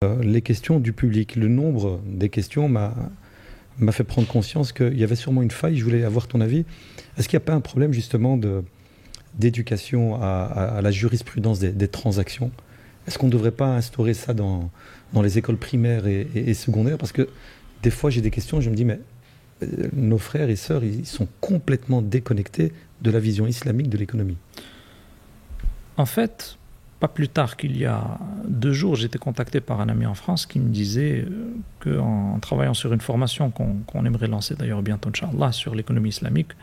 Les questions du public. Le nombre des questions m'a fait prendre conscience qu'il y avait sûrement une faille. Je voulais avoir ton avis. Est-ce qu'il n'y a pas un problème justement d'éducation à la jurisprudence des transactions? Est-ce qu'on ne devrait pas instaurer ça dans les écoles primaires et secondaires? Parce que des fois, j'ai des questions, je me dis, mais nos frères et sœurs, ils sont complètement déconnectés de la vision islamique de l'économie. En fait, pas plus tard qu'il y a 2 jours, j'étais contacté par un ami en France qui me disait qu'en travaillant sur une formation qu'on aimerait lancer d'ailleurs bientôt, Inch'Allah, sur l'économie islamique,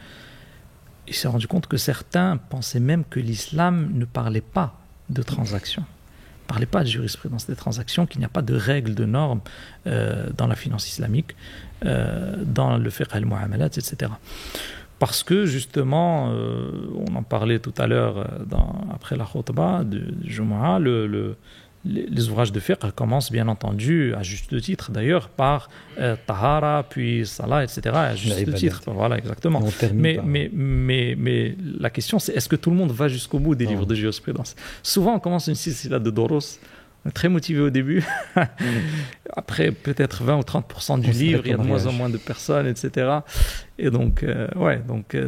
il s'est rendu compte que certains pensaient même que l'islam ne parlait pas de transactions, ne parlait pas de jurisprudence des transactions, qu'il n'y a pas de règles, de normes dans la finance islamique, dans le fiqh al-mu'amalat, etc. Parce que justement, on en parlait tout à l'heure après la khutbah du Jumu'ah, les ouvrages de fiqh commencent bien entendu, à juste titre d'ailleurs, par Tahara, puis Salah, etc. À juste titre, voilà, exactement. Mais la question c'est, est-ce que tout le monde va jusqu'au bout des livres de jurisprudence? Souvent on commence une silsila de Doros, on est très motivé au début. Après, peut-être 20 ou 30% du livre, il y a de moins en moins de personnes, etc. Et donc,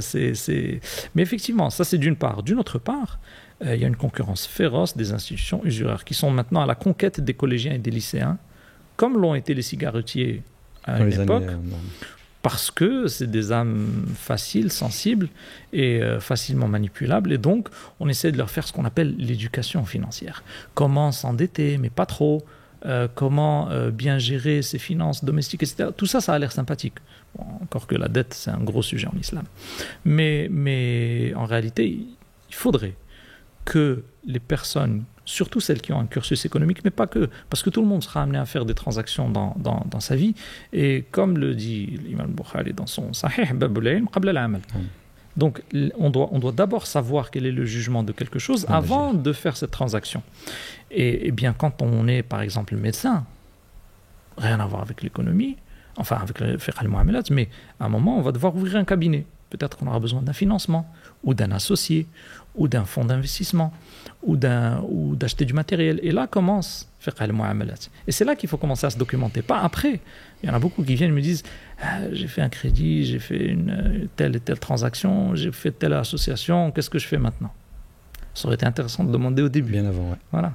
c'est... Mais effectivement, ça c'est d'une part. D'une autre part, il y a une concurrence féroce des institutions usuraires qui sont maintenant à la conquête des collégiens et des lycéens, comme l'ont été les cigarettiers à une époque. Parce que c'est des âmes faciles, sensibles et facilement manipulables. Et donc, on essaie de leur faire ce qu'on appelle l'éducation financière. Comment s'endetter, mais pas trop. Comment bien gérer ses finances domestiques, etc. Tout ça, ça a l'air sympathique. Bon, encore que la dette, c'est un gros sujet en islam. Mais en réalité, il faudrait que les personnes, surtout celles qui ont un cursus économique, mais pas que, parce que tout le monde sera amené à faire des transactions dans sa vie, et comme le dit l'imam Bukhari dans son Sahih, Babul Ilm qabla al-amal. Donc on doit d'abord savoir quel est le jugement de quelque chose avant de faire cette transaction. Et bien quand on est par exemple médecin, rien à voir avec l'économie, enfin avec le fiqh al-mu'amalat, mais à un moment on va devoir ouvrir un cabinet. Peut-être qu'on aura besoin d'un financement, ou d'un associé, ou d'un fonds d'investissement, ou d'acheter du matériel. Et là commence fiqh al-mu'amalat. Et c'est là qu'il faut commencer à se documenter, pas après. Il y en a beaucoup qui viennent et me disent j'ai fait un crédit, j'ai fait une telle et telle transaction, j'ai fait telle association, qu'est-ce que je fais maintenant? Ça aurait été intéressant de demander au début. Bien avant, ouais. Voilà.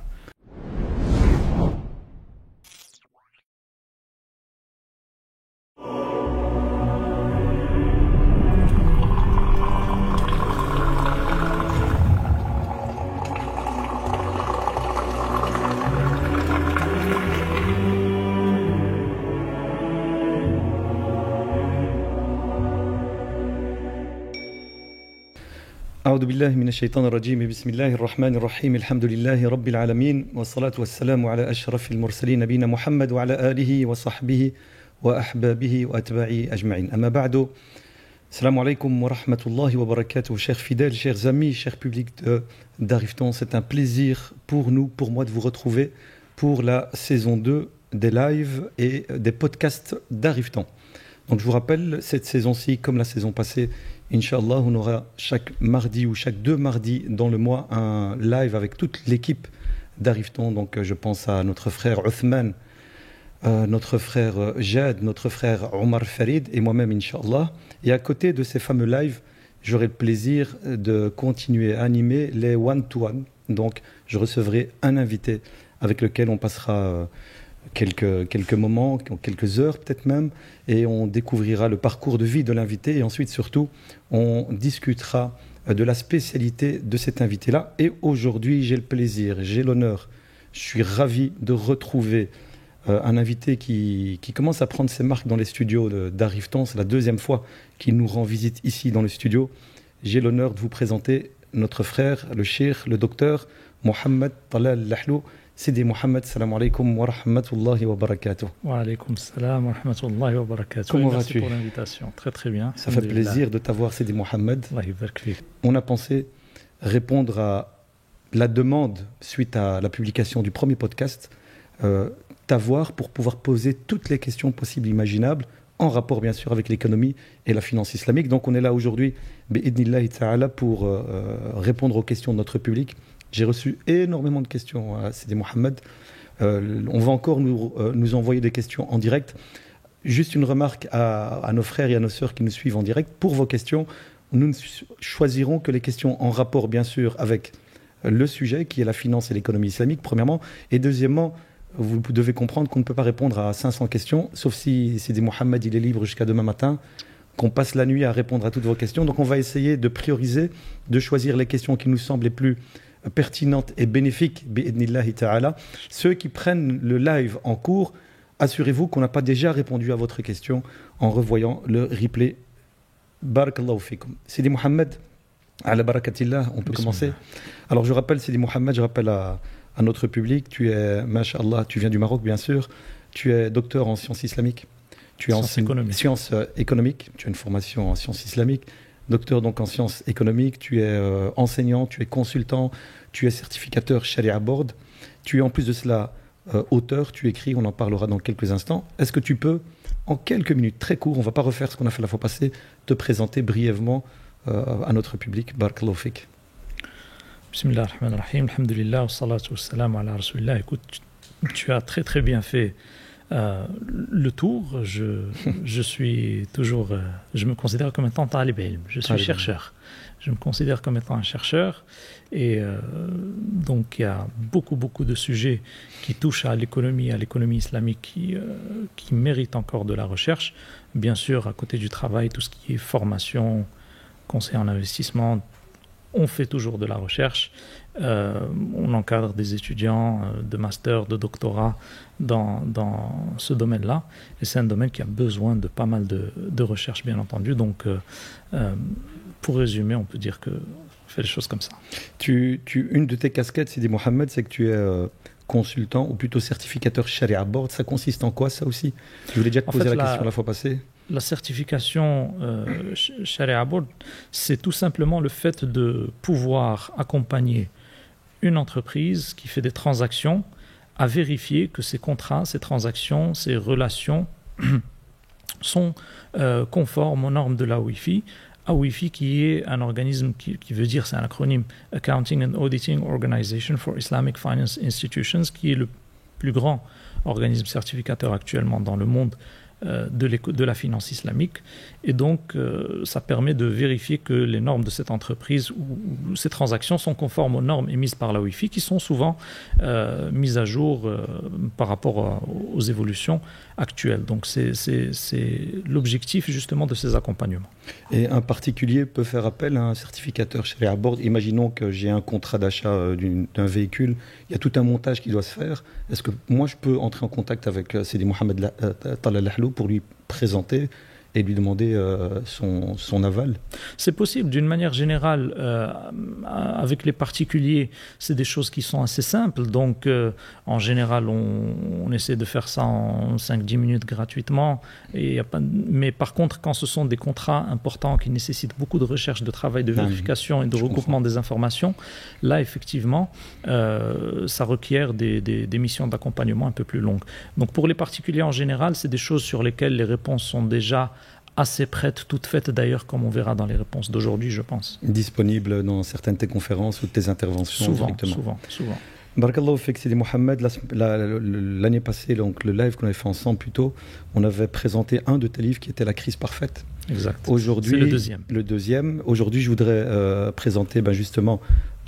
أعوذ بالله من الشيطان الرجيم بسم الله الرحمن الرحيم الحمد لله رب العالمين والصلاة والسلام على أشرف المرسلين نبينا محمد وعلى آله وصحبه وأحبابه وأتباعه أجمعين أما بعد السلام عليكم ورحمة الله وبركاته. Chers fidèles, chers amis, chers publics d'Arifton, c'est un plaisir pour nous, pour moi de vous retrouver pour la saison 2 des lives et des podcasts d'Arifton. Donc je vous rappelle, cette saison-ci, comme la saison passée, Inch'Allah, on aura chaque mardi ou chaque 2 mardis dans le mois un live avec toute l'équipe d'Arifton. Donc je pense à notre frère Uthman, notre frère Jad, notre frère Omar Farid et moi-même Inch'Allah. Et à côté de ces fameux lives, j'aurai le plaisir de continuer à animer les one-to-one. Donc je recevrai un invité avec lequel on passera quelques moments, quelques heures peut-être même, et on découvrira le parcours de vie de l'invité et ensuite surtout on discutera de la spécialité de cet invité-là. Et aujourd'hui j'ai le plaisir, j'ai l'honneur, je suis ravi de retrouver un invité qui commence à prendre ses marques dans les studios d'Arifton. C'est la 2e fois qu'il nous rend visite ici dans le studio. J'ai l'honneur de vous présenter notre frère, le cheikh, le docteur Mohamed Talal Lahlou. Sidi Mohamed, salam alaikum wa rahmatullahi wa barakatuh. Wa alaikum salam wa rahmatullahi wa barakatuh. Comment vas-tu? Merci pour l'invitation. Très très bien. Ça fait plaisir de t'avoir, Sidi Mohamed. Allah yubarak fik. On a pensé répondre à la demande suite à la publication du premier podcast, t'avoir pour pouvoir poser toutes les questions possibles et imaginables en rapport bien sûr avec l'économie et la finance islamique. Donc on est là aujourd'hui, bi'idnillahi ta'ala, pour répondre aux questions de notre public. J'ai reçu énormément de questions à Sidi Mohamed. On va encore nous envoyer des questions en direct. Juste une remarque à nos frères et à nos sœurs qui nous suivent en direct. Pour vos questions, nous ne choisirons que les questions en rapport, bien sûr, avec le sujet, qui est la finance et l'économie islamique, premièrement. Et deuxièmement, vous devez comprendre qu'on ne peut pas répondre à 500 questions, sauf si Sidi Mohamed il est libre jusqu'à demain matin, qu'on passe la nuit à répondre à toutes vos questions. Donc on va essayer de prioriser, de choisir les questions qui nous semblent les plus pertinentes et bénéfiques, bi'idnillahi ta'ala. Ceux qui prennent le live en cours, assurez-vous qu'on n'a pas déjà répondu à votre question en revoyant le replay. Barakallahu fikum. Sidi Mohamed, ala barakatillah, on peut commencer. Alors je rappelle Sidi Mohamed, je rappelle à notre public, tu es, masha'Allah, tu viens du Maroc bien sûr, tu es docteur en sciences islamiques, tu es en sciences économiques, tu as une formation en sciences islamiques, docteur donc en sciences économiques, tu es enseignant, tu es consultant, tu es certificateur Sharia Board, tu es en plus de cela auteur, tu écris, on en parlera dans quelques instants. Est-ce que tu peux, en quelques minutes, très court, on ne va pas refaire ce qu'on a fait la fois passée, te présenter brièvement à notre public. Barakallahu fik. Bismillah ar-Rahman ar-Rahim, alhamdulillah, wa salatu wa salam ala rasulillah. Écoute, tu as très très bien fait le tour. Je suis toujours, je me considère comme étant talib ilm, je suis chercheur. Je me considère comme étant un chercheur et donc il y a beaucoup de sujets qui touchent à l'économie islamique qui méritent encore de la recherche. Bien sûr, à côté du travail, tout ce qui est formation, conseil en investissement, on fait toujours de la recherche. On encadre des étudiants de master, de doctorat dans ce domaine-là. Et c'est un domaine qui a besoin de pas mal de recherche, bien entendu. Donc, pour résumer, on peut dire qu'on fait les choses comme ça. Une de tes casquettes, Sidi Mohamed, c'est que tu es consultant ou plutôt certificateur Sharia Board. Ça consiste en quoi, ça aussi? Je voulais déjà te poser la question la fois passée. La certification Sharia Board, c'est tout simplement le fait de pouvoir accompagner une entreprise qui fait des transactions à vérifier que ces contrats, ces transactions, ces relations sont conformes aux normes de la WIFI. AWIFI qui est un organisme qui veut dire, c'est un acronyme, Accounting and Auditing Organization for Islamic Finance Institutions, qui est le plus grand organisme certificateur actuellement dans le monde de la finance islamique. Et donc, ça permet de vérifier que les normes de cette entreprise ou ces transactions sont conformes aux normes émises par la WIFI, qui sont souvent mises à jour par rapport aux évolutions actuelles. Donc, c'est l'objectif justement de ces accompagnements. Et un particulier peut faire appel à un certificateur Sharia Board. Imaginons que j'ai un contrat d'achat d'un véhicule. Il y a tout un montage qui doit se faire. Est-ce que moi, je peux entrer en contact avec Sidi Mohamed Talal Lahlou pour lui présenter et lui demander son aval? C'est possible. D'une manière générale, avec les particuliers, c'est des choses qui sont assez simples. Donc, en général, on essaie de faire ça en 5-10 minutes gratuitement. Mais par contre, quand ce sont des contrats importants qui nécessitent beaucoup de recherche, de travail, de vérification et de recoupement des informations, là, effectivement, ça requiert des missions d'accompagnement un peu plus longues. Donc, pour les particuliers en général, c'est des choses sur lesquelles les réponses sont déjà assez prêtes, toutes faites d'ailleurs, comme on verra dans les réponses d'aujourd'hui, je pense. Disponibles dans certaines de tes conférences ou de tes interventions Souvent. Barakallahu fik, Sidi Mohamed. L'année passée, donc le live qu'on avait fait ensemble plus tôt, on avait présenté un de tes livres qui était La crise parfaite. Exact. Aujourd'hui, c'est le deuxième. Aujourd'hui, je voudrais présenter justement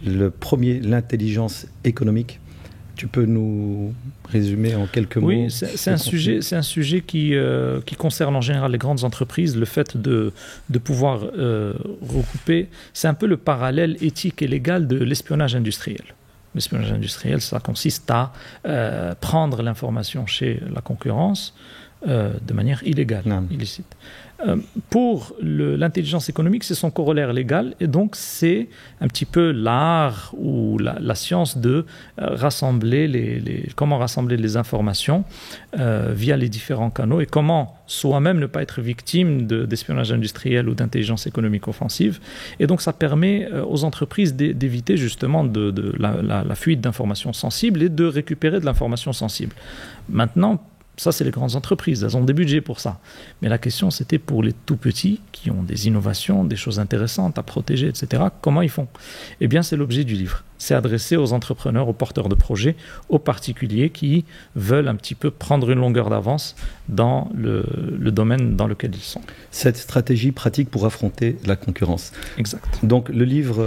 le premier, l'intelligence économique. Tu peux nous résumer en quelques mots? Oui, c'est un sujet qui concerne en général les grandes entreprises, le fait de pouvoir recouper. C'est un peu le parallèle éthique et légal de l'espionnage industriel. L'espionnage industriel, ça consiste à prendre l'information chez la concurrence de manière illégale, illicite. Pour l'intelligence économique, c'est son corollaire légal, et donc c'est un petit peu l'art ou la science de rassembler comment rassembler les informations via les différents canaux, et comment soi-même ne pas être victime d'espionnage industriel ou d'intelligence économique offensive. Et donc ça permet aux entreprises d'éviter justement la fuite d'informations sensibles et de récupérer de l'information sensible. Maintenant, ça, c'est les grandes entreprises, elles ont des budgets pour ça. Mais la question, c'était pour les tout petits qui ont des innovations, des choses intéressantes à protéger, etc. Comment ils font? Eh bien, c'est l'objet du livre. c'est adressé aux entrepreneurs, aux porteurs de projets, aux particuliers qui veulent un petit peu prendre une longueur d'avance dans le domaine dans lequel ils sont. Cette stratégie pratique pour affronter la concurrence. Exact. Donc le livre,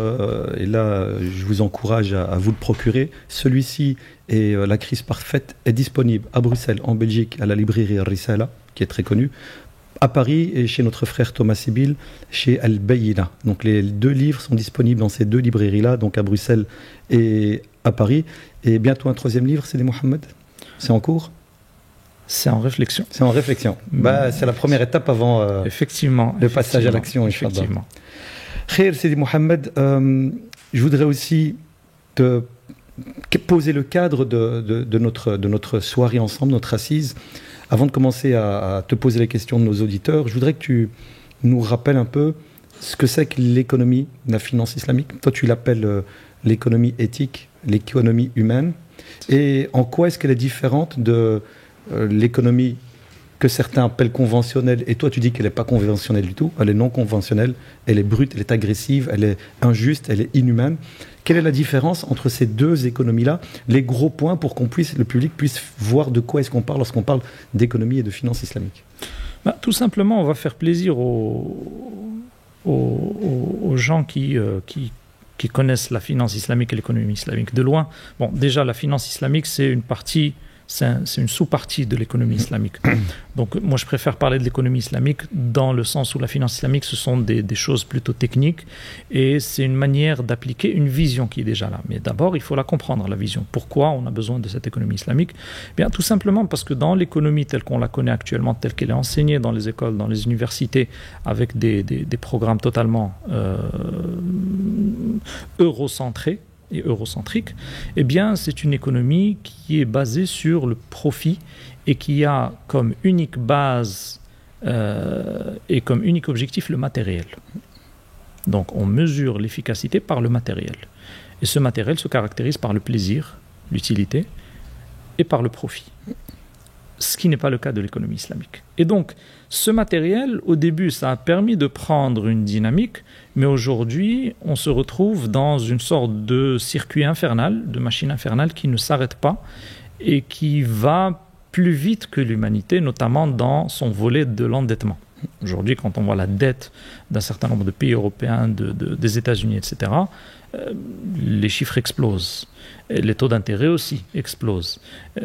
et là je vous encourage à vous le procurer, celui-ci et La crise parfaite est disponible à Bruxelles, en Belgique, à la librairie Risala, qui est très connue, à Paris et chez notre frère Thomas Sibyl, chez Al Bayina. Donc les deux livres sont disponibles dans ces deux librairies-là, donc à Bruxelles et à Paris. Et bientôt un troisième livre, c'est des Mohamed. C'est en cours? C'est en réflexion. C'est en réflexion. C'est la première étape avant le passage à l'action. Effectivement. Khair Sidi Mohamed, je voudrais aussi te poser le cadre de notre soirée ensemble, notre assise. Avant de commencer à te poser les questions de nos auditeurs, je voudrais que tu nous rappelles un peu ce que c'est que l'économie, la finance islamique. Toi, tu l'appelles l'économie éthique, l'économie humaine. Et en quoi est-ce qu'elle est différente de l'économie que certains appellent conventionnelle, et toi tu dis qu'elle n'est pas conventionnelle du tout, elle est non conventionnelle, elle est brute, elle est agressive, elle est injuste, elle est inhumaine. Quelle est la différence entre ces deux économies-là? Les gros points pour qu'on puisse, le public puisse voir de quoi est-ce qu'on parle lorsqu'on parle d'économie et de finance islamique. Tout simplement, on va faire plaisir aux gens qui connaissent la finance islamique et l'économie islamique de loin. Bon, déjà, la finance islamique, c'est une partie... C'est une sous-partie de l'économie islamique. Donc moi je préfère parler de l'économie islamique dans le sens où la finance islamique ce sont des choses plutôt techniques et c'est une manière d'appliquer une vision qui est déjà là. Mais d'abord il faut la comprendre, la vision. Pourquoi on a besoin de cette économie islamique? Bien, tout simplement parce que dans l'économie telle qu'on la connaît actuellement, telle qu'elle est enseignée dans les écoles, dans les universités, avec des programmes totalement eurocentrés, et eurocentrique, eh bien, c'est une économie qui est basée sur le profit et qui a comme unique base et comme unique objectif le matériel. Donc, on mesure l'efficacité par le matériel. Et ce matériel se caractérise par le plaisir, l'utilité et par le profit. Ce qui n'est pas le cas de l'économie islamique. Et donc, ce matériel, au début, ça a permis de prendre une dynamique, mais aujourd'hui, on se retrouve dans une sorte de circuit infernal, de machine infernale qui ne s'arrête pas et qui va plus vite que l'humanité, notamment dans son volet de l'endettement. Aujourd'hui, quand on voit la dette d'un certain nombre de pays européens, des États-Unis, etc., les chiffres explosent. Et les taux d'intérêt aussi explosent.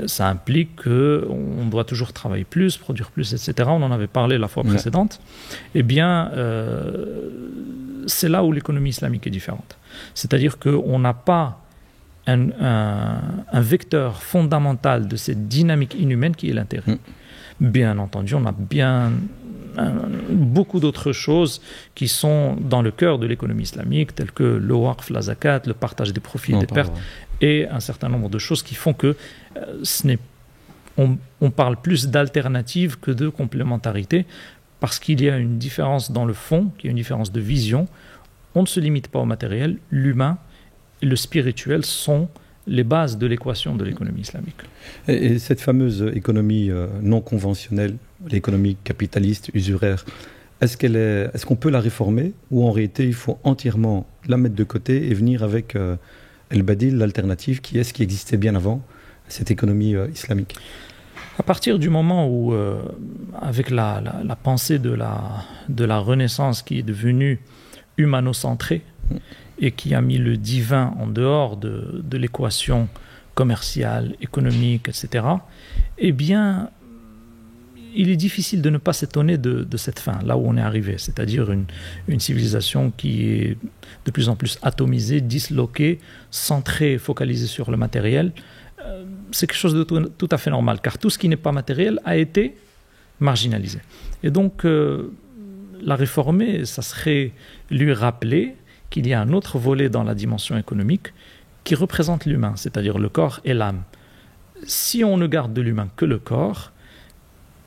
Ça implique qu'on doit toujours travailler plus, produire plus, etc. On en avait parlé la fois précédente. Eh bien, c'est là où l'économie islamique est différente. C'est-à-dire qu'on n'a pas un vecteur fondamental de cette dynamique inhumaine qui est l'intérêt. Bien entendu, on a beaucoup d'autres choses qui sont dans le cœur de l'économie islamique, telles que le waqf, la zakat, le partage des profits et des pertes, et un certain nombre de choses qui font que on parle plus d'alternatives que de complémentarité, parce qu'il y a une différence dans le fond, qu'il y a une différence de vision. On ne se limite pas au matériel, l'humain et le spirituel sont les bases de l'équation de l'économie islamique. Et cette fameuse économie non conventionnelle, l'économie capitaliste, usuraire, est-ce qu'on peut la réformer, ou en réalité il faut entièrement la mettre de côté et venir avec El Badil, l'alternative, qui est ce qui existait bien avant, cette économie islamique? À partir du moment où, avec la pensée de la Renaissance qui est devenue humano-centrée, et qui a mis le divin en dehors de l'équation commerciale, économique, etc., eh bien, il est difficile de ne pas s'étonner de cette fin, là où on est arrivé, c'est-à-dire une civilisation qui est de plus en plus atomisée, disloquée, centrée, focalisée sur le matériel. C'est quelque chose de tout à fait normal, car tout ce qui n'est pas matériel a été marginalisé. Et donc, la réformer, ça serait lui rappeler qu'il y a un autre volet dans la dimension économique qui représente l'humain, c'est-à-dire le corps et l'âme. Si on ne garde de l'humain que le corps,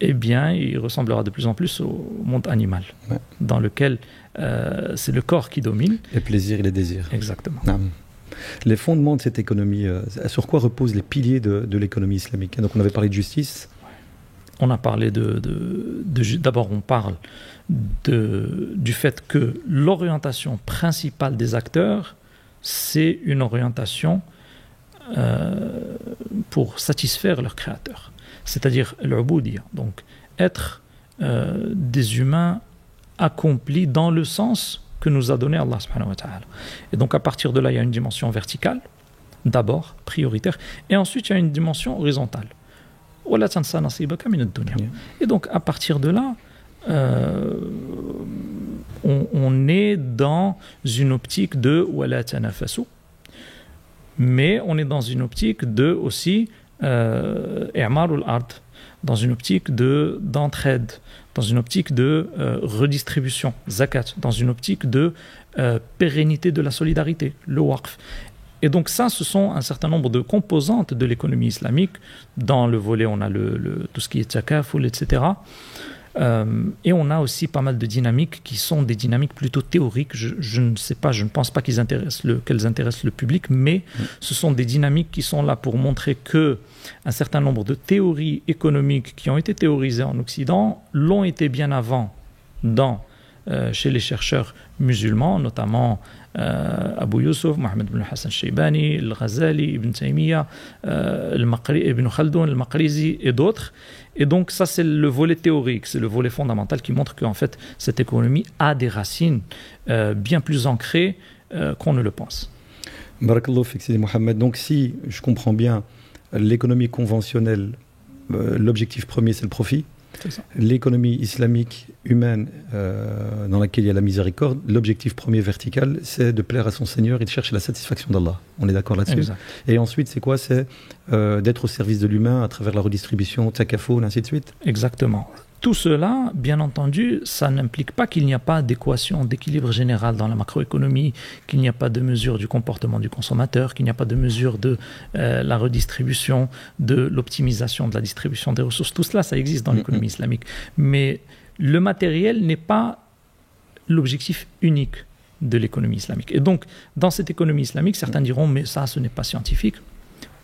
eh bien, il ressemblera de plus en plus au monde animal, dans lequel c'est le corps qui domine. Les plaisirs et les désirs. Exactement. Les fondements de cette économie, sur quoi reposent les piliers de l'économie islamique? Donc on avait parlé de justice. On a parlé d'abord on parle du fait que l'orientation principale des acteurs, c'est une orientation pour satisfaire leur créateur. C'est-à-dire l'uboudiya, donc être des humains accomplis dans le sens que nous a donné Allah subhanahu wa ta'ala. Et donc à partir de là, il y a une dimension verticale, d'abord, prioritaire, et ensuite il y a une dimension horizontale. Et donc à partir de là, on est dans une optique de wala tanafasu, mais on est dans une optique de aussi i'marul ard, dans une optique d'entraide, dans une optique de redistribution, zakat, dans une optique de pérennité de la solidarité, le waqf. Et donc ça, ce sont un certain nombre de composantes de l'économie islamique. Dans le volet, on a tout ce qui est takaful, etc. Et on a aussi pas mal de dynamiques qui sont des dynamiques plutôt théoriques. Je ne sais pas, je ne pense pas qu'elles intéressent le public, mais ce sont des dynamiques qui sont là pour montrer que un certain nombre de théories économiques qui ont été théorisées en Occident l'ont été bien avant chez les chercheurs musulmans, notamment Abu Yusuf, Mohammed ibn Hassan Shaybani, Al-Ghazali, Ibn Taymiyyah, Ibn Khaldun, Al-Maqrizi et d'autres. Et donc ça, c'est le volet théorique, c'est le volet fondamental qui montre qu'en fait, cette économie a des racines bien plus ancrées qu'on ne le pense. Barakallahu fik, Sidi Mohamed. Donc si je comprends bien, l'économie conventionnelle, l'objectif premier, c'est le profit. C'est ça. L'économie islamique humaine dans laquelle il y a la miséricorde, l'objectif premier vertical, c'est de plaire à son Seigneur et de chercher la satisfaction d'Allah. On est d'accord là-dessus? Exact. Et ensuite, c'est quoi? C'est d'être au service de l'humain à travers la redistribution, takaful, ainsi de suite? Exactement. Tout cela, bien entendu, ça n'implique pas qu'il n'y a pas d'équation d'équilibre général dans la macroéconomie, qu'il n'y a pas de mesure du comportement du consommateur, qu'il n'y a pas de mesure de la redistribution, de l'optimisation de la distribution des ressources. Tout cela, ça existe dans l'économie islamique. Mais le matériel n'est pas l'objectif unique de l'économie islamique. Et donc, dans cette économie islamique, certains diront, mais ça, ce n'est pas scientifique,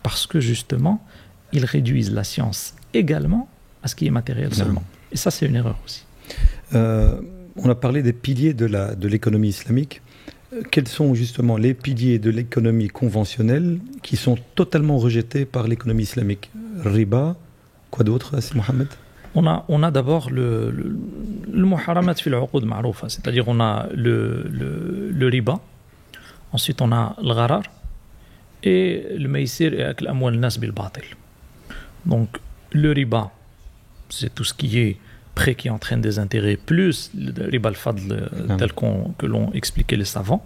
parce que justement, ils réduisent la science également à ce qui est matériel seulement. Et ça, c'est une erreur aussi. On a parlé des piliers de l'économie islamique. Quels sont justement les piliers de l'économie conventionnelle qui sont totalement rejetés par l'économie islamique? Riba, quoi d'autre, c'est Mohamed? On a d'abord le muharamat fil uqud ma'roufa, c'est-à-dire on a le riba, ensuite on a le gharar et le maïsir et akl amwal nas bil batil. Donc le riba, c'est tout ce qui est prêt qui entraîne des intérêts, plus le riba al-fadl tel que l'ont expliqué les savants.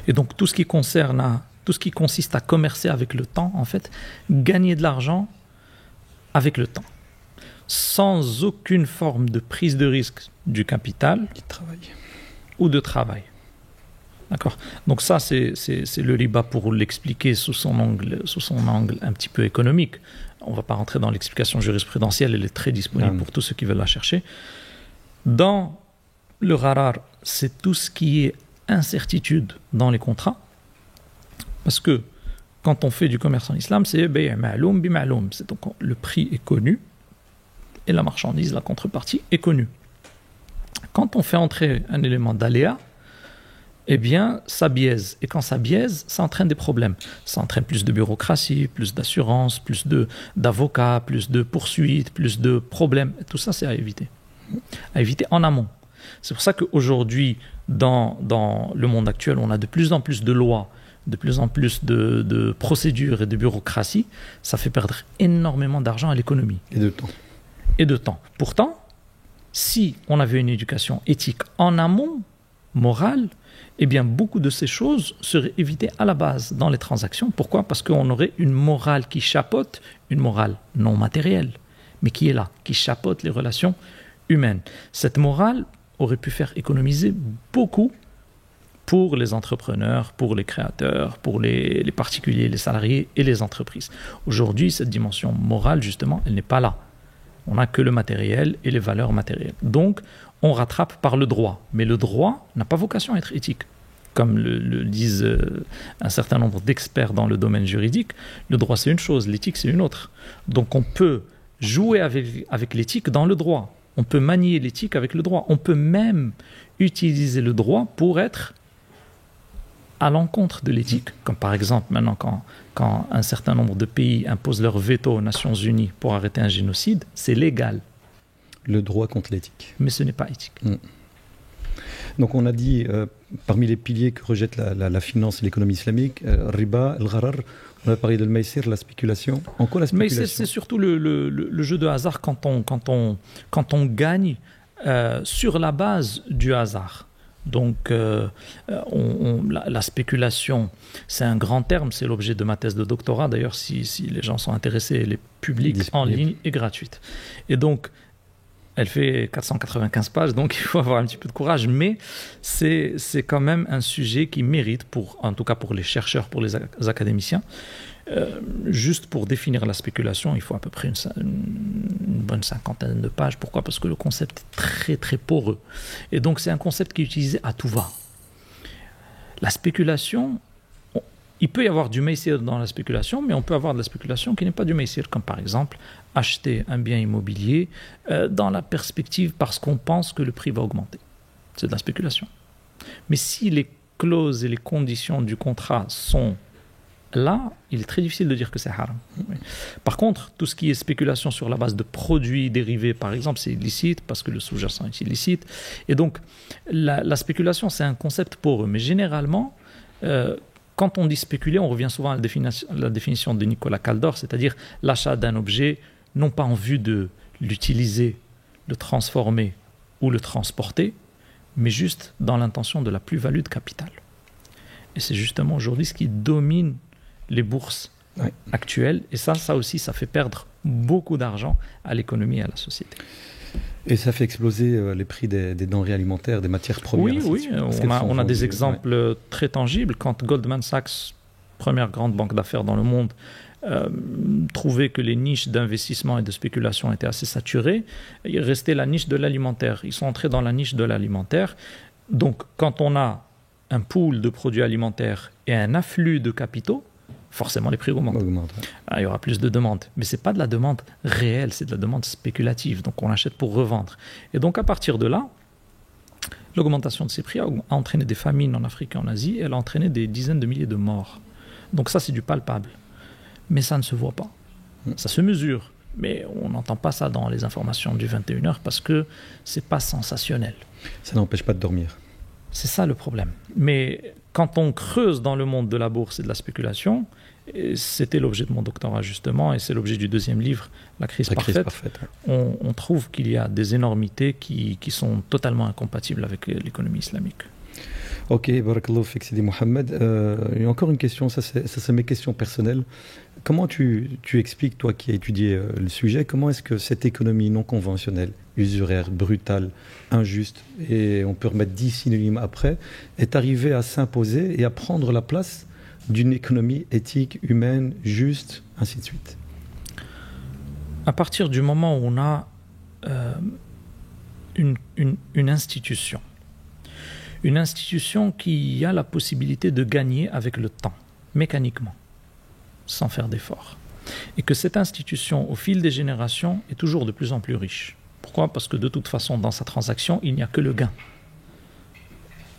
Et donc tout ce qui consiste à commercer avec le temps, en fait, gagner de l'argent avec le temps, sans aucune forme de prise de risque du capital ou de travail. D'accord. Donc ça, c'est le riba pour l'expliquer sous son angle un petit peu économique. On ne va pas rentrer dans l'explication jurisprudentielle, elle est très disponible pour tous ceux qui veulent la chercher. Dans le gharar, c'est tout ce qui est incertitude dans les contrats, parce que quand on fait du commerce en islam, c'est bay' ma'loum bi ma'loum. C'est donc le prix est connu et la marchandise, la contrepartie est connue. Quand on fait entrer un élément d'aléa, eh bien, ça biaise. Et quand ça biaise, ça entraîne des problèmes. Ça entraîne plus de bureaucratie, plus d'assurance, plus d'avocats, plus de poursuites, plus de problèmes. Et tout ça, c'est à éviter. À éviter en amont. C'est pour ça qu'aujourd'hui, dans le monde actuel, on a de plus en plus de lois, de plus en plus de procédures et de bureaucratie. Ça fait perdre énormément d'argent à l'économie. Et de temps. Pourtant, si on avait une éducation éthique en amont, morale, eh bien, beaucoup de ces choses seraient évitées à la base dans les transactions. Pourquoi? Parce qu'on aurait une morale qui chapeaute, une morale non matérielle, mais qui est là, qui chapeaute les relations humaines. Cette morale aurait pu faire économiser beaucoup pour les entrepreneurs, pour les créateurs, pour les particuliers, les salariés et les entreprises. Aujourd'hui, cette dimension morale, justement, elle n'est pas là. On n'a que le matériel et les valeurs matérielles. Donc, on rattrape par le droit. Mais le droit n'a pas vocation à être éthique. Comme le disent un certain nombre d'experts dans le domaine juridique, le droit c'est une chose, l'éthique c'est une autre. Donc on peut jouer avec l'éthique dans le droit. On peut manier l'éthique avec le droit. On peut même utiliser le droit pour être à l'encontre de l'éthique, comme par exemple maintenant quand un certain nombre de pays imposent leur veto aux Nations Unies pour arrêter un génocide, c'est légal. Le droit contre l'éthique. Mais ce n'est pas éthique. Donc on a dit, parmi les piliers que rejette la finance et l'économie islamique, riba, al-gharar, on a parlé de maïsir, la spéculation. En quoi la spéculation? Mais c'est surtout le jeu de hasard quand on gagne sur la base du hasard. Donc la spéculation, c'est un grand terme, c'est l'objet de ma thèse de doctorat. D'ailleurs, si les gens sont intéressés, elle est publique, en ligne et gratuite. Et donc, elle fait 495 pages, donc il faut avoir un petit peu de courage, mais c'est quand même un sujet qui mérite, en tout cas pour les chercheurs, pour les académiciens, juste pour définir la spéculation, il faut à peu près une bonne cinquantaine de pages. Pourquoi? Parce que le concept est très très poreux. Et donc c'est un concept qui est utilisé à tout va. La spéculation, il peut y avoir du maïsir dans la spéculation, mais on peut avoir de la spéculation qui n'est pas du maïsir, comme par exemple acheter un bien immobilier dans la perspective parce qu'on pense que le prix va augmenter. C'est de la spéculation. Mais si les clauses et les conditions du contrat sont là, il est très difficile de dire que c'est haram. Par contre, tout ce qui est spéculation sur la base de produits dérivés, par exemple, c'est illicite parce que le sous-jacent est illicite. Et donc, la spéculation, c'est un concept poreux. Mais généralement, quand on dit spéculer, on revient souvent à la définition de Nicolas Caldor, c'est-à-dire l'achat d'un objet, non pas en vue de l'utiliser, le transformer ou le transporter, mais juste dans l'intention de la plus-value de capital. Et c'est justement aujourd'hui ce qui domine les bourses actuelles. Et ça aussi, ça fait perdre beaucoup d'argent à l'économie et à la société. Et ça fait exploser les prix des denrées alimentaires, des matières premières. Oui, on a des exemples très tangibles. Quand Goldman Sachs, première grande banque d'affaires dans le monde, trouvait que les niches d'investissement et de spéculation étaient assez saturées, il restait la niche de l'alimentaire. Ils sont entrés dans la niche de l'alimentaire. Donc, quand on a un pool de produits alimentaires et un afflux de capitaux, forcément les prix augmentent. Il y aura plus de demandes. Mais ce n'est pas de la demande réelle, c'est de la demande spéculative. Donc on achète pour revendre. Et donc à partir de là, l'augmentation de ces prix a entraîné des famines en Afrique et en Asie, et elle a entraîné des dizaines de milliers de morts. Donc ça, c'est du palpable. Mais ça ne se voit pas. Ça se mesure. Mais on n'entend pas ça dans les informations du 21h parce que ce n'est pas sensationnel. Ça n'empêche pas de dormir. C'est ça le problème. Mais quand on creuse dans le monde de la bourse et de la spéculation, et c'était l'objet de mon doctorat justement, et c'est l'objet du deuxième livre, La crise parfaite, on trouve qu'il y a des énormités qui sont totalement incompatibles avec l'économie islamique. Ok, barakallahu fik Sidi Mohamed. Et encore une question, ça c'est mes questions personnelles. Comment tu expliques, toi qui as étudié le sujet, comment est-ce que cette économie non conventionnelle, usuraire, brutale, injuste, et on peut remettre 10 synonymes après, est arrivée à s'imposer et à prendre la place d'une économie éthique, humaine, juste, ainsi de suite? À partir du moment où on a une institution qui a la possibilité de gagner avec le temps, mécaniquement, sans faire d'efforts. Et que cette institution, au fil des générations, est toujours de plus en plus riche. Pourquoi? Parce que de toute façon, dans sa transaction, il n'y a que le gain.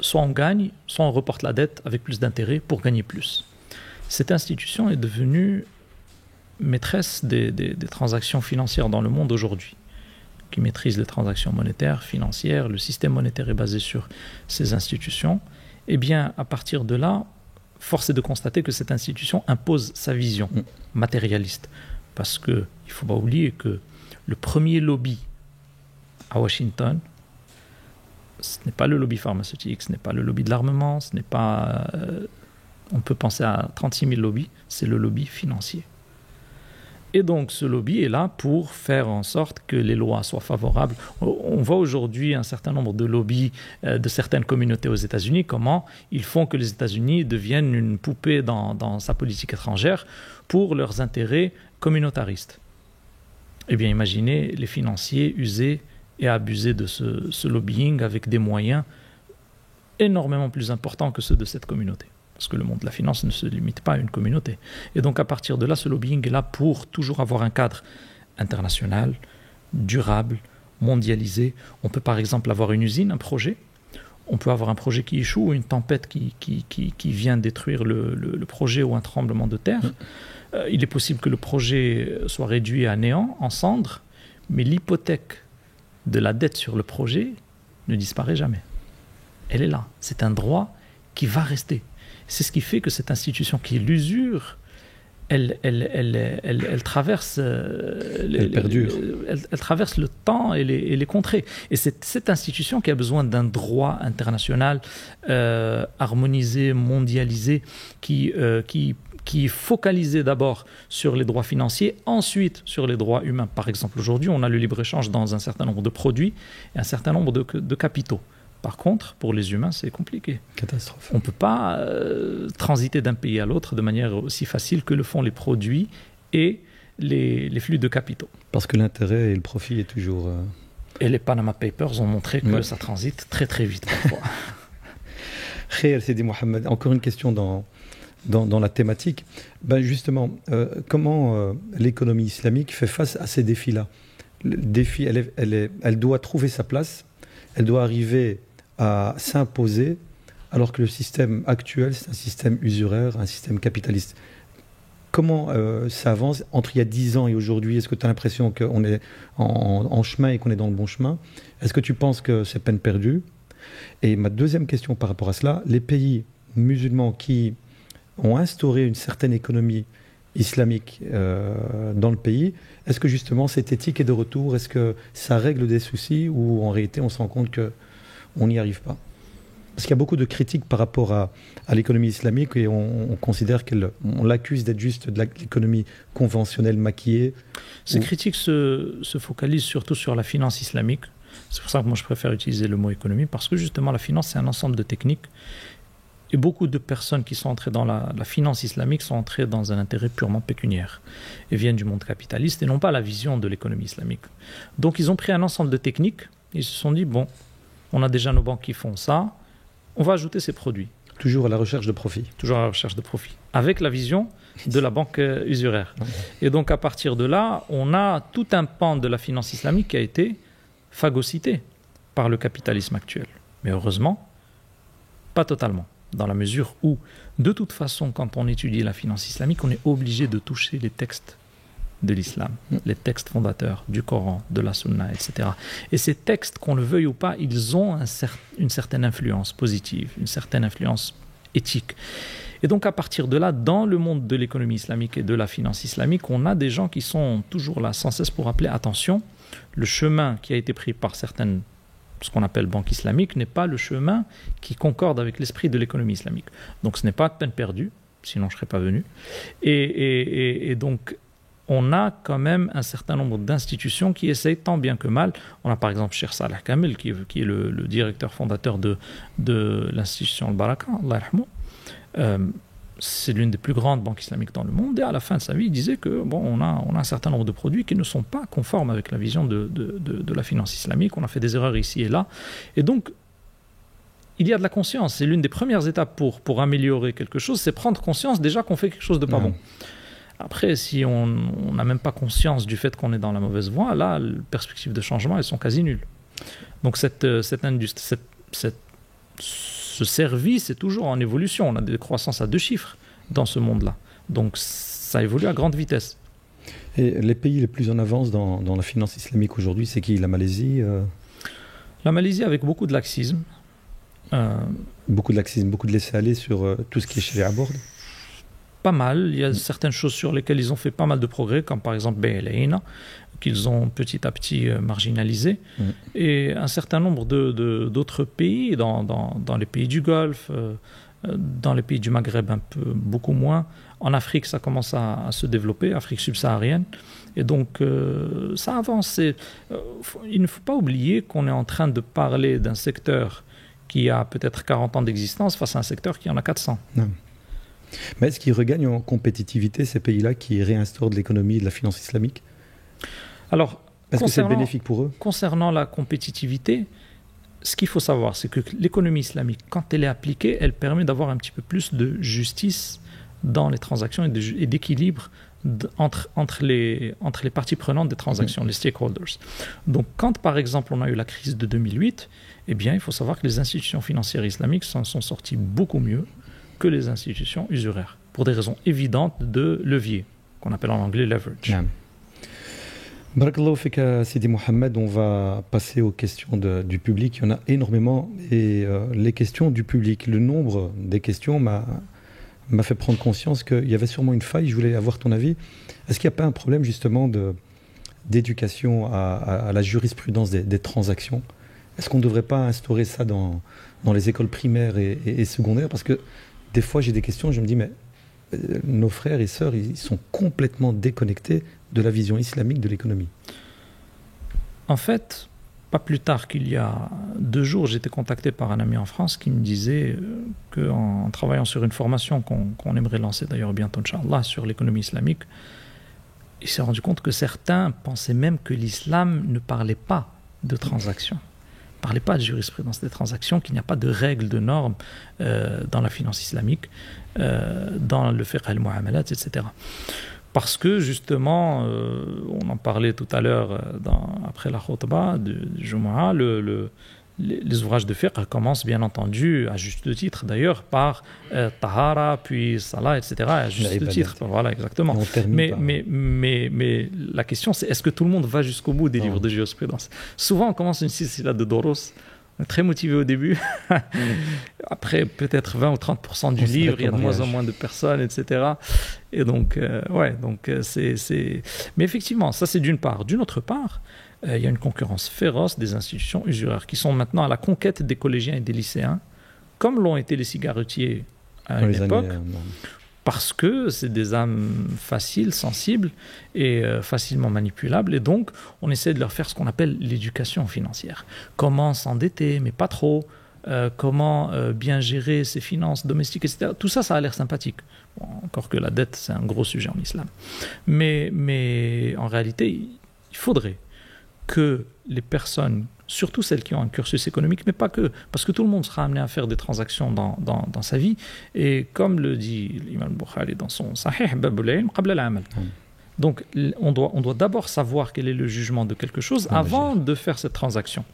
Soit on gagne, soit on reporte la dette avec plus d'intérêt pour gagner plus. Cette institution est devenue maîtresse des transactions financières dans le monde aujourd'hui, qui maîtrise les transactions monétaires, financières, le système monétaire est basé sur ces institutions. Eh bien, à partir de là, force est de constater que cette institution impose sa vision matérialiste. Parce qu'il ne faut pas oublier que le premier lobby à Washington, ce n'est pas le lobby pharmaceutique, ce n'est pas le lobby de l'armement, ce n'est pas... on peut penser à 36 000 lobbies, c'est le lobby financier. Et donc ce lobby est là pour faire en sorte que les lois soient favorables. On voit aujourd'hui un certain nombre de lobbies de certaines communautés aux États-Unis, comment ils font que les États-Unis deviennent une poupée dans sa politique étrangère pour leurs intérêts communautaristes. Eh bien imaginez les financiers user et abuser de ce lobbying avec des moyens énormément plus importants que ceux de cette communauté. Parce que le monde de la finance ne se limite pas à une communauté. Et donc à partir de là, ce lobbying est là pour toujours avoir un cadre international, durable, mondialisé. On peut par exemple avoir une usine, un projet. on peut avoir un projet qui échoue ou une tempête qui vient détruire le projet ou un tremblement de terre. Il est possible que le projet soit réduit à néant, en cendres, mais l'hypothèque de la dette sur le projet ne disparaît jamais. Elle est là. C'est un droit qui va rester. C'est ce qui fait que cette institution qui est l'usure, elle traverse, elle perdure. Elle traverse le temps et les contrées. Et c'est cette institution qui a besoin d'un droit international harmonisé, mondialisé, qui est focalisé d'abord sur les droits financiers, ensuite sur les droits humains. Par exemple, aujourd'hui, on a le libre-échange dans un certain nombre de produits et un certain nombre de capitaux. Par contre, pour les humains, c'est compliqué. Catastrophe. On ne peut pas transiter d'un pays à l'autre de manière aussi facile que le font les produits et les flux de capitaux. Parce que l'intérêt et le profit est toujours... Et les Panama Papers ont montré que ça transite très très vite parfois. Khair Sidi Mohamed, encore une question dans la thématique. Ben justement, comment l'économie islamique fait face à ces défis-là? Le défi, elle doit trouver sa place, elle doit arriver à s'imposer, alors que le système actuel, c'est un système usuraire, un système capitaliste. Comment ça avance entre il y a 10 ans et aujourd'hui? Est-ce que tu as l'impression qu'on est en chemin et qu'on est dans le bon chemin? Est-ce que tu penses que c'est peine perdue? Et ma deuxième question par rapport à cela, les pays musulmans qui ont instauré une certaine économie islamique dans le pays, est-ce que justement cette éthique est de retour? Est-ce que ça règle des soucis ou en réalité on se rend compte qu'on n'y arrive pas? Parce qu'il y a beaucoup de critiques par rapport à l'économie islamique et on considère on l'accuse d'être juste de l'économie conventionnelle maquillée. Ces critiques se focalisent surtout sur la finance islamique. C'est pour ça que moi je préfère utiliser le mot économie, parce que justement la finance c'est un ensemble de techniques. Et beaucoup de personnes qui sont entrées dans la finance islamique sont entrées dans un intérêt purement pécuniaire et viennent du monde capitaliste et n'ont pas la vision de l'économie islamique. Donc ils ont pris un ensemble de techniques et ils se sont dit, bon, on a déjà nos banques qui font ça, on va ajouter ces produits. Toujours à la recherche de profit. Toujours à la recherche de profit. Avec la vision de la banque usuraire. Et donc à partir de là, on a tout un pan de la finance islamique qui a été phagocyté par le capitalisme actuel. Mais heureusement, pas totalement. Dans la mesure où, de toute façon, quand on étudie la finance islamique, on est obligé de toucher les textes de l'islam, les textes fondateurs du Coran, de la Sunna, etc. Et ces textes, qu'on le veuille ou pas, ils ont une certaine influence positive, une certaine influence éthique. Et donc, à partir de là, dans le monde de l'économie islamique et de la finance islamique, on a des gens qui sont toujours là, sans cesse pour rappeler, attention, le chemin qui a été pris par certaines ce qu'on appelle banque islamique, n'est pas le chemin qui concorde avec l'esprit de l'économie islamique. Donc ce n'est pas peine perdue, sinon je ne serais pas venu. Et donc on a quand même un certain nombre d'institutions qui essayent tant bien que mal. On a par exemple Cheikh Salah Kamel, qui est le directeur fondateur de l'institution Al-Baraka, Allah yarhamou. C'est l'une des plus grandes banques islamiques dans le monde, et à la fin de sa vie, il disait que on a un certain nombre de produits qui ne sont pas conformes avec la vision de la finance islamique, on a fait des erreurs ici et là, et donc il y a de la conscience. C'est l'une des premières étapes pour améliorer quelque chose, c'est prendre conscience déjà qu'on fait quelque chose de pas bon. Après, si on n'a même pas conscience du fait qu'on est dans la mauvaise voie, là, les perspectives de changement, elles sont quasi nulles. Donc cette industrie, ce service est toujours en évolution. On a des croissances à 2 chiffres dans ce monde-là. Donc ça évolue à grande vitesse. Et les pays les plus en avance dans la finance islamique aujourd'hui, c'est qui? La Malaisie La Malaisie avec beaucoup de laxisme. Beaucoup de laxisme, beaucoup de laisser-aller sur tout ce qui est sharia board. Pas mal. Il y a certaines choses sur lesquelles ils ont fait pas mal de progrès, comme par exemple BLAINA, qu'ils ont petit à petit marginalisé. Et un certain nombre d'autres pays, dans les pays du Golfe, dans les pays du Maghreb beaucoup moins. En Afrique, ça commence à se développer, Afrique subsaharienne. Et donc, ça avance. Il ne faut pas oublier qu'on est en train de parler d'un secteur qui a peut-être 40 ans d'existence face à un secteur qui en a 400. Non. Mais est-ce qu'ils regagnent en compétitivité, ces pays-là qui réinstaurent de l'économie et de la finance islamique? Alors, est-ce que c'est bénéfique pour eux? Concernant la compétitivité, ce qu'il faut savoir, c'est que l'économie islamique, quand elle est appliquée, elle permet d'avoir un petit peu plus de justice dans les transactions et d'équilibre entre les parties prenantes des transactions, les stakeholders. Donc, quand, par exemple, on a eu la crise de 2008, eh bien, il faut savoir que les institutions financières islamiques s'en sont sorties beaucoup mieux que les institutions usuraires, pour des raisons évidentes de levier, qu'on appelle en anglais leverage. Barakallahu fika, Sidi Mohamed, on va passer aux questions du public. Il y en a énormément. Et les questions du public, le nombre des questions m'a fait prendre conscience qu'il y avait sûrement une faille. Je voulais avoir ton avis. Est-ce qu'il n'y a pas un problème justement d'éducation à la jurisprudence des transactions? Est-ce qu'on ne devrait pas instaurer ça dans les écoles primaires et secondaires? Parce que des fois, j'ai des questions, je me dis, mais nos frères et sœurs, ils sont complètement déconnectés de la vision islamique de l'économie. En fait, pas plus tard qu'il y a 2 jours, j'étais contacté par un ami en France qui me disait qu'en travaillant sur une formation qu'on aimerait lancer d'ailleurs bientôt, Inch'Allah, sur l'économie islamique, il s'est rendu compte que certains pensaient même que l'islam ne parlait pas de transactions, ne parlait pas de jurisprudence des transactions, qu'il n'y a pas de règles, de normes dans la finance islamique, dans le fiqh al-mu'amalat, etc. Parce que justement, on en parlait tout à l'heure après la khutbah du Jumu'ah, les ouvrages de fiqh commencent bien entendu, à juste titre d'ailleurs, par Tahara, puis Salah, etc. À juste titre, voilà, exactement. Mais la question c'est, est-ce que tout le monde va jusqu'au bout des livres de jurisprudence? Souvent on commence une silsila de Doros, on est très motivé au début. Après, peut-être 20 ou 30% du livre, il y a de moins en moins de personnes, etc. Et donc, c'est... Mais effectivement, ça c'est d'une part. D'une autre part, il y a une concurrence féroce des institutions usuraires qui sont maintenant à la conquête des collégiens et des lycéens, comme l'ont été les cigarettiers à une époque. Parce que c'est des âmes faciles, sensibles et facilement manipulables. Et donc, on essaie de leur faire ce qu'on appelle l'éducation financière. Comment s'endetter, mais pas trop. Comment bien gérer ses finances domestiques, etc. Tout ça, ça a l'air sympathique. Bon, encore que la dette, c'est un gros sujet en islam. Mais en réalité, il faudrait que les personnes, surtout celles qui ont un cursus économique, mais pas que, parce que tout le monde sera amené à faire des transactions dans sa vie, et comme le dit l'imam Bukhari dans son Sahih, Babul Ilm qabla al-amal. Donc on doit d'abord savoir quel est le jugement de quelque chose avant de faire cette transaction.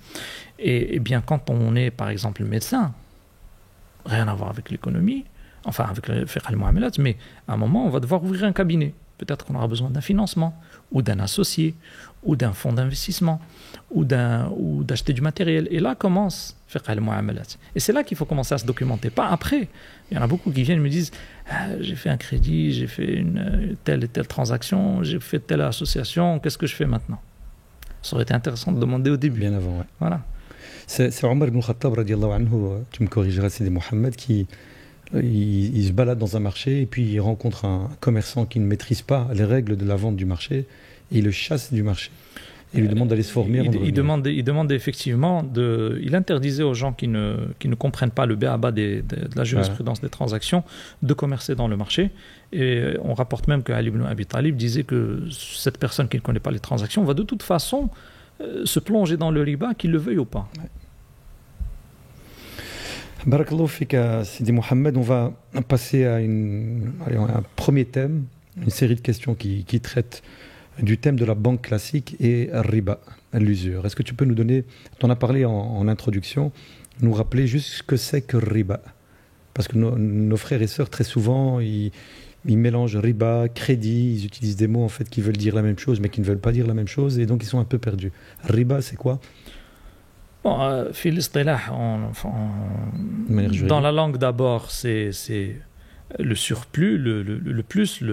Et bien quand on est par exemple médecin, rien à voir avec l'économie, enfin avec le fiqh al-mu'amalat, mais à un moment on va devoir ouvrir un cabinet. Peut-être qu'on aura besoin d'un financement, ou d'un associé, ou d'un fonds d'investissement, ou d'acheter du matériel. Et là commence fiqh al-mu'amalat. Et c'est là qu'il faut commencer à se documenter, pas après. Il y en a beaucoup qui viennent et me disent j'ai fait un crédit, j'ai fait une telle et telle transaction, j'ai fait telle association, qu'est-ce que je fais maintenant? Ça aurait été intéressant de demander au début. Bien avant, ouais. Voilà. C'est Omar ibn Khattab, radiallahu anhu, tu me corrigeras, c'est Mohamed, qui il se balade dans un marché et puis il rencontre un commerçant qui ne maîtrise pas les règles de la vente du marché et il le chasse du marché. Il lui demande d'aller se former. Il demande effectivement, il interdisait aux gens qui ne comprennent pas le b.a.-ba de la jurisprudence des transactions de commercer dans le marché. Et on rapporte même que Ali ibn Abi Talib disait que cette personne qui ne connaît pas les transactions va de toute façon se plonger dans le riba, qu'il le veuille ou pas. Ouais. Barakallahu fika, Sidi Mohamed, on va passer à un premier thème, une série de questions qui traitent du thème de la banque classique et riba, l'usure. Est-ce que tu peux nous donner, tu en as parlé en introduction, nous rappeler juste ce que c'est que riba? Parce que nos frères et sœurs, très souvent, ils mélangent riba, crédit, ils utilisent des mots en fait qui veulent dire la même chose mais qui ne veulent pas dire la même chose et donc ils sont un peu perdus. Riba, c'est quoi? Bon, dans la langue d'abord, c'est le surplus, le plus,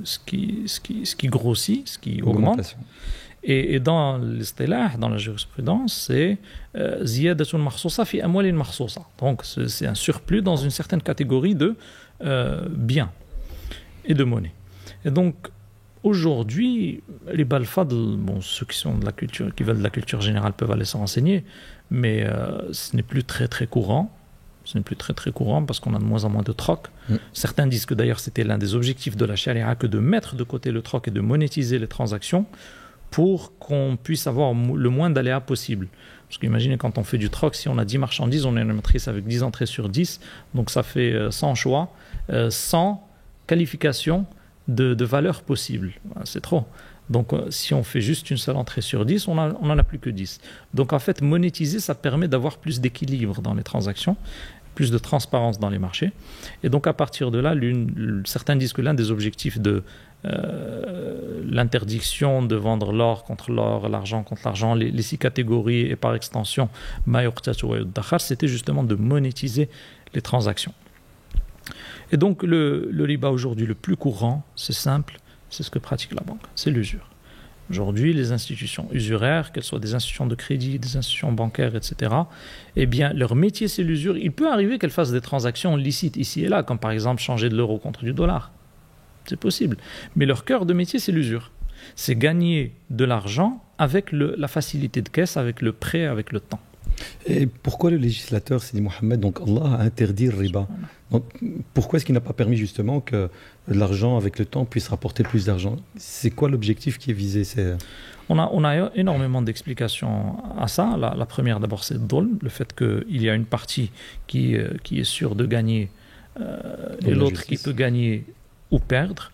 ce qui grossit, ce qui augmente. Et dans l'istilah, dans la jurisprudence, c'est ziyadatun makhsousa fi amwalin makhsousa. Donc c'est un surplus dans une certaine catégorie de biens et de monnaie. Et donc aujourd'hui, les balfadl, bon, ceux qui sont de la culture, qui veulent de la culture générale peuvent aller s'en renseigner, mais ce n'est plus très très courant. Ce n'est plus très très courant parce qu'on a de moins en moins de troc. Certains disent que d'ailleurs c'était l'un des objectifs de la charia que de mettre de côté le troc et de monétiser les transactions pour qu'on puisse avoir le moins d'aléas possible. Parce qu'imaginez quand on fait du troc, si on a 10 marchandises, on a une matrice avec 10 entrées sur 10, donc ça fait 100 choix, 100 qualifications de valeurs possibles. C'est trop. Donc, si on fait juste une seule entrée sur 10, on n'en a plus que 10. Donc, en fait, monétiser, ça permet d'avoir plus d'équilibre dans les transactions, plus de transparence dans les marchés. Et donc, à partir de là, certains disent que l'un des objectifs de l'interdiction de vendre l'or contre l'or, l'argent contre l'argent, les 6 catégories et par extension, c'était justement de monétiser les transactions. Et donc, le riba aujourd'hui, le plus courant, c'est simple, c'est ce que pratique la banque, c'est l'usure. Aujourd'hui, les institutions usuraires, qu'elles soient des institutions de crédit, des institutions bancaires, etc., eh bien, leur métier, c'est l'usure. Il peut arriver qu'elles fassent des transactions licites ici et là, comme par exemple changer de l'euro contre du dollar. C'est possible. Mais leur cœur de métier, c'est l'usure. C'est gagner de l'argent avec la facilité de caisse, avec le prêt, avec le temps. Et pourquoi le législateur, Sidi Mohamed, donc Allah a interdit le riba? Donc, pourquoi est-ce qu'il n'a pas permis justement que l'argent avec le temps puisse rapporter plus d'argent? C'est quoi l'objectif qui est visé? On a énormément d'explications à ça. La première d'abord, c'est le fait qu'il y a une partie qui est sûre de gagner et l'autre qui peut gagner ou perdre.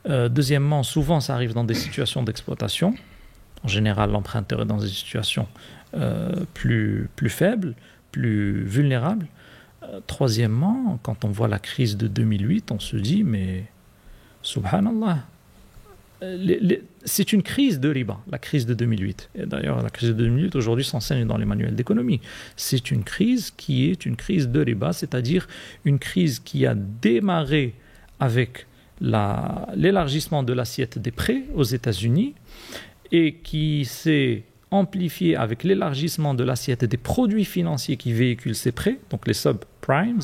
Deuxièmement, souvent ça arrive dans des situations d'exploitation. En général, l'emprunteur est dans des situations plus faibles, plus vulnérables. Troisièmement, quand on voit la crise de 2008, on se dit, mais subhanallah, c'est une crise de riba, la crise de 2008. Et d'ailleurs, la crise de 2008, aujourd'hui, s'enseigne dans les manuels d'économie. C'est une crise qui est une crise de riba, c'est-à-dire une crise qui a démarré avec l'élargissement de l'assiette des prêts aux États-Unis et qui s'est amplifié avec l'élargissement de l'assiette des produits financiers qui véhiculent ces prêts, donc les subprimes,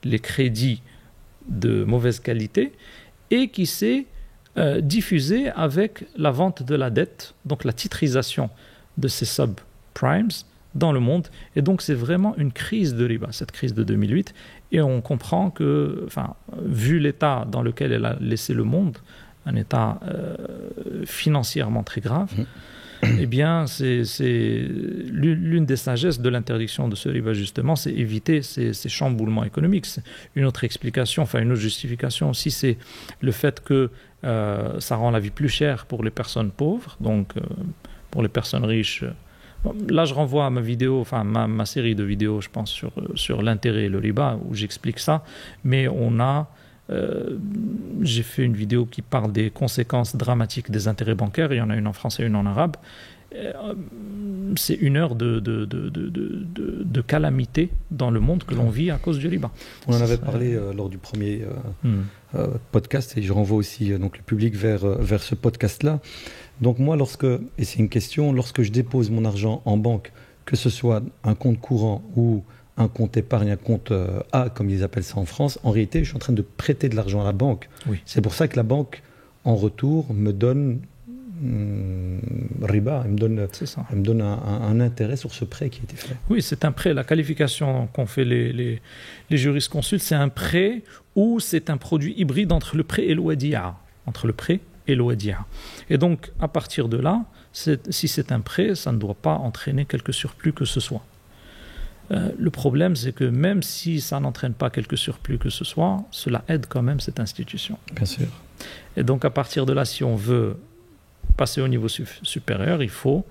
les crédits de mauvaise qualité, et qui s'est diffusé avec la vente de la dette, donc la titrisation de ces subprimes dans le monde. Et donc c'est vraiment une crise de riba, cette crise de 2008. Et on comprend que, vu l'état dans lequel elle a laissé le monde, un état financièrement très grave, eh bien, c'est l'une des sagesses de l'interdiction de ce riba, justement, c'est éviter ces chamboulements économiques. Une autre explication, une autre justification aussi, c'est le fait que ça rend la vie plus chère pour les personnes pauvres, donc pour les personnes riches. Là, je renvoie à ma vidéo, ma série de vidéos, je pense, sur l'intérêt et le riba, où j'explique ça. Mais j'ai fait une vidéo qui parle des conséquences dramatiques des intérêts bancaires. Il y en a une en français et une en arabe. C'est une heure de calamité dans le monde que l'on vit à cause du riba. On en avait parlé lors du premier podcast, et je renvoie aussi donc le public vers ce podcast-là. Donc moi, et c'est une question, lorsque je dépose mon argent en banque, que ce soit un compte courant ou un compte épargne, un compte A, comme ils appellent ça en France, en réalité, je suis en train de prêter de l'argent à la banque. Oui. C'est pour ça que la banque, en retour, me donne riba, elle me donne un intérêt sur ce prêt qui a été fait. Oui, c'est un prêt. La qualification qu'ont fait les jurisconsultes, c'est un prêt ou c'est un produit hybride entre le prêt et l'ouadia. Et donc, à partir de là, si c'est un prêt, ça ne doit pas entraîner quelque surplus que ce soit. Le problème, c'est que même si ça n'entraîne pas quelque surplus que ce soit, cela aide quand même cette institution. Bien sûr. Et donc, à partir de là, si on veut passer au niveau supérieur, il faut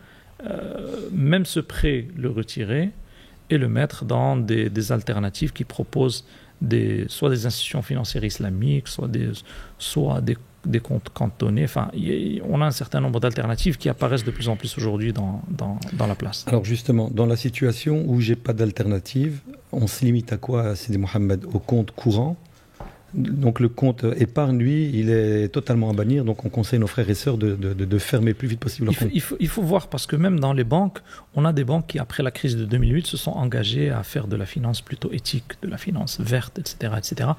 même ce prêt le retirer et le mettre dans des alternatives qui proposent soit des institutions financières islamiques, soit des comptes cantonnés. On a un certain nombre d'alternatives qui apparaissent de plus en plus aujourd'hui dans la place. Alors justement, dans la situation où j'ai pas d'alternative, on se limite à quoi, Sidi Mohamed? Au compte courant. Donc le compte épargne, lui, il est totalement à bannir. Donc on conseille nos frères et sœurs de fermer le plus vite possible leur compte. Il faut voir, parce que même dans les banques, on a des banques qui, après la crise de 2008, se sont engagées à faire de la finance plutôt éthique, de la finance verte, etc., etc.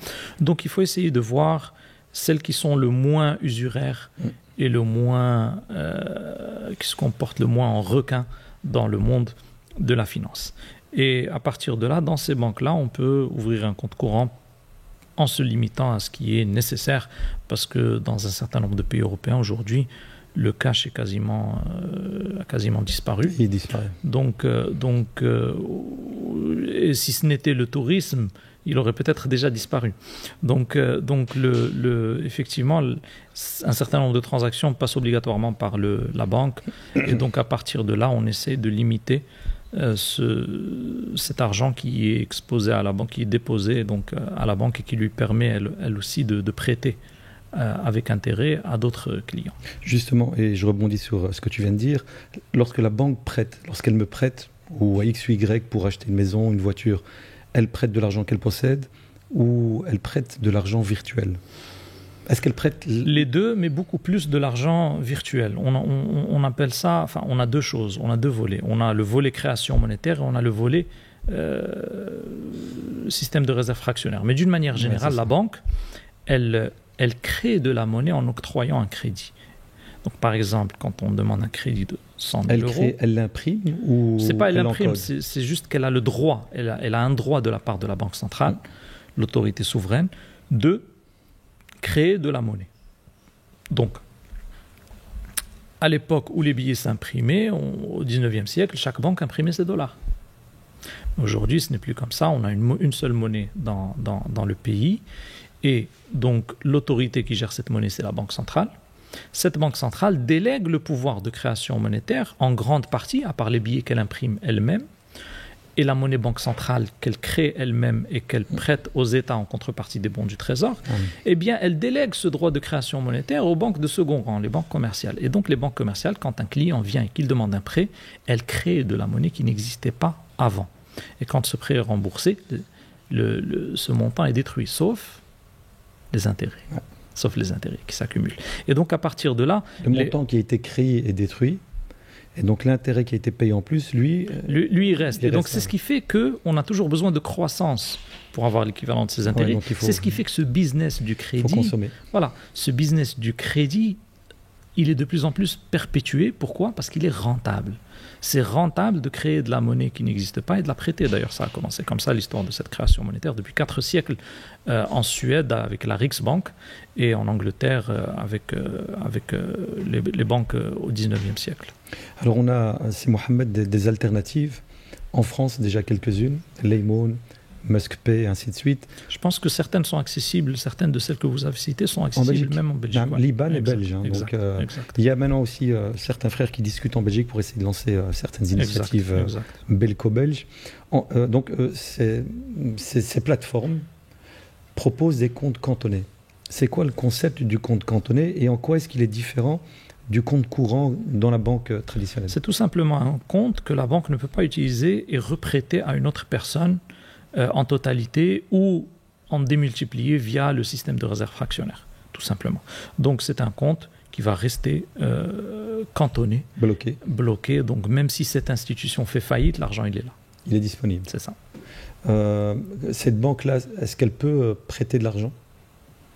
Donc il faut essayer de voir celles qui sont le moins usuraires et le moins qui se comportent le moins en requin dans le monde de la finance. Et à partir de là, dans ces banques-là, on peut ouvrir un compte courant en se limitant à ce qui est nécessaire, parce que dans un certain nombre de pays européens aujourd'hui, le cash a quasiment disparu. Il disparaît. Donc, si ce n'était le tourisme, il aurait peut-être déjà disparu. Donc effectivement, un certain nombre de transactions passent obligatoirement par la banque. Et donc, à partir de là, on essaie de limiter cet argent qui est exposé à la banque, qui est déposé donc, à la banque et qui lui permet, elle aussi, de prêter avec intérêt à d'autres clients. Justement, et je rebondis sur ce que tu viens de dire, lorsque la banque prête, lorsqu'elle me prête, ou à X ou Y pour acheter une maison, une voiture, elle prête de l'argent qu'elle possède ou elle prête de l'argent virtuel? Est-ce qu'elle prête... Les deux, mais beaucoup plus de l'argent virtuel. On appelle ça... Enfin, on a deux choses, on a deux volets. On a le volet création monétaire et on a le volet système de réserve fractionnaire. Mais d'une manière générale, la banque, elle crée de la monnaie en octroyant un crédit. Donc, par exemple, quand on demande un crédit de 100 000 euros... Elle l'imprime ou... C'est pas elle l'imprime, c'est juste qu'elle a le droit. Elle a un droit de la part de la Banque centrale, l'autorité souveraine, de créer de la monnaie. Donc, à l'époque où les billets s'imprimaient, au 19e siècle, chaque banque imprimait ses dollars. Aujourd'hui, ce n'est plus comme ça. On a une seule monnaie dans le pays. Et donc, l'autorité qui gère cette monnaie, c'est la Banque centrale. Cette banque centrale délègue le pouvoir de création monétaire en grande partie, à part les billets qu'elle imprime elle-même, et la monnaie banque centrale qu'elle crée elle-même et qu'elle prête aux États en contrepartie des bons du Trésor, eh bien, elle délègue ce droit de création monétaire aux banques de second rang, les banques commerciales. Et donc, les banques commerciales, quand un client vient et qu'il demande un prêt, elles créent de la monnaie qui n'existait pas avant. Et quand ce prêt est remboursé, ce montant est détruit, sauf les intérêts. Sauf les intérêts qui s'accumulent. Et donc, à partir de là... Le montant qui a été créé est détruit, et donc l'intérêt qui a été payé en plus, lui il reste. Et donc, c'est ce qui fait qu'on a toujours besoin de croissance pour avoir l'équivalent de ces intérêts. Ouais, c'est ce qui fait que ce business du crédit... Il faut consommer. Voilà, ce business du crédit, il est de plus en plus perpétué. Pourquoi ? Parce qu'il est rentable. C'est rentable de créer de la monnaie qui n'existe pas et de la prêter. D'ailleurs, ça a commencé comme ça, l'histoire de cette création monétaire, depuis 4 siècles en Suède avec la Riksbank et en Angleterre avec les banques au 19e siècle. Alors on a, c'est Mohamed, des alternatives. En France, déjà quelques-unes, Lemon, Muskpay, ainsi de suite. Je pense que certaines sont accessibles, certaines de celles que vous avez citées sont accessibles même en Belgique. L'IBAN est belge. Donc, il y a maintenant aussi certains frères qui discutent en Belgique pour essayer de lancer certaines initiatives belco-belges. Donc, ces plateformes proposent des comptes cantonnés. C'est quoi le concept du compte cantonné et en quoi est-ce qu'il est différent du compte courant dans la banque traditionnelle? C'est tout simplement un compte que la banque ne peut pas utiliser et reprêter à une autre personne en totalité ou en démultiplier via le système de réserve fractionnaire, tout simplement. Donc c'est un compte qui va rester cantonné, bloqué. Donc même si cette institution fait faillite, l'argent il est là. Il est disponible. C'est ça. Cette banque-là, est-ce qu'elle peut prêter de l'argent?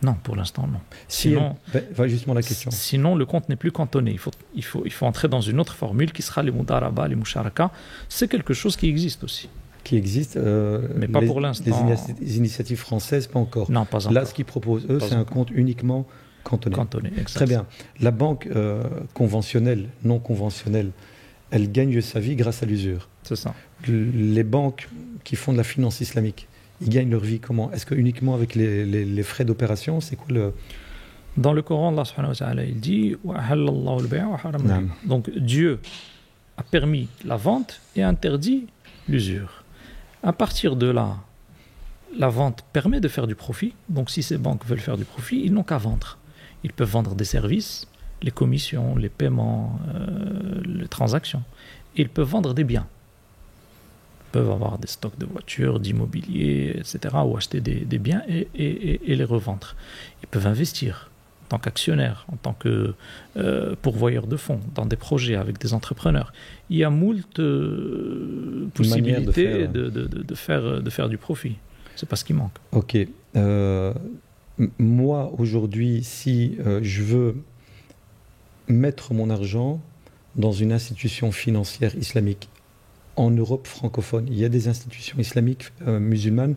Non, pour l'instant, non. Sinon, voilà justement la question. Sinon, le compte n'est plus cantonné. Il faut entrer dans une autre formule qui sera les mudaraba, les musharaka. C'est quelque chose qui existe aussi. Qui existe, mais pas pour l'instant. Les initiatives françaises, pas encore. Non, pas encore. Là, ce qu'ils proposent, eux, c'est un compte uniquement cantonné. Très bien. La banque conventionnelle, non conventionnelle, elle gagne sa vie grâce à l'usure. C'est ça. Les banques qui font de la finance islamique, ils gagnent leur vie comment? Est-ce que uniquement avec les frais d'opération? C'est quoi le... Dans le Coran, Allah subhanahu wa ta'ala, il dit donc Dieu a permis la vente et interdit l'usure. À partir de là, la vente permet de faire du profit. Donc si ces banques veulent faire du profit, ils n'ont qu'à vendre. Ils peuvent vendre des services, les commissions, les paiements, les transactions. Et ils peuvent vendre des biens. Peuvent avoir des stocks de voitures, d'immobilier, etc., ou acheter des biens et les revendre. Ils peuvent investir en tant qu'actionnaire, en tant que pourvoyeur de fonds, dans des projets avec des entrepreneurs. Il y a moult possibilités de faire du profit. C'est pas ce qui manque. Ok. Moi, aujourd'hui, si je veux mettre mon argent dans une institution financière islamique, en Europe francophone, il y a des institutions islamiques musulmanes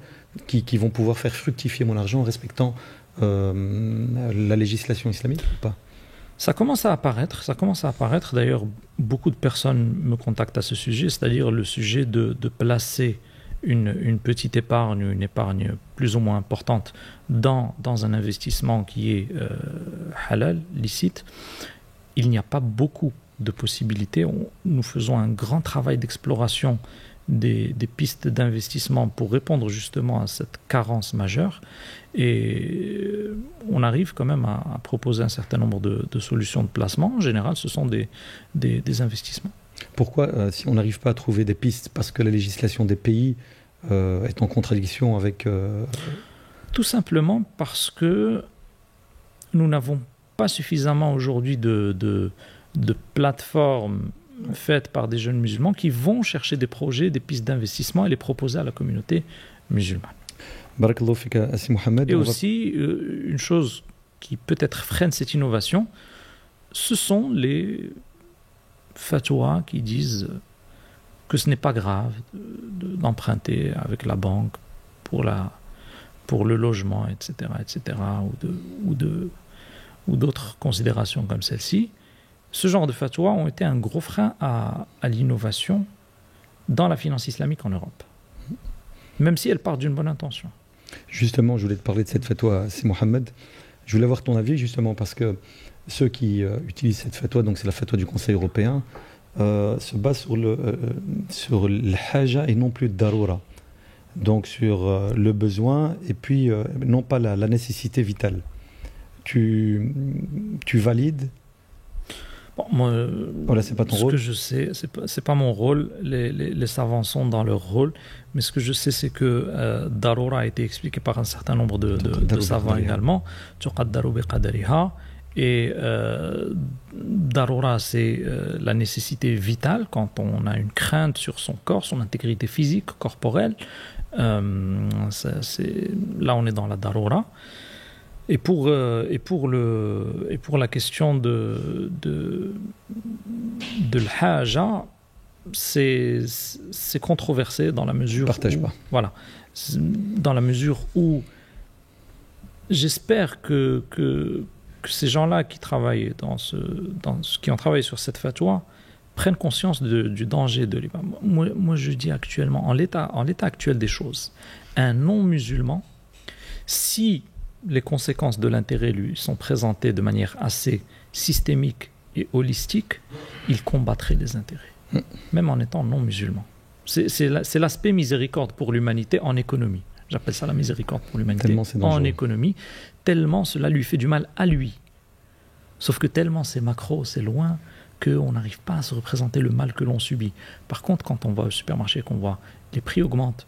qui vont pouvoir faire fructifier mon argent en respectant la législation islamique ou pas? Ça commence à apparaître. D'ailleurs, beaucoup de personnes me contactent à ce sujet, c'est-à-dire le sujet de placer une petite épargne ou une épargne plus ou moins importante dans un investissement qui est halal, licite, il n'y a pas beaucoup de possibilités. Nous faisons un grand travail d'exploration des pistes d'investissement pour répondre justement à cette carence majeure, et on arrive quand même à proposer un certain nombre de solutions de placement. En général, ce sont des investissements. Pourquoi, si on n'arrive pas à trouver des pistes, parce que la législation des pays est en contradiction avec... Tout simplement parce que nous n'avons pas suffisamment aujourd'hui de plateformes faites par des jeunes musulmans qui vont chercher des projets, des pistes d'investissement et les proposer à la communauté musulmane. Barakallahu fika, Assi Mohamed. Et aussi, une chose qui peut-être freine cette innovation, ce sont les fatwas qui disent que ce n'est pas grave d'emprunter avec la banque pour le logement, etc., ou d'autres considérations comme celle-ci. Ce genre de fatwas ont été un gros frein à l'innovation dans la finance islamique en Europe, même si elle part d'une bonne intention. Justement, je voulais te parler de cette fatwa, c'est Mohamed. Je voulais avoir ton avis justement parce que ceux qui utilisent cette fatwa, donc c'est la fatwa du Conseil européen, se basent sur le haja et non plus le darura. Donc sur le besoin et puis non pas la nécessité vitale. Tu valides? Bon, moi, voilà, c'est pas ton rôle. Ce que je sais, c'est pas mon rôle. Les savants sont dans leur rôle, mais ce que je sais, c'est que darura a été expliqué par un certain nombre de savants également. Tuqaddaru biqadariha. Et darura, c'est la nécessité vitale quand on a une crainte sur son corps, son intégrité physique, corporelle. Là, on est dans la darura. Et pour la question de l'haja, c'est controversé dans la mesure où, voilà, dans la mesure où j'espère que ces gens-là qui travaillent qui ont travaillé sur cette fatwa prennent conscience du danger de l'imam. Moi, je dis actuellement, en l'état actuel des choses, un non-musulman, si les conséquences de l'intérêt lui sont présentées de manière assez systémique et holistique, il combattrait les intérêts, même en étant non-musulman. C'est l'aspect miséricorde pour l'humanité en économie. J'appelle ça la miséricorde pour l'humanité en économie, tellement cela lui fait du mal à lui. Sauf que tellement c'est macro, c'est loin, qu'on n'arrive pas à se représenter le mal que l'on subit. Par contre, quand on va au supermarché, qu'on voit les prix augmentent,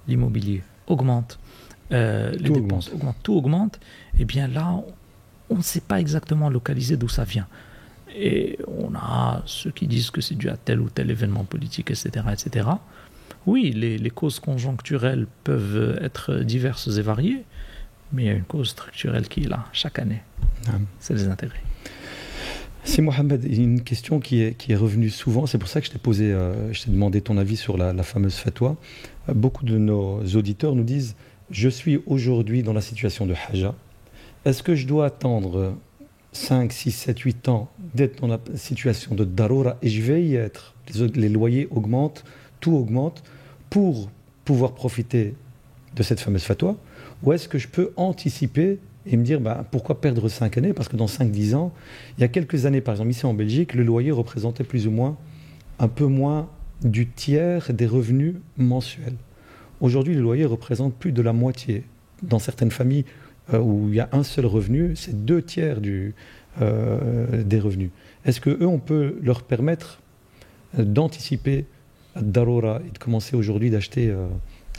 l'immobilier augmente, les dépenses augmentent, tout augmente, et bien là, on ne sait pas exactement localiser d'où ça vient. Et on a ceux qui disent que c'est dû à tel ou tel événement politique, etc., etc. Oui, les causes conjoncturelles peuvent être diverses et variées, mais il y a une cause structurelle qui est là, chaque année. C'est les intérêts. C'est Mohamed, il y a une question qui est revenue souvent, c'est pour ça que je t'ai demandé ton avis sur la fameuse fatwa. Beaucoup de nos auditeurs nous disent: je suis aujourd'hui dans la situation de haja. Est-ce que je dois attendre 5, 6, 7, 8 ans d'être dans la situation de darura et je vais y être? Les loyers augmentent, tout augmente, pour pouvoir profiter de cette fameuse fatwa? Ou est-ce que je peux anticiper et me dire pourquoi perdre 5 années? Parce que dans 5-10 ans, il y a quelques années, par exemple ici en Belgique, le loyer représentait plus ou moins un peu moins du tiers des revenus mensuels. Aujourd'hui, le loyer représente plus de la moitié. Dans certaines familles où il y a un seul revenu, c'est 2 tiers des revenus. Est-ce qu'eux, on peut leur permettre d'anticiper darura et de commencer aujourd'hui d'acheter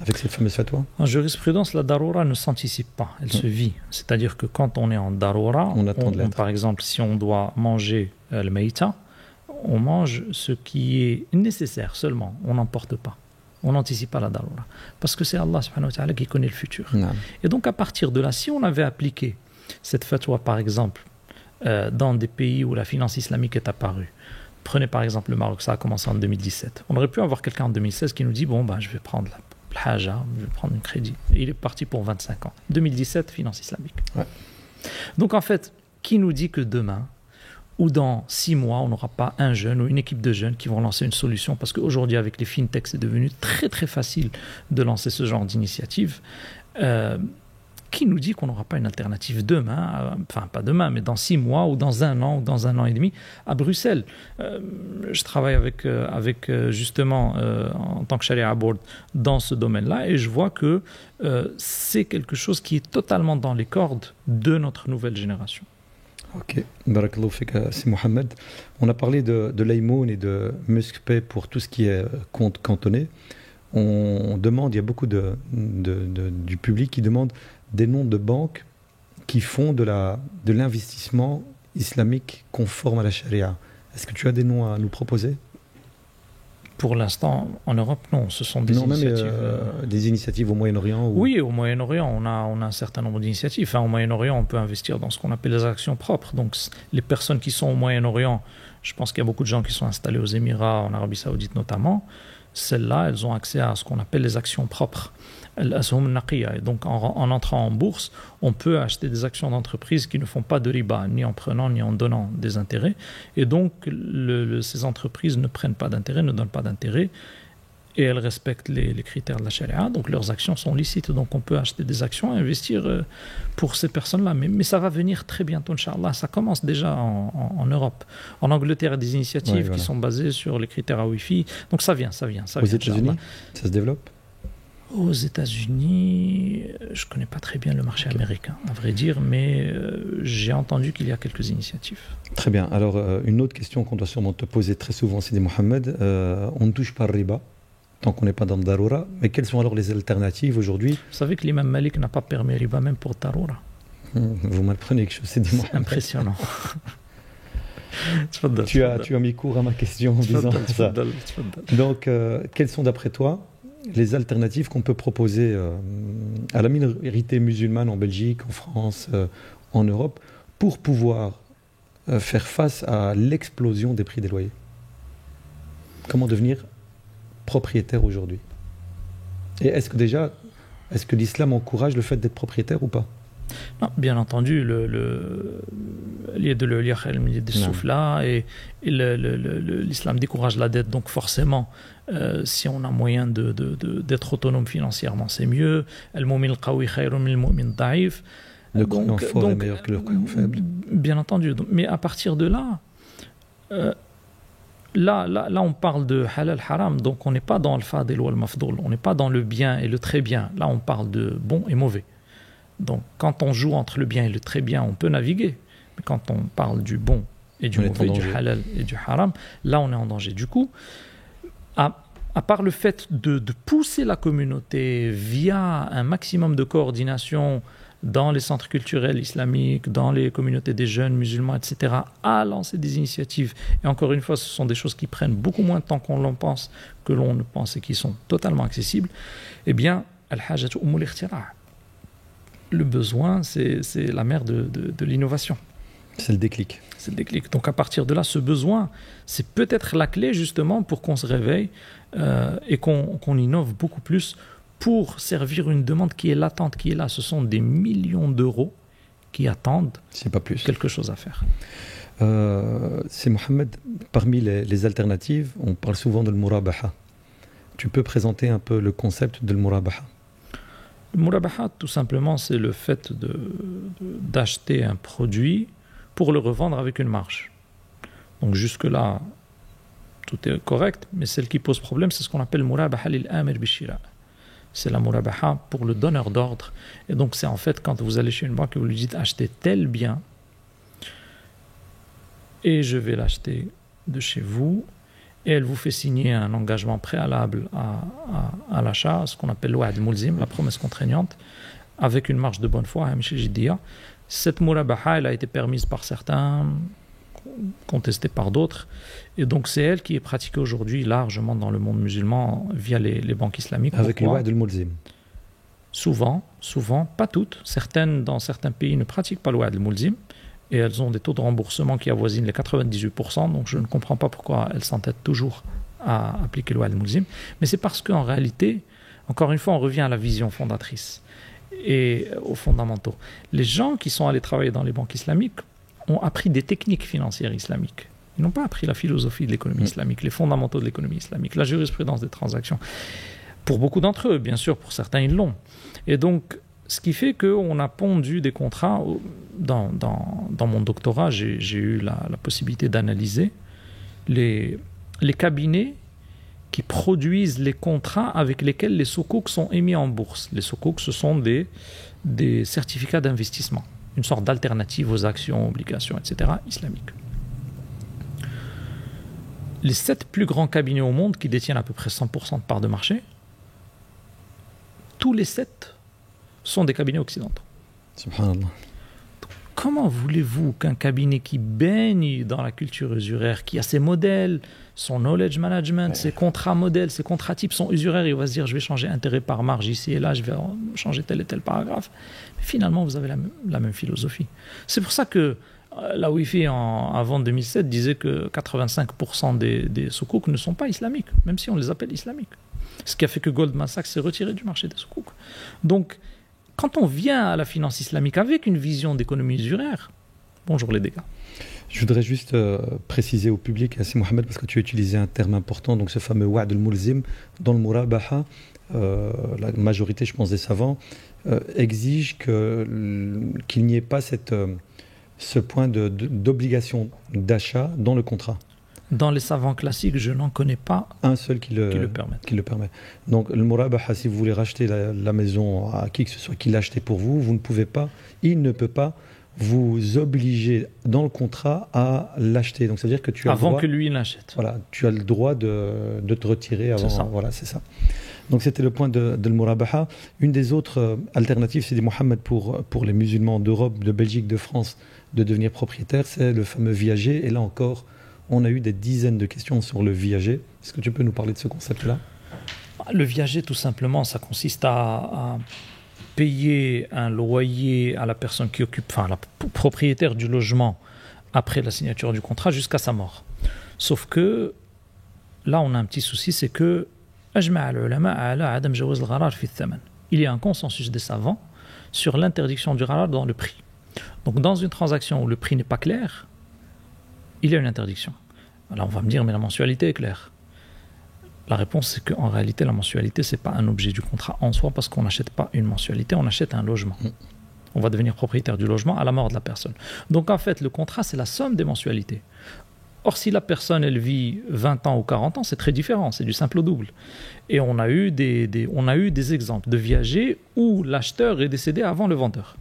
avec cette fameuse fatwa? En jurisprudence, la darura ne s'anticipe pas, elle se vit. C'est-à-dire que quand on est en darura, par exemple, si on doit manger le maïta, on mange ce qui est nécessaire seulement, on n'emporte pas. On n'anticipe pas la darura. Parce que c'est Allah subhanahu wa ta'ala qui connaît le futur. Et donc à partir de là, si on avait appliqué cette fatwa par exemple dans des pays où la finance islamique est apparue, prenez par exemple le Maroc, ça a commencé en 2017. On aurait pu avoir quelqu'un en 2016 qui nous dit je vais prendre le haja, je vais prendre un crédit. Et il est parti pour 25 ans. 2017, finance islamique. Ouais. Donc en fait, qui nous dit que demain, ou dans 6 mois, on n'aura pas un jeune ou une équipe de jeunes qui vont lancer une solution. Parce qu'aujourd'hui, avec les fintechs, c'est devenu très très facile de lancer ce genre d'initiative. Qui nous dit qu'on n'aura pas une alternative demain, enfin pas demain, mais dans 6 mois ou dans 1 an ou dans 1 an et demi à Bruxelles. Je travaille avec justement en tant que Sharia Board dans ce domaine-là et je vois que c'est quelque chose qui est totalement dans les cordes de notre nouvelle génération. Ok, Barakallahu fik, c'est Mohamed. On a parlé de l'Aïmoun et de MuskPay pour tout ce qui est compte cantonné. On demande, il y a beaucoup du public qui demande des noms de banques qui font de l'investissement islamique conforme à la charia. Est-ce que tu as des noms à nous proposer? Pour l'instant, en Europe, non. Ce sont des initiatives... des initiatives au Moyen-Orient ou... Oui, au Moyen-Orient, on a un certain nombre d'initiatives. Enfin, au Moyen-Orient, on peut investir dans ce qu'on appelle les actions propres. Donc, les personnes qui sont au Moyen-Orient, je pense qu'il y a beaucoup de gens qui sont installés aux Émirats, en Arabie Saoudite notamment. Celles-là, elles ont accès à ce qu'on appelle les actions propres. Et donc, en entrant en bourse, on peut acheter des actions d'entreprises qui ne font pas de riba, ni en prenant ni en donnant des intérêts. Et donc, ces entreprises ne prennent pas d'intérêt, ne donnent pas d'intérêt, et elles respectent les critères de la charia. Donc, leurs actions sont licites. Donc, on peut acheter des actions et investir pour ces personnes-là. Mais ça va venir très bientôt, Inch'Allah. Ça commence déjà en Europe. En Angleterre, il y a des initiatives qui sont basées sur les critères à Wi-Fi. Donc, ça vient. Aux États-Unis, ça se développe? Aux États-Unis, je ne connais pas très bien le marché américain, à vrai dire, mais j'ai entendu qu'il y a quelques initiatives. Très bien. Alors, une autre question qu'on doit sûrement te poser très souvent, Sidi Mohamed, on ne touche pas le riba, tant qu'on n'est pas dans le daroura, mais quelles sont alors les alternatives aujourd'hui? Vous savez que l'imam Malik n'a pas permis riba même pour daroura. Vous m'apprenez quelque chose, Sidi Mohamed. C'est impressionnant. Tu as mis court à ma question en disant ça. Donc, quelles sont d'après toi les alternatives qu'on peut proposer à la minorité musulmane en Belgique, en France, en Europe, pour pouvoir faire face à l'explosion des prix des loyers? Comment devenir propriétaire aujourd'hui? Et est-ce que l'islam encourage le fait d'être propriétaire ou pas? Non, bien entendu, et l'islam décourage la dette, donc forcément, si on a moyen d'être autonome financièrement, c'est mieux. Le croyant fort est meilleur que le croyant faible. Bien entendu, mais à partir de là, là, on parle de halal haram, donc on n'est pas dans le fadil ou le mafdoul, on n'est pas dans le bien et le très bien. Là, on parle de bon et mauvais. Donc, quand on joue entre le bien et le très bien, on peut naviguer. Mais quand on parle du bon et du mauvais, du halal et du haram, là, on est en danger. Du coup, à part le fait de pousser la communauté via un maximum de coordination dans les centres culturels islamiques, dans les communautés des jeunes musulmans, etc., à lancer des initiatives. Et encore une fois, ce sont des choses qui prennent beaucoup moins de temps que l'on ne pense et qui sont totalement accessibles. Eh bien, al-hajatu ummul ikhtira'. Le besoin, c'est la mère de l'innovation. C'est le déclic. C'est le déclic. Donc à partir de là, ce besoin, c'est peut-être la clé justement pour qu'on se réveille et qu'on innove beaucoup plus pour servir une demande qui est latente, qui est là. Ce sont des millions d'euros qui attendent c'est pas plus. Quelque chose à faire. C'est Mohamed, parmi les alternatives, on parle souvent de l'murabaha. Tu peux présenter un peu le concept de l'murabaha? Le murabaha, tout simplement, c'est le fait d'acheter un produit pour le revendre avec une marge. Donc jusque-là, tout est correct, mais celle qui pose problème, c'est ce qu'on appelle murabaha lil-amir bishira. C'est la murabaha pour le donneur d'ordre. Et donc c'est en fait quand vous allez chez une banque et vous lui dites achetez tel bien et je vais l'acheter de chez vous, et elle vous fait signer un engagement préalable à l'achat, ce qu'on appelle l'ouad al-mulzim, la promesse contraignante, avec une marge de bonne foi. Cette murabaha, elle a été permise par certains, contestée par d'autres, et donc c'est elle qui est pratiquée aujourd'hui largement dans le monde musulman via les banques islamiques. Avec l'ouad al-mulzim? Souvent, pas toutes. Certaines, dans certains pays, ne pratiquent pas l'ouad al-mulzim, et elles ont des taux de remboursement qui avoisinent les 98%, donc je ne comprends pas pourquoi elles s'entêtent toujours à appliquer l'ouad al-mulzim. Mais c'est parce qu'en réalité, encore une fois, on revient à la vision fondatrice et aux fondamentaux. Les gens qui sont allés travailler dans les banques islamiques ont appris des techniques financières islamiques. Ils n'ont pas appris la philosophie de l'économie islamique, les fondamentaux de l'économie islamique, la jurisprudence des transactions. Pour beaucoup d'entre eux, bien sûr, pour certains, ils l'ont. Et donc, ce qui fait qu'on a pondu des contrats. Dans mon doctorat, j'ai eu la possibilité d'analyser les cabinets qui produisent les contrats avec lesquels les soukouk sont émis en bourse. Les soukouk, ce sont des certificats d'investissement, une sorte d'alternative aux actions, obligations, etc., islamiques. Les 7 plus grands cabinets au monde qui détiennent à peu près 100% de parts de marché, tous les 7 sont des cabinets occidentaux. Subhanallah. Comment voulez-vous qu'un cabinet qui baigne dans la culture usuraire, qui a ses modèles, son knowledge management, ses contrats modèles, ses contrats types sont usuraires, il va se dire je vais changer intérêt par marge ici et là, je vais changer tel et tel paragraphe. Mais finalement, vous avez la même philosophie. C'est pour ça que la Wi-Fi avant 2007 disait que 85% des soukouk ne sont pas islamiques, même si on les appelle islamiques. Ce qui a fait que Goldman Sachs s'est retiré du marché des soukouk. Donc, quand on vient à la finance islamique avec une vision d'économie usuraire, bonjour les dégâts. Je voudrais juste préciser au public, Yassi Mohamed, parce que tu as utilisé un terme important, donc ce fameux wa'd al-mulzim, dans le murabaha, la majorité, je pense, des savants, exige qu'il n'y ait pas ce point d'obligation d'achat dans le contrat. Dans les savants classiques, je n'en connais pas un seul qui le permet. Donc le murabaha, si vous voulez racheter la maison à qui que ce soit qui l'a acheté pour vous, vous ne pouvez pas, il ne peut pas vous obliger dans le contrat à l'acheter. Donc ça veut dire que tu as avant que lui l'achète. Voilà, tu as le droit de te retirer avant. C'est ça. Voilà, c'est ça. Donc c'était le point de le murabaha. Une des autres alternatives, c'est des Mohamed pour les musulmans d'Europe, de Belgique, de France, de devenir propriétaire, c'est le fameux viager. Et là encore, on a eu des dizaines de questions sur le viager. Est-ce que tu peux nous parler de ce concept-là ? Le viager, tout simplement, ça consiste à payer un loyer à la personne qui occupe, enfin, la propriétaire du logement après la signature du contrat jusqu'à sa mort. Sauf que là, on a un petit souci, c'est que il y a un consensus des savants sur l'interdiction du gharar dans le prix. Donc, dans une transaction où le prix n'est pas clair, il y a une interdiction. Alors on va me dire, mais la mensualité est claire. La réponse, c'est qu'en réalité, la mensualité, ce n'est pas un objet du contrat en soi, parce qu'on n'achète pas une mensualité, on achète un logement. On va devenir propriétaire du logement à la mort de la personne. Donc en fait, le contrat, c'est la somme des mensualités. Or, si la personne, elle vit 20 ans ou 40 ans, c'est très différent, c'est du simple au double. Et on a eu des exemples de viagers où l'acheteur est décédé avant le vendeur.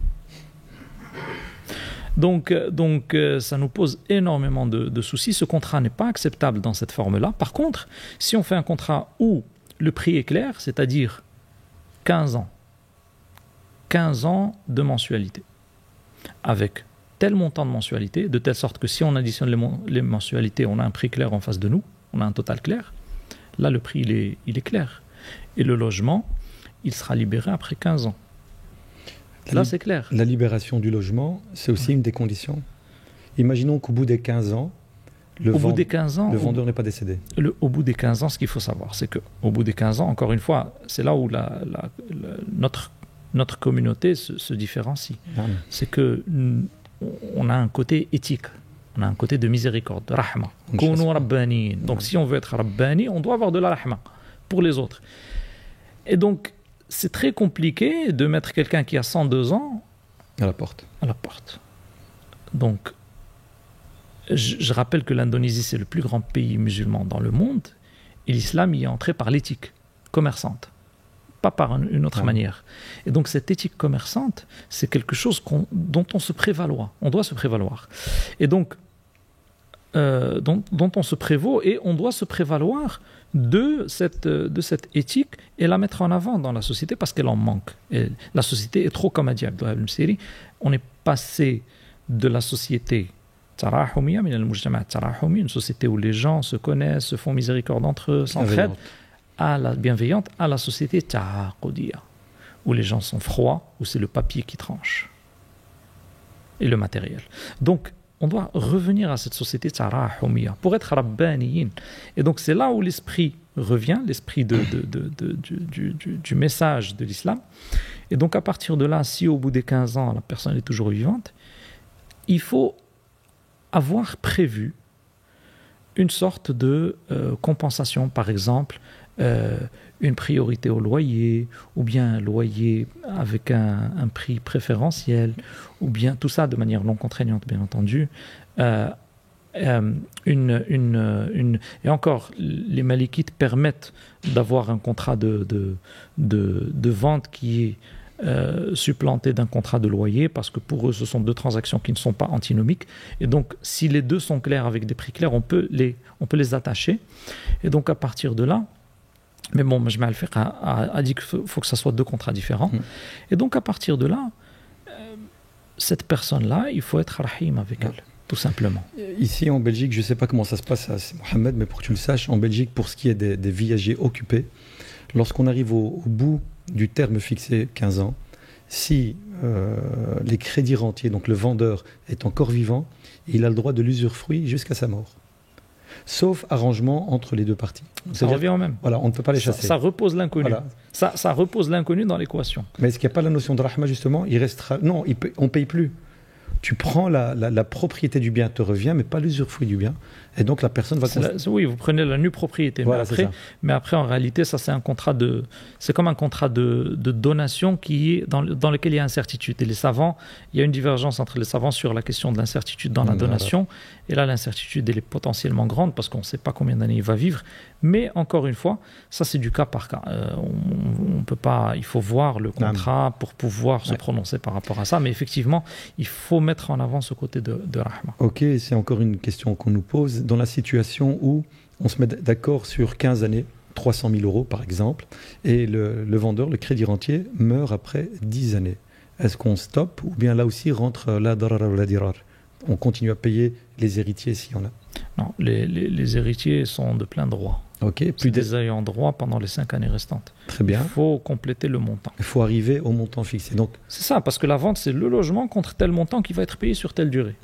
Donc, ça nous pose énormément de soucis. Ce contrat n'est pas acceptable dans cette forme-là. Par contre, si on fait un contrat où le prix est clair, c'est-à-dire 15 ans de mensualité, avec tel montant de mensualité, de telle sorte que si on additionne les mensualités, on a un prix clair en face de nous, on a un total clair, là le prix il est clair. Et le logement, il sera libéré après 15 ans. Là, c'est clair. La libération du logement, c'est aussi une des conditions. Imaginons qu'au bout des 15 ans, le vendeur n'est pas décédé. Au bout des 15 ans, ce qu'il faut savoir, c'est qu'au bout des 15 ans, encore une fois, c'est là où notre communauté se différencie. C'est qu'on a un côté éthique, on a un côté de miséricorde, de rahma. Donc si on veut être rabbani, on doit avoir de la rahma pour les autres. Et donc, c'est très compliqué de mettre quelqu'un qui a 102 ans à la porte. Donc, je rappelle que l'Indonésie, c'est le plus grand pays musulman dans le monde, et l'islam y est entré par l'éthique commerçante, pas par une autre manière. Et donc, cette éthique commerçante, c'est quelque chose dont on se prévaloir. On doit se prévaloir. Et donc, dont on se prévaut, et on doit se prévaloir de cette éthique et la mettre en avant dans la société parce qu'elle en manque. Et la société est trop, comme a dit Abdullah ibn Siri, on est passé de la société une société où les gens se connaissent, se font miséricorde entre eux, s'entraident, à la bienveillante, à la société ta'aqudiyya, où les gens sont froids, où c'est le papier qui tranche et le matériel. Donc, on doit revenir à cette société tarahumiyya pour être rabbaniyin. Et donc c'est là où l'esprit revient, l'esprit du message de l'islam. Et donc à partir de là, si au bout des 15 ans, la personne est toujours vivante, il faut avoir prévu une sorte de compensation, par exemple, une priorité au loyer, ou bien un loyer avec un prix préférentiel, ou bien tout ça de manière non contraignante, bien entendu. Et encore, les malikites permettent d'avoir un contrat de vente qui est supplanté d'un contrat de loyer, parce que pour eux, ce sont deux transactions qui ne sont pas antinomiques. Et donc, si les deux sont clairs avec des prix clairs, on peut les attacher. Et donc, à partir de là, mais bon, Majma' al-Fiqh a dit qu'il faut que ça soit deux contrats différents. Et donc, à partir de là, cette personne-là, il faut être rahim avec elle, tout simplement. Ici, en Belgique, je ne sais pas comment ça se passe, c'est Mohamed, mais pour que tu le saches, en Belgique, pour ce qui est des viagers occupés, lorsqu'on arrive au bout du terme fixé, 15 ans, si les crédits rentiers, donc le vendeur, est encore vivant, il a le droit de l'usufruit jusqu'à sa mort. Sauf arrangement entre les deux parties. Ça revient au même. Voilà, on ne peut pas les chasser. Ça repose l'inconnu. Voilà. Ça repose l'inconnu dans l'équation. Mais est-ce qu'il n'y a pas la notion de rahma, justement? Il restera... Non, on ne paye plus. Tu prends la propriété du bien, te revient, mais pas l'usufruit du bien. Et donc la personne va... Oui, vous prenez la nue propriété. Voilà, mais après, en réalité, ça c'est un contrat de... C'est comme un contrat de donation dans lequel il y a incertitude. Et les savants, il y a une divergence entre les savants sur la question de l'incertitude dans la donation. Et là, l'incertitude, elle est potentiellement grande parce qu'on ne sait pas combien d'années il va vivre. Mais encore une fois, ça c'est du cas par cas. On peut pas... Il faut voir le contrat pour pouvoir se prononcer par rapport à ça. Mais effectivement, il faut mettre en avant ce côté de rahma. Ok, c'est encore une question qu'on nous pose. Dans la situation où on se met d'accord sur 15 années, 300 000 euros par exemple, et le vendeur, le crédit rentier, meurt après 10 années. Est-ce qu'on stoppe ou bien là aussi rentre la darar ou la dirar? On continue à payer les héritiers s'il y en a? Non, les héritiers sont de plein droit. Okay, plus des ayants droit pendant les 5 années restantes. Très bien. Il faut compléter le montant. Il faut arriver au montant fixé. Donc... C'est ça, parce que la vente, c'est le logement contre tel montant qui va être payé sur telle durée.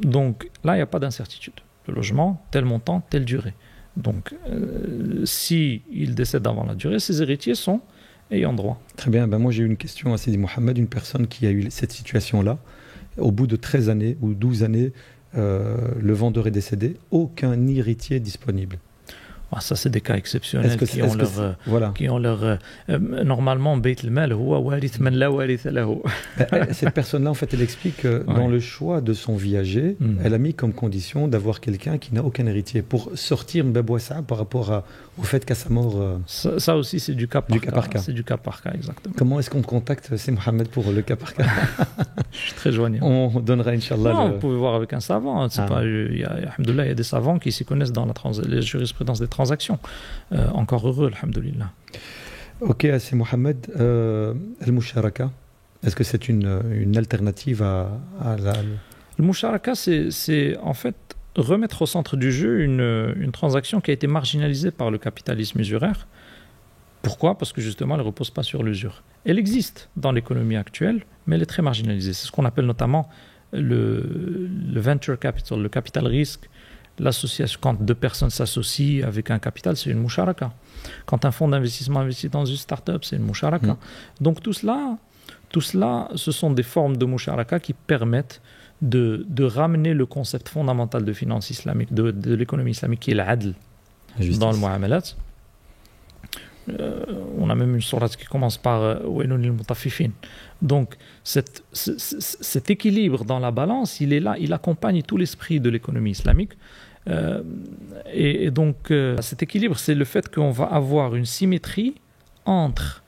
Donc là, il n'y a pas d'incertitude. Le logement, tel montant, telle durée. Donc, si il décède avant la durée, ses héritiers sont ayant droit. Très bien. Ben moi, j'ai une question à Sidi Mohamed, une personne qui a eu cette situation-là. Au bout de 13 années ou 12 années, le vendeur est décédé. Aucun héritier disponible. Ça, c'est des cas exceptionnels qui ont leur... Normalement, Beit al-Mal, huwa warith man la waritha lahu. Cette personne-là, en fait, elle explique que dans le choix de son viager, elle a mis comme condition d'avoir quelqu'un qui n'a aucun héritier pour sortir Mbabouassa par rapport au fait qu'à sa mort... Ça aussi, c'est du cas par cas. C'est du cas par cas, exactement. Comment est-ce qu'on contacte C'est Mohamed pour le cas par cas? Je suis très joignable. On donnera, Inch'Allah... Non, vous pouvez voir avec un savant. Il y a des savants qui s'y connaissent dans la jurisprudence des transactions. Encore heureux, alhamdoulilah. Ok, c'est Mohamed. Al-Musharaka, est-ce que c'est une alternative à la... Le Musharaka, c'est en fait remettre au centre du jeu une transaction qui a été marginalisée par le capitalisme usuraire. Pourquoi? Parce que justement, elle ne repose pas sur l'usure. Elle existe dans l'économie actuelle, mais elle est très marginalisée. C'est ce qu'on appelle notamment le venture capital, le capital risque. L'association, quand deux personnes s'associent avec un capital, c'est une musharaka. Quand un fonds d'investissement investit dans une start-up, c'est une musharaka. Donc tout cela, ce sont des formes de musharaka qui permettent de ramener le concept fondamental de finance islamique, de l'économie islamique, qui est l'adl dans le mu'amalat. On a même une sourate qui commence par Wailun lil mutaffifin. Donc cet équilibre dans la balance, il est là, il accompagne tout l'esprit de l'économie islamique. Et donc cet équilibre, c'est le fait qu'on va avoir une symétrie entre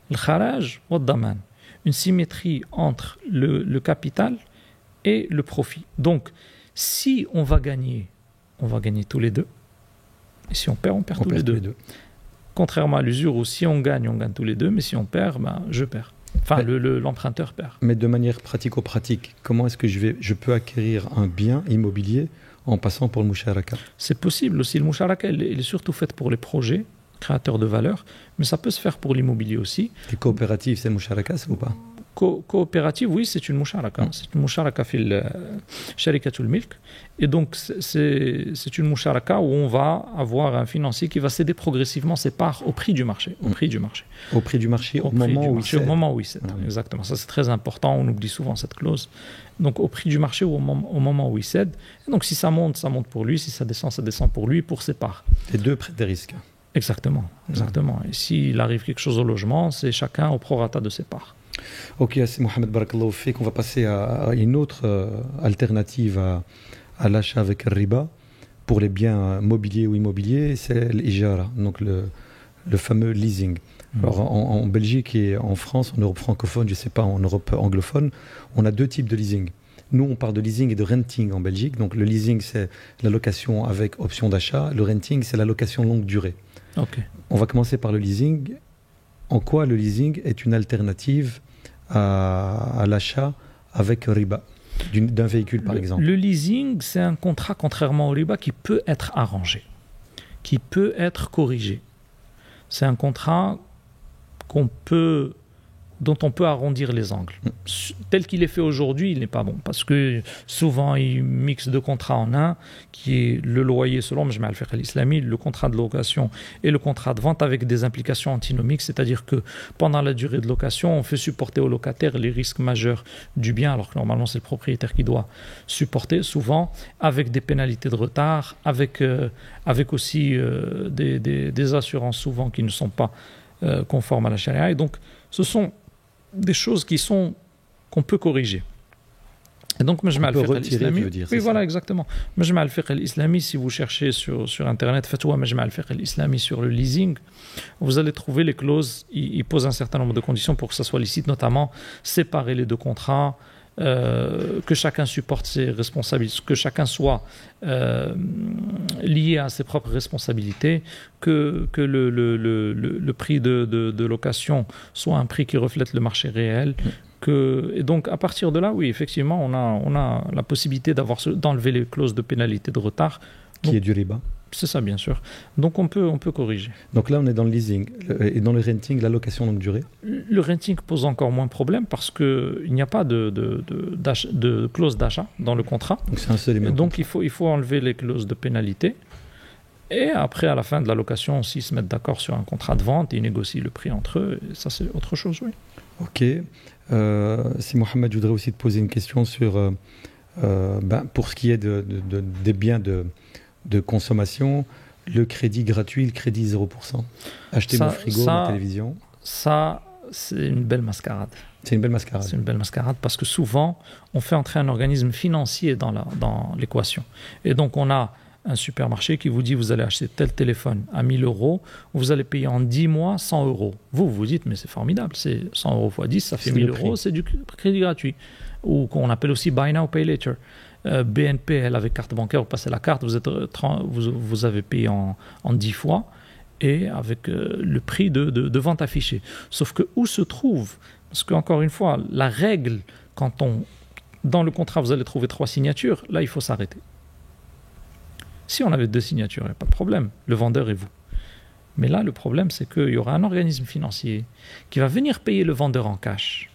le kharaj et le daman, une symétrie entre le capital et le profit. Donc si on va gagner tous les deux, et si on perd tous les deux. Contrairement à l'usure où si on gagne tous les deux, mais si on perd, je perds. Enfin, l'emprunteur perd. Mais de manière pratico-pratique, comment est-ce que je peux acquérir un bien immobilier en passant pour le musharaka? C'est possible aussi. Le musharaka, il est surtout fait pour les projets créateurs de valeur, mais ça peut se faire pour l'immobilier aussi. Les coopératives, c'est le musharaka, c'est ou pas? Coopérative, oui, c'est une musharaka. C'est une musharaka fil sharikatul milk. Et donc, c'est une musharaka où on va avoir un financier qui va céder progressivement ses parts au prix du marché. Au prix du marché. Au prix du marché, au moment où il cède. Au moment où il cède, exactement. Ça, c'est très important. On oublie souvent cette clause. Donc, au prix du marché ou au moment où il cède. Et donc, si ça monte pour lui. Si ça descend pour lui, pour ses parts. Les deux prennent des risques. Exactement. Et s'il arrive quelque chose au logement, c'est chacun au prorata de ses parts. Ok, c'est Mohamed Barakallahu Fik. On va passer à une autre alternative à l'achat avec riba pour les biens mobiliers ou immobiliers, c'est l'ijara, donc le fameux leasing. Alors en Belgique et en France, en Europe francophone, je ne sais pas, en Europe anglophone, on a deux types de leasing. Nous, on parle de leasing et de renting en Belgique. Donc le leasing, c'est la location avec option d'achat. Le renting, c'est la location longue durée. Okay. On va commencer par le leasing. En quoi le leasing est une alternative à l'achat avec riba d'un véhicule, par exemple? Le leasing, c'est un contrat, contrairement au riba, qui peut être arrangé, qui peut être corrigé. C'est un contrat dont on peut arrondir les angles. Tel qu'il est fait aujourd'hui, il n'est pas bon. Parce que souvent, il mixe deux contrats en un, qui est le loyer selon Majma' al-Fiqh al-Islami, le contrat de location et le contrat de vente avec des implications antinomiques. C'est-à-dire que pendant la durée de location, on fait supporter au locataire les risques majeurs du bien, alors que normalement, c'est le propriétaire qui doit supporter, souvent, avec des pénalités de retard, avec aussi des assurances souvent qui ne sont pas conformes à la charia. Et donc, ce sont des choses qu'on peut corriger. Et donc, Majma' al-Fiqh al-Islami. Oui, voilà, exactement. Majma' al-Fiqh al-Islami, si vous cherchez sur Internet, Fatwa Majma' al-Fiqh al-Islami sur le leasing, vous allez trouver les clauses. Il pose un certain nombre de conditions pour que ça soit licite, notamment séparer les deux contrats, que chacun supporte ses responsabilités, que chacun soit lié à ses propres responsabilités, que le prix de location soit un prix qui reflète le marché réel. Et donc à partir de là, oui, effectivement, on a la possibilité d'enlever les clauses de pénalité de retard. Qui est du riba. C'est ça, bien sûr. Donc on peut corriger. Donc là, on est dans le leasing. Et dans le renting, la location longue durée? Le renting pose encore moins de problème parce qu'il n'y a pas de clause d'achat dans le contrat. Donc c'est un seul élément. Donc il faut enlever les clauses de pénalité. Et après, à la fin de la location, s'ils se mettent d'accord sur un contrat de vente, ils négocient le prix entre eux. Et ça, c'est autre chose, oui. Ok. Si Mohamed, je voudrais aussi te poser une question sur, pour ce qui est des biens de consommation, le crédit gratuit, le crédit 0%. Acheter mon frigo, ma télévision. Ça, c'est une belle mascarade. C'est une belle mascarade. C'est une belle mascarade parce que souvent, on fait entrer un organisme financier dans l'équation. Et donc, on a un supermarché qui vous dit vous allez acheter tel téléphone à 1 000 €, vous allez payer en 10 mois 100 €. Vous dites mais c'est formidable, c'est 100 € x 10, ça fait 1 000 €, c'est du crédit gratuit. Ou qu'on appelle aussi Buy Now, Pay Later. BNPL avec carte bancaire, vous passez la carte, vous avez payé en 10 fois et avec le prix de vente affiché. Sauf que où se trouve, parce qu'encore une fois, la règle, dans le contrat vous allez trouver 3 signatures, là il faut s'arrêter. Si on avait 2 signatures, il n'y a pas de problème, le vendeur et vous. Mais là, le problème, c'est qu'il y aura un organisme financier qui va venir payer le vendeur en cash.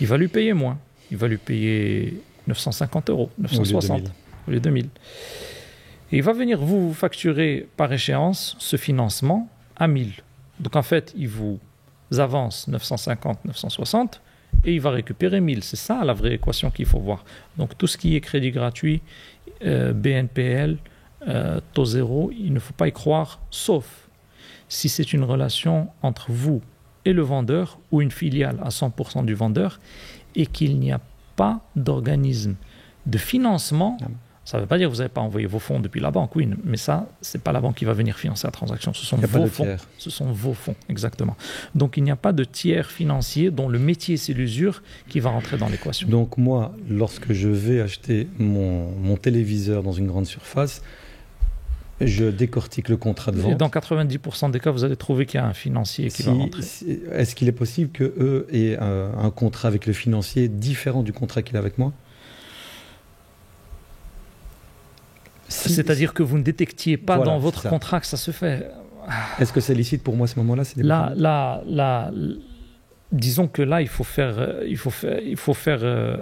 Il va lui payer moins. Il va lui payer 950 €, 960 au lieu de 2000. Et il va venir vous facturer par échéance ce financement à 1000. Donc en fait, il vous avance 950, 960 et il va récupérer 1000. C'est ça la vraie équation qu'il faut voir. Donc tout ce qui est crédit gratuit, BNPL, taux zéro, il ne faut pas y croire, sauf si c'est une relation entre vous et le vendeur ou une filiale à 100% du vendeur et qu'il n'y a pas d'organisme de financement. Ça ne veut pas dire que vous n'avez pas envoyé vos fonds depuis la banque, oui, mais ça, ce n'est pas la banque qui va venir financer la transaction, ce sont vos fonds. Ce sont vos fonds, exactement. Donc il n'y a pas de tiers financier dont le métier c'est l'usure qui va rentrer dans l'équation. Donc moi, lorsque je vais acheter mon téléviseur dans une grande surface, je décortique le contrat de vente. Et dans 90% des cas, vous allez trouver qu'il y a un financier qui va rentrer. Est-ce qu'il est possible qu'eux aient un contrat avec le financier différent du contrat qu'il a avec moi? C'est-à-dire que vous ne détectiez pas dans votre contrat que ça se fait. Est-ce que c'est licite pour moi à ce moment-là? disons que là, il faut faire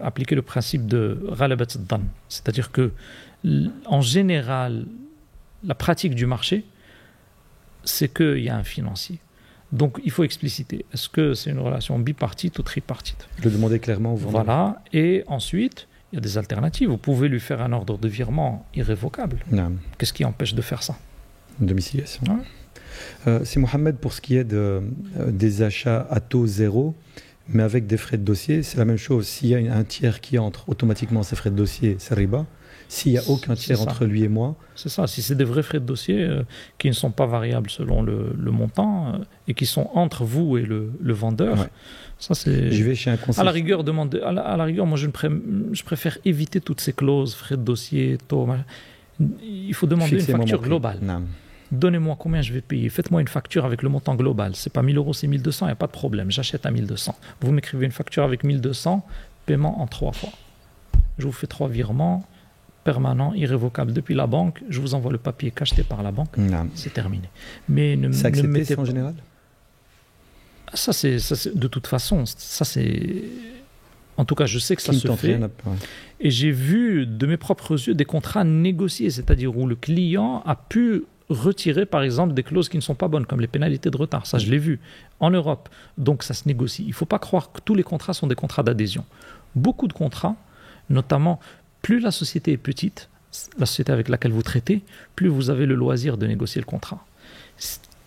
appliquer le principe de Ghalabat ad-Dhann. C'est-à-dire que, en général, la pratique du marché, c'est qu'il y a un financier. Donc, il faut expliciter. Est-ce que c'est une relation bipartite ou tripartite? Le demander clairement au vendeur. Voilà. Et ensuite, il y a des alternatives. Vous pouvez lui faire un ordre de virement irrévocable. Non. Qu'est-ce qui empêche de faire ça? Une domiciliation. Ouais. C'est Mohamed, pour ce qui est des achats à taux zéro, mais avec des frais de dossier, c'est la même chose. S'il y a un tiers qui entre, automatiquement, ces frais de dossier, c'est riba. S'il n'y a aucun tiers entre lui et moi... C'est ça. Si c'est des vrais frais de dossier qui ne sont pas variables selon le montant et qui sont entre vous et le vendeur, ouais. Ça c'est... Je vais chez un conseiller. À la rigueur, moi je préfère éviter toutes ces clauses, frais de dossier, taux... Il faut demander une facture globale. Non. Donnez-moi combien je vais payer. Faites-moi une facture avec le montant global. C'est pas 1000 euros, c'est 1200, il n'y a pas de problème. J'achète à 1200. Vous m'écrivez une facture avec 1200, paiement en 3 fois. Je vous fais 3 virements permanents, irrévocables depuis la banque. Je vous envoie le papier cacheté par la banque. Non. C'est terminé. Mais c'est accepté, en général? Ça, c'est de toute façon, ça c'est... En tout cas, je sais que ça se fait. Et j'ai vu de mes propres yeux des contrats négociés, c'est-à-dire où le client a pu retirer, par exemple, des clauses qui ne sont pas bonnes, comme les pénalités de retard. Ça, je l'ai vu en Europe. Donc, ça se négocie. Il ne faut pas croire que tous les contrats sont des contrats d'adhésion. Beaucoup de contrats, notamment, plus la société est petite, la société avec laquelle vous traitez, plus vous avez le loisir de négocier le contrat.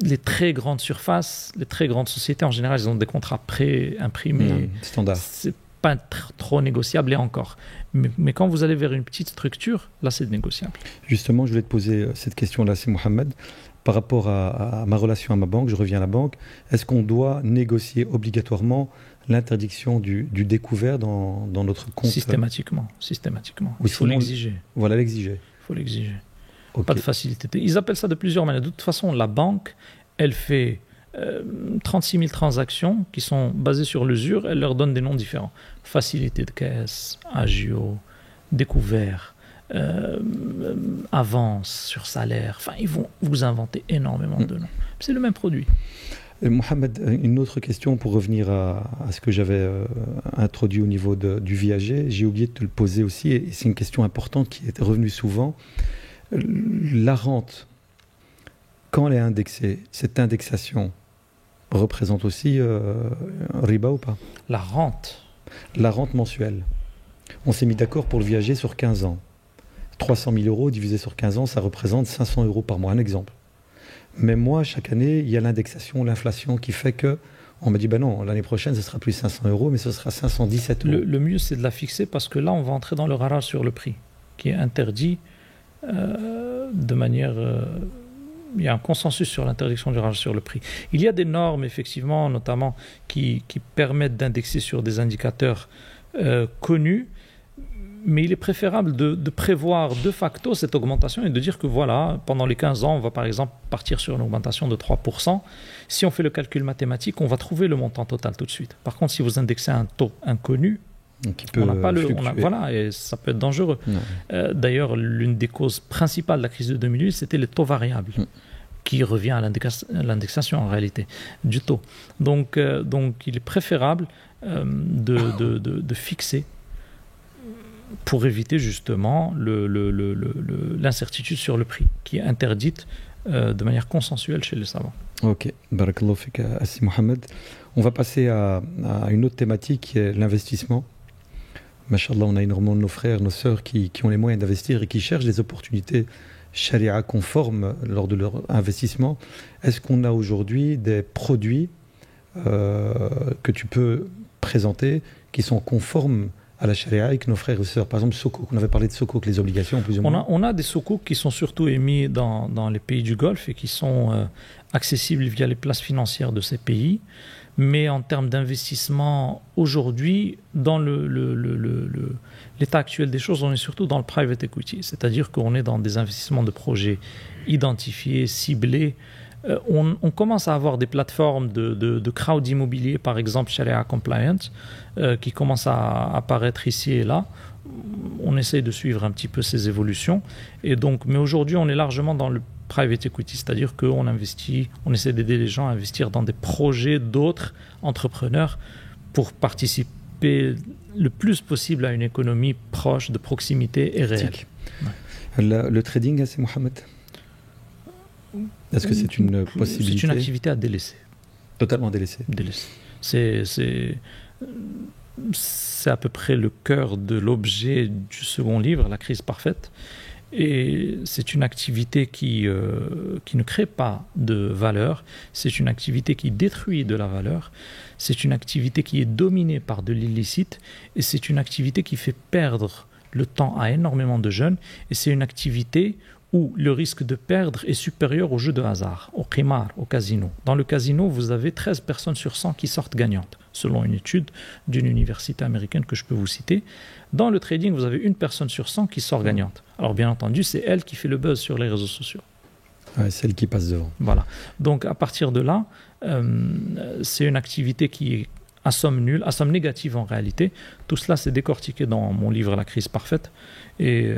Les très grandes surfaces, les très grandes sociétés, en général, ils ont des contrats pré-imprimés. Standard. C'est pas trop négociable et encore. Mais quand vous allez vers une petite structure, là, c'est négociable. Justement, je voulais te poser cette question-là, c'est Mohamed. Par rapport à ma relation à ma banque, je reviens à la banque, est-ce qu'on doit négocier obligatoirement l'interdiction du découvert dans notre compte? Systématiquement. Il faut l'exiger. Voilà, l'exiger. Il faut l'exiger. Okay. Pas de facilité. Ils appellent ça de plusieurs manières. De toute façon, la banque, elle fait 36 000 transactions qui sont basées sur l'usure. Elle leur donne des noms différents. Facilité de caisse, agio, découvert, avance sur salaire. Enfin, ils vont vous inventer énormément de noms. C'est le même produit. Mohamed, une autre question pour revenir à ce que j'avais introduit au niveau du viager. J'ai oublié de te le poser aussi, et c'est une question importante qui est revenue souvent. La rente, quand elle est indexée, cette indexation représente aussi riba ou pas? La rente mensuelle. On s'est mis d'accord pour le viager sur 15 ans. 300 000 euros divisé sur 15 ans, ça représente 500 euros par mois, un exemple. Mais moi, chaque année, il y a l'indexation, l'inflation qui fait que on m'a dit, ben non, l'année prochaine, ce sera plus 500 euros, mais ce sera 517 euros. Le mieux, c'est de la fixer parce que là, on va entrer dans le rarage sur le prix, qui est interdit de manière... il y a un consensus sur l'interdiction du rarage sur le prix. Il y a des normes, effectivement, notamment, qui permettent d'indexer sur des indicateurs connus, mais il est préférable de prévoir de facto cette augmentation et de dire que voilà, pendant les 15 ans, on va par exemple partir sur une augmentation de 3%. Si on fait le calcul mathématique, on va trouver le montant total tout de suite. Par contre, si vous indexez un taux inconnu, on n'a pas voilà, et ça peut être dangereux. D'ailleurs, l'une des causes principales de la crise de 2008, c'était les taux variables, qui revient à l'indexation en réalité du taux. Donc il est préférable de fixer pour éviter justement l'incertitude sur le prix, qui est interdite de manière consensuelle chez les savants. Ok, barakallahu fik Assi Mohamed. On va passer à une autre thématique qui est l'investissement. Masha'Allah, on a énormément de nos frères, nos sœurs qui ont les moyens d'investir et qui cherchent des opportunités charia conformes lors de leur investissement. Est-ce qu'on a aujourd'hui des produits que tu peux présenter qui sont conformes à la charia avec nos frères et sœurs? Par exemple, Sukuk. On avait parlé de Sukuk, les obligations plus ou moins. On a des Sukuk qui sont surtout émis dans les pays du Golfe et qui sont accessibles via les places financières de ces pays. Mais en termes d'investissement, aujourd'hui, dans l'état actuel des choses, on est surtout dans le private equity. C'est-à-dire qu'on est dans des investissements de projets identifiés, ciblés. On commence à avoir des plateformes de crowd immobilier, par exemple Sharia Compliant, qui commencent à apparaître ici et là. On essaye de suivre un petit peu ces évolutions. Et donc, mais aujourd'hui, on est largement dans le private equity, c'est-à-dire qu'on investit, on essaie d'aider les gens à investir dans des projets d'autres entrepreneurs pour participer le plus possible à une économie proche, de proximité et réelle. Ouais. Le trading, c'est Mohamed? Est-ce que c'est une possibilité? C'est une activité à délaisser. Totalement délaissée. C'est à peu près le cœur de l'objet du second livre, La crise parfaite. Et c'est une activité qui ne crée pas de valeur, c'est une activité qui détruit de la valeur, c'est une activité qui est dominée par de l'illicite et c'est une activité qui fait perdre le temps à énormément de jeunes et c'est une activité où le risque de perdre est supérieur au jeu de hasard, au qimar, au casino. Dans le casino, vous avez 13 personnes sur 100 qui sortent gagnantes, selon une étude d'une université américaine que je peux vous citer. Dans le trading, vous avez une personne sur 100 qui sort gagnante. Alors bien entendu, c'est elle qui fait le buzz sur les réseaux sociaux. Ouais, c'est elle qui passe devant. Voilà. Donc à partir de là, c'est une activité qui est à somme nulle, à somme négative en réalité. Tout cela, c'est décortiqué dans mon livre La crise parfaite. Et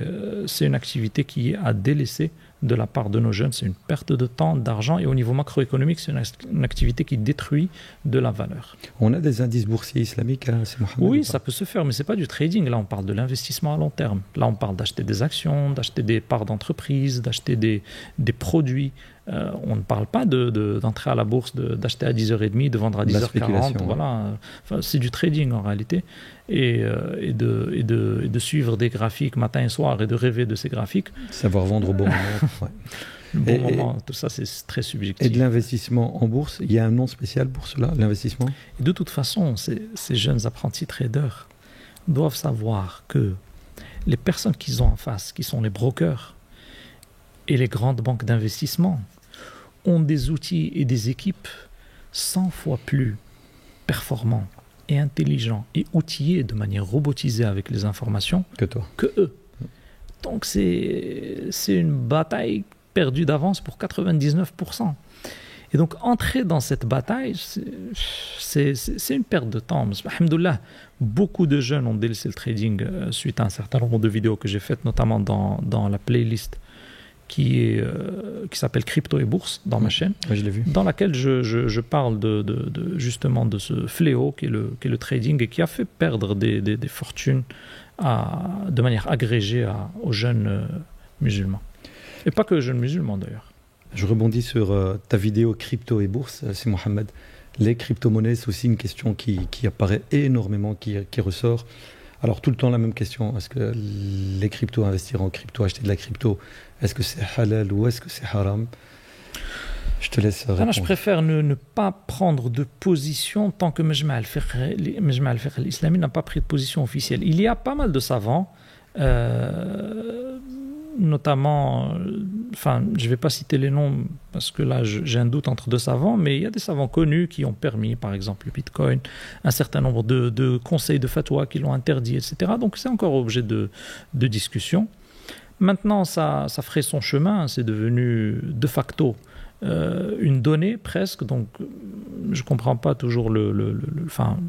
c'est une activité qui est à délaisser de la part de nos jeunes. C'est une perte de temps, d'argent. Et au niveau macroéconomique, c'est une activité qui détruit de la valeur. On a des indices boursiers islamiques, hein, c'est Mohamed? Oui, ça peut se faire, mais ce n'est pas du trading. Là, on parle de l'investissement à long terme. Là, on parle d'acheter des actions, d'acheter des parts d'entreprise, d'acheter des produits. On ne parle pas d'entrer à la bourse, d'acheter à 10h30, de vendre à 10h40. Voilà. Enfin, c'est du trading en réalité. Et de suivre des graphiques matin et soir et de rêver de ces graphiques. Savoir vendre au bon moment. Ouais. Le bon moment, tout ça, c'est très subjectif. Et de l'investissement en bourse, il y a un nom spécial pour cela, l'investissement? Et de toute façon, ces jeunes apprentis traders doivent savoir que les personnes qu'ils ont en face, qui sont les brokers et les grandes banques d'investissement, ont des outils et des équipes 100 fois plus performants et intelligents et outillés de manière robotisée avec les informations que eux. Donc c'est une bataille perdue d'avance pour 99%. Et donc entrer dans cette bataille, c'est une perte de temps. Alhamdoulilah, beaucoup de jeunes ont délaissé le trading suite à un certain nombre de vidéos que j'ai faites, notamment dans la playlist qui s'appelle Crypto et Bourse dans ma chaîne, je l'ai vu. Dans laquelle je parle justement de ce fléau qui est le trading et qui a fait perdre des fortunes de manière agrégée aux jeunes musulmans. Et pas que aux jeunes musulmans d'ailleurs. Je rebondis sur ta vidéo Crypto et Bourse, c'est Mohamed. Les crypto-monnaies, c'est aussi une question qui apparaît énormément, qui ressort. Alors tout le temps la même question, est-ce que les cryptos, investir en crypto, acheter de la crypto, est-ce que c'est halal ou est-ce que c'est haram? Je te laisse répondre. Je préfère ne pas prendre de position tant que Majma' al-Fiqh al-Islami n'a pas pris de position officielle. Il y a pas mal de savants, notamment, je ne vais pas citer les noms parce que là j'ai un doute entre deux savants, mais il y a des savants connus qui ont permis, par exemple le Bitcoin, un certain nombre de conseils de fatwa qui l'ont interdit, etc. Donc c'est encore objet de discussion. Maintenant, ça ferait son chemin, c'est devenu de facto une donnée presque, donc je ne comprends pas toujours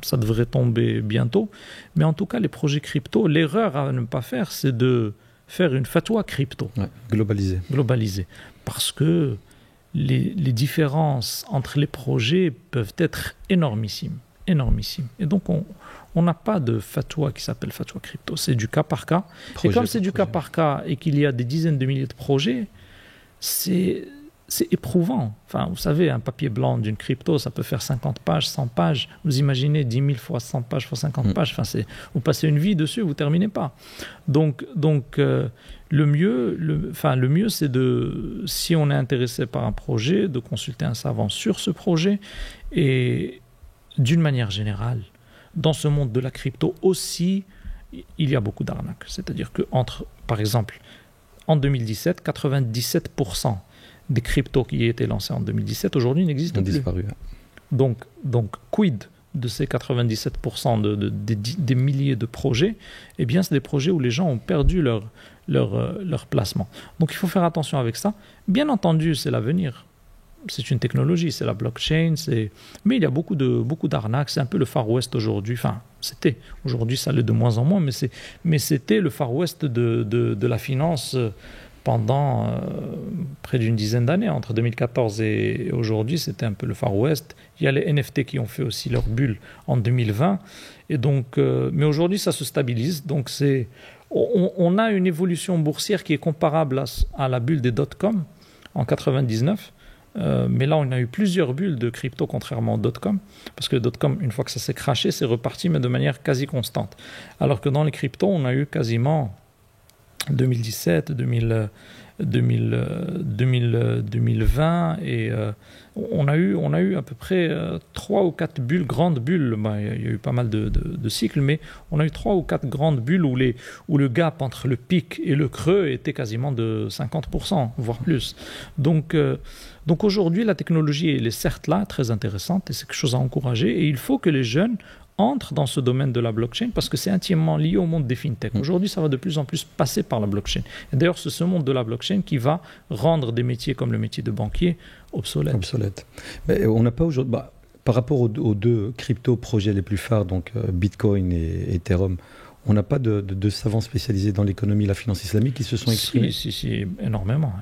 ça devrait tomber bientôt, mais en tout cas les projets crypto, l'erreur à ne pas faire, c'est de faire une fatwa crypto. Ouais, globalisée. Parce que les différences entre les projets peuvent être énormissimes. Et donc, on n'a pas de fatwa qui s'appelle fatwa crypto. C'est du cas par cas. Et comme c'est du cas par cas et qu'il y a des dizaines de milliers de projets, c'est éprouvant. Vous savez, un papier blanc d'une crypto, ça peut faire 50 pages, 100 pages. Vous imaginez 10 000 fois 100 pages fois 50 pages. Vous passez une vie dessus, vous ne terminez pas. Donc le mieux, c'est si on est intéressé par un projet, de consulter un savant sur ce projet. Et d'une manière générale, dans ce monde de la crypto aussi, il y a beaucoup d'arnaques. C'est-à-dire que, par exemple, en 2017, 97% des cryptos qui étaient lancés en 2017, aujourd'hui n'existent plus. Disparu. Donc, quid de ces 97% des milliers de projets? Eh bien, c'est des projets où les gens ont perdu leur placement. Donc, il faut faire attention avec ça. Bien entendu, c'est l'avenir. C'est une technologie, c'est la blockchain, mais il y a beaucoup d'arnaques. C'est un peu le Far West aujourd'hui. C'était. Aujourd'hui, ça l'est de moins en moins, mais c'était le Far West de la finance pendant près d'une dizaine d'années, entre 2014 et aujourd'hui, c'était un peu le Far West. Il y a les NFT qui ont fait aussi leur bulle en 2020. Et donc, mais aujourd'hui, ça se stabilise. Donc, on a une évolution boursière qui est comparable à la bulle des dot-com en 99. Mais là, on a eu plusieurs bulles de crypto, contrairement au dot-com. Parce que le dot-com, une fois que ça s'est crashé, c'est reparti, mais de manière quasi constante. Alors que dans les cryptos, on a eu quasiment 2017, 2020 et on a eu à peu près 3 ou 4 bulles, grandes bulles. Il y a eu pas mal de cycles, mais on a eu 3 ou 4 grandes bulles où le gap entre le pic et le creux était quasiment de 50%, voire plus. Donc aujourd'hui, la technologie, elle est certes là, très intéressante, et c'est quelque chose à encourager, et il faut que les jeunes entrent dans ce domaine de la blockchain parce que c'est intimement lié au monde des fintech. Aujourd'hui, ça va de plus en plus passer par la blockchain. Et d'ailleurs, c'est ce monde de la blockchain qui va rendre des métiers comme le métier de banquier obsolètes. Mais on n'a pas aujourd'hui, par rapport aux deux crypto-projets les plus phares, donc Bitcoin et Ethereum, on n'a pas de savants spécialisés dans l'économie et la finance islamique qui se sont exprimés. Si, énormément.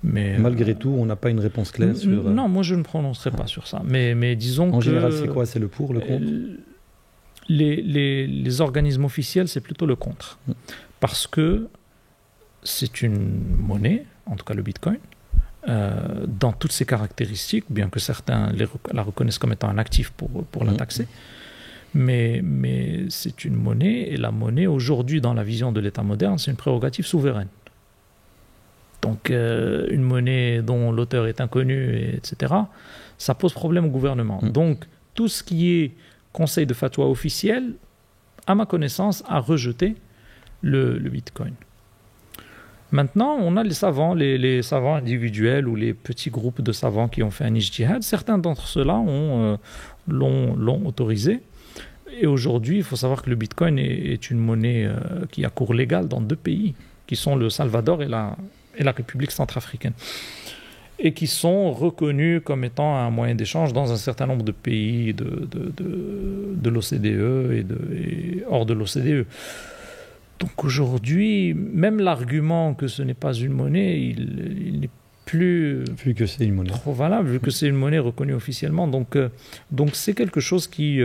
Mais malgré tout, on n'a pas une réponse claire sur... Non, moi je ne prononcerai pas sur ça. Mais disons en général, c'est quoi? C'est le pour, le contre? Les organismes officiels, c'est plutôt le contre. Parce que c'est une monnaie, en tout cas le Bitcoin, dans toutes ses caractéristiques, bien que certains la reconnaissent comme étant un actif pour la taxer. Mais c'est une monnaie, et la monnaie, aujourd'hui, dans la vision de l'État moderne, c'est une prérogative souveraine. Donc, une monnaie dont l'auteur est inconnu, etc., ça pose problème au gouvernement. Donc, tout ce qui est conseil de fatwa officiel, à ma connaissance, a rejeté le Bitcoin. Maintenant, on a les savants, les savants individuels ou les petits groupes de savants qui ont fait un ijtihad. Certains d'entre ceux-là l'ont autorisé. Et aujourd'hui, il faut savoir que le Bitcoin est une monnaie qui a cours légal dans 2 pays, qui sont le Salvador et la République centrafricaine, et qui sont reconnus comme étant un moyen d'échange dans un certain nombre de pays de l'OCDE et hors de l'OCDE. Donc aujourd'hui, même l'argument que ce n'est pas une monnaie, il n'est plus vu que c'est une monnaie trop valable, vu que c'est une monnaie reconnue officiellement. Donc c'est quelque chose qui...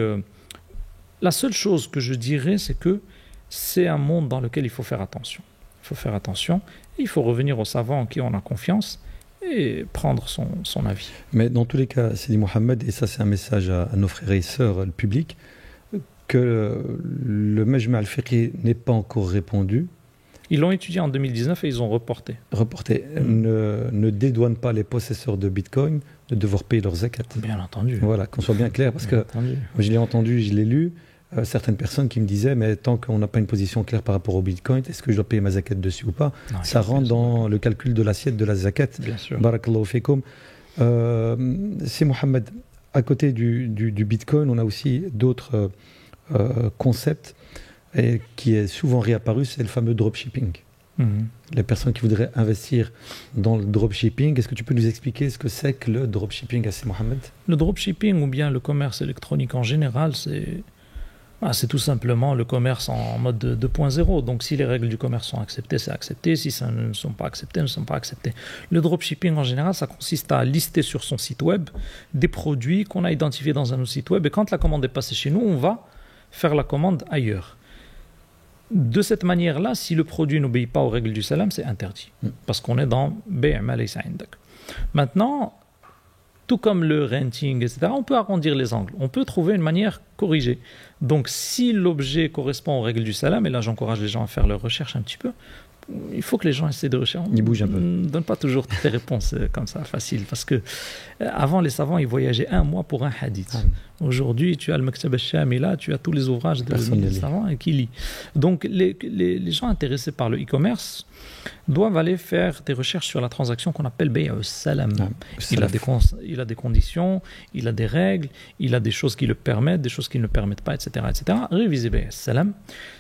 la seule chose que je dirais, c'est que c'est un monde dans lequel il faut faire attention. Il faut faire attention. Il faut revenir aux savants en qui on a confiance et prendre son avis. Mais dans tous les cas, Sidi Mohamed, et ça c'est un message à nos frères et sœurs, le public, que le Majma' al-Fiqhi n'est pas encore répondu. Ils l'ont étudié en 2019 et ils ont reporté. Ne dédouane pas les possesseurs de Bitcoin de devoir payer leur zakat. Bien entendu. Voilà, qu'on soit bien clair, parce que je l'ai entendu, je l'ai lu, certaines personnes qui me disaient, mais tant qu'on n'a pas une position claire par rapport au Bitcoin, est-ce que je dois payer ma zakat dessus ou pas? Non, ça rentre dans le calcul de l'assiette de la zakat. Bien sûr. Barakallahu fikum. C'est Mohamed, à côté du Bitcoin, on a aussi d'autres concepts qui est souvent réapparu, c'est le fameux dropshipping. Les personnes qui voudraient investir dans le dropshipping, est-ce que tu peux nous expliquer ce que c'est que le dropshipping, Assez Mohamed? Le dropshipping ou bien le commerce électronique en général, c'est tout simplement le commerce en mode 2.0. Donc si les règles du commerce sont acceptées, c'est accepté. Si ça ne sont pas acceptées, ne sont pas acceptées. Le dropshipping en général, ça consiste à lister sur son site web des produits qu'on a identifiés dans un autre site web. Et quand la commande est passée chez nous, on va faire la commande ailleurs. De cette manière-là, si le produit n'obéit pas aux règles du salam, c'est interdit. Parce qu'on est dans bay' ma laysa indak. Maintenant, tout comme le renting, etc., on peut arrondir les angles. On peut trouver une manière corrigée. Donc, si l'objet correspond aux règles du salam, et là j'encourage les gens à faire leur recherche un petit peu, il faut que les gens essaient de rechercher. Ils bougent un peu. On ne donne pas toujours toutes les réponses comme ça, faciles. Parce que avant, les savants, ils voyageaient 1 mois pour un hadith. Aujourd'hui, tu as le Maktab al-Shamila, tu as tous les ouvrages des savants qui lisent. Donc, les gens intéressés par le e-commerce doivent aller faire des recherches sur la transaction qu'on appelle bay' salam. Il a des conditions, il a des règles, il a des choses qui le permettent, des choses qui ne le permettent pas, etc. etc. Révisez bay' salam.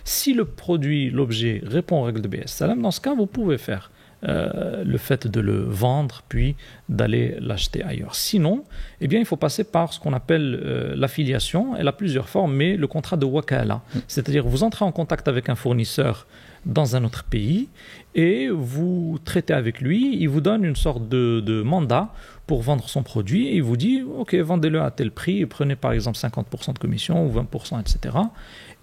Si le produit, l'objet répond aux règles de bay' salam, dans ce cas, vous pouvez faire le fait de le vendre, puis d'aller l'acheter ailleurs. Sinon, eh bien, il faut passer par ce qu'on appelle l'affiliation. Elle a plusieurs formes, mais le contrat de wakala. C'est-à-dire, vous entrez en contact avec un fournisseur dans un autre pays et vous traitez avec lui, il vous donne une sorte de mandat pour vendre son produit et il vous dit « Ok, vendez-le à tel prix et prenez par exemple 50% de commission ou 20%, etc. »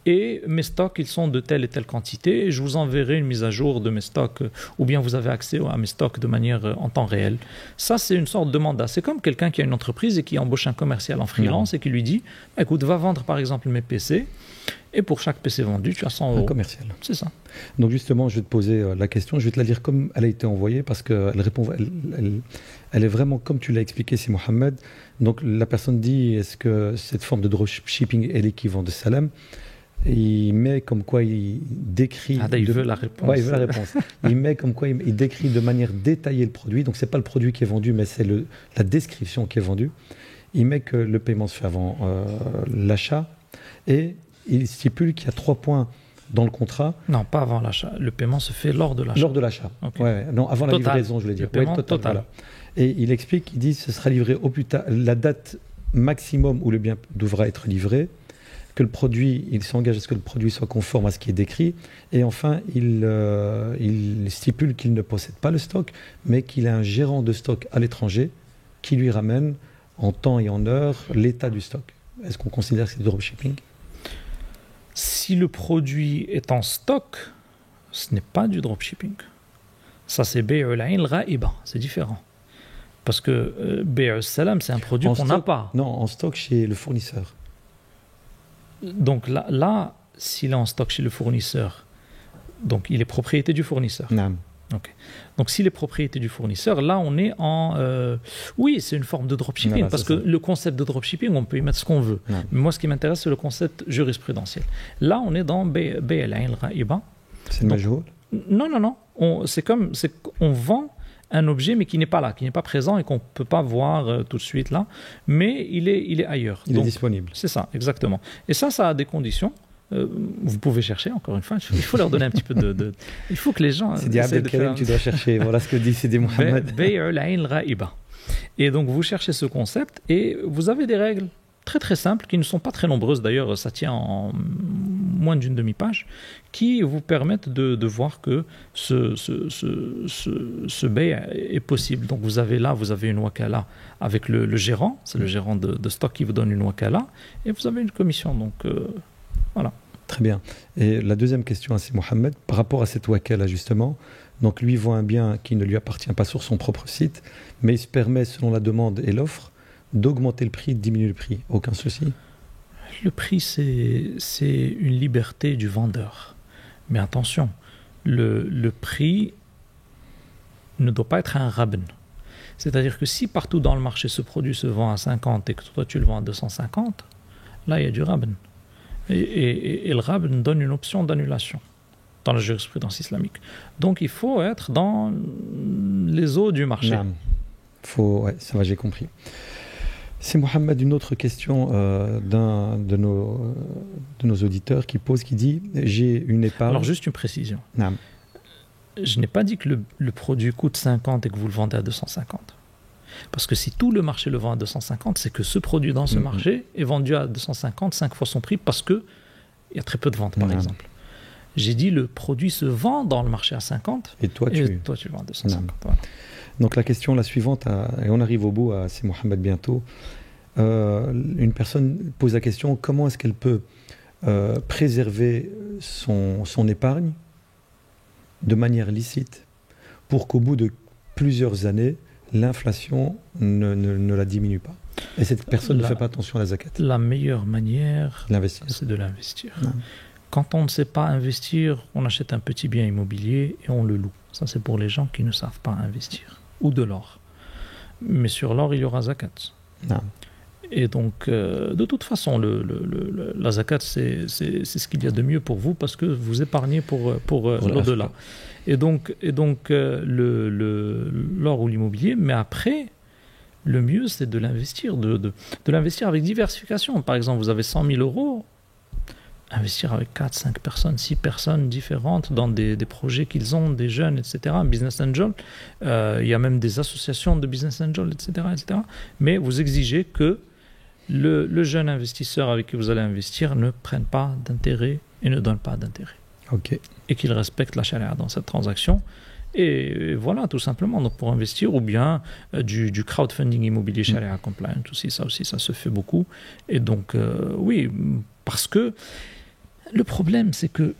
Et mes stocks, ils sont de telle et telle quantité et je vous enverrai une mise à jour de mes stocks ou bien vous avez accès à mes stocks de manière en temps réel. Ça, c'est une sorte de mandat. C'est comme quelqu'un qui a une entreprise et qui embauche un commercial en freelance et qui lui dit « Écoute, va vendre par exemple mes PC et pour chaque PC vendu, tu as 100 €. » Un commercial. C'est ça. Donc justement, je vais te poser la question, je vais te la lire comme elle a été envoyée parce qu'elle répond, elle est vraiment comme tu l'as expliqué, c'est Mohamed. Donc la personne dit, est-ce que cette forme de dropshipping est l'équivalent de Salam? Il met comme quoi il décrit... il veut la réponse. Ouais, il veut la réponse. Il met comme quoi il décrit de manière détaillée le produit. Donc ce n'est pas le produit qui est vendu, mais c'est la description qui est vendue. Il met que le paiement se fait avant l'achat et il stipule qu'il y a 3 points dans le contrat. Non, pas avant l'achat. Le paiement se fait lors de l'achat. Lors de l'achat. Okay. Ouais, non, avant la livraison, je voulais dire. Le paiement total. Voilà. Et il explique, il dit ce sera livré au plus tard, la date maximum où le bien devra être livré, que le produit, il s'engage à ce que le produit soit conforme à ce qui est décrit, et enfin, il stipule qu'il ne possède pas le stock, mais qu'il a un gérant de stock à l'étranger qui lui ramène en temps et en heure l'état du stock. Est-ce qu'on considère que c'est du dropshipping? Si le produit est en stock, ce n'est pas du dropshipping. Ça, c'est Bay'ul Ayn Ra'iba, c'est différent. Parce que Bay'ul Salam, c'est un produit qu'on n'a pas. Non, en stock chez le fournisseur. Donc là, s'il est en stock chez le fournisseur, donc il est propriété du fournisseur. Non. Okay. Donc s'il est propriété du fournisseur, là on est en... oui, c'est une forme de dropshipping, parce que le concept de dropshipping, on peut y mettre ce qu'on veut. Non. Mais moi, ce qui m'intéresse, c'est le concept jurisprudentiel. Là, on est dans Bay' al-Ayn al-Ra'iba. C'est majhoul? Non. On vend un objet, mais qui n'est pas là, qui n'est pas présent et qu'on ne peut pas voir tout de suite là, mais il est ailleurs. Il est disponible. C'est ça, exactement. Et ça a des conditions. Vous pouvez chercher, encore une fois, il faut leur donner un petit peu de... Il faut que les gens... C'est dit Abdelkarim, tu dois chercher. Voilà ce que dit Sidi Mohamed. Bay'ul Ayn Ra'iba. Et donc, vous cherchez ce concept et vous avez des règles très très simples, qui ne sont pas très nombreuses, d'ailleurs, ça tient en moins d'une demi-page, qui vous permettent de voir que ce bay est possible. Donc, vous avez une wakala avec le gérant, c'est le gérant de stock qui vous donne une wakala, et vous avez une commission. Donc, voilà. Très bien. Et la deuxième question, c'est Mohamed, par rapport à cette wakala justement, donc lui vend un bien qui ne lui appartient pas sur son propre site, mais il se permet, selon la demande et l'offre, d'augmenter le prix, de diminuer le prix. Aucun souci? Le prix, c'est une liberté du vendeur. Mais attention, le prix ne doit pas être un rabn. C'est-à-dire que si partout dans le marché ce produit se vend à 50 et que toi tu le vends à 250, là il y a du rabn. Et le rabn donne une option d'annulation dans la jurisprudence islamique. Donc il faut être dans les eaux du marché. Ouais, ça va, j'ai compris. C'est Mohamed, une autre question d'un de nos auditeurs qui dit j'ai une épargne. Alors juste une précision. Je n'ai pas dit que le produit coûte 50 et que vous le vendez à 250. Parce que si tout le marché le vend à 250, c'est que ce produit dans ce marché est vendu à 250, 5 fois son prix, parce qu'il y a très peu de ventes, par exemple. J'ai dit le produit se vend dans le marché à 50 et toi tu le vends à 250. Voilà. Donc la question, la suivante, et on arrive au bout, c'est Mohamed bientôt. Une personne pose la question, comment est-ce qu'elle peut préserver son épargne de manière licite pour qu'au bout de plusieurs années, l'inflation ne la diminue pas. Et cette personne ne fait pas attention à la zakat. La meilleure manière, c'est de l'investir. Quand on ne sait pas investir, on achète un petit bien immobilier et on le loue. Ça, c'est pour les gens qui ne savent pas investir. Ou de l'or. Mais sur l'or, il y aura zakat. Et donc, de toute façon, la zakat, c'est ce qu'il y a de mieux pour vous parce que vous épargnez pour l'au-delà. Et donc l'or ou l'immobilier, mais après, le mieux, c'est de l'investir, de l'investir avec diversification. Par exemple, vous avez 100 000 €, investir avec 4, 5 personnes, 6 personnes différentes dans des projets qu'ils ont, des jeunes, etc. Business Angel, il y a même des associations de Business Angel, etc. Mais vous exigez que le jeune investisseur avec qui vous allez investir ne prenne pas d'intérêt et ne donne pas d'intérêt. Okay. et qu'il respecte la charia dans cette transaction. Et voilà, tout simplement, donc pour investir, ou bien du crowdfunding immobilier charia compliant, aussi, ça se fait beaucoup. Et donc, oui, parce que le problème, c'est que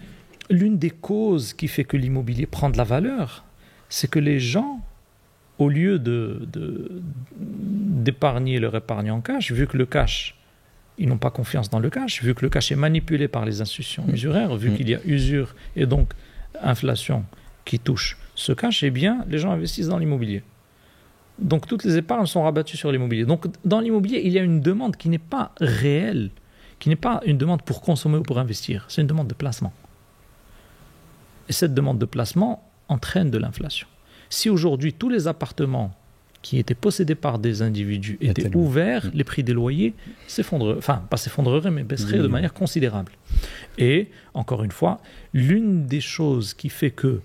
l'une des causes qui fait que l'immobilier prend de la valeur, c'est que les gens, au lieu d'épargner leur épargne en cash, vu que le cash, ils n'ont pas confiance dans le cash, vu que le cash est manipulé par les institutions usuraires, vu qu'il y a usure et donc inflation qui touche ce cash, eh bien, les gens investissent dans l'immobilier. Donc, toutes les épargnes sont rabattues sur l'immobilier. Donc, dans l'immobilier, il y a une demande qui n'est pas réelle, qui n'est pas une demande pour consommer ou pour investir, c'est une demande de placement. Et cette demande de placement entraîne de l'inflation. Si aujourd'hui, tous les appartements qui étaient possédés par des individus étaient ouverts, les prix des loyers s'effondreraient, enfin, pas s'effondreraient, mais baisseraient de manière considérable. Et, encore une fois, l'une des choses qui fait que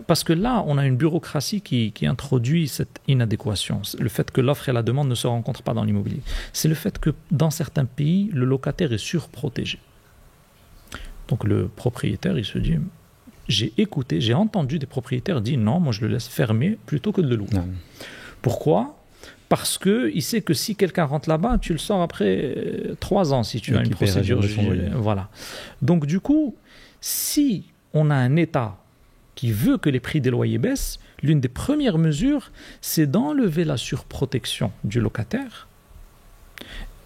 parce que là, on a une bureaucratie qui introduit cette inadéquation. Le fait que l'offre et la demande ne se rencontrent pas dans l'immobilier. C'est le fait que dans certains pays, le locataire est surprotégé. Donc le propriétaire, il se dit, j'ai entendu des propriétaires dire non, moi je le laisse fermer plutôt que de le louer. Pourquoi ? Parce qu'il sait que si quelqu'un rentre là-bas, tu le sors après 3 ans si tu as une procédure. Voilà. Donc du coup, si on a un État qui veut que les prix des loyers baissent, l'une des premières mesures, c'est d'enlever la surprotection du locataire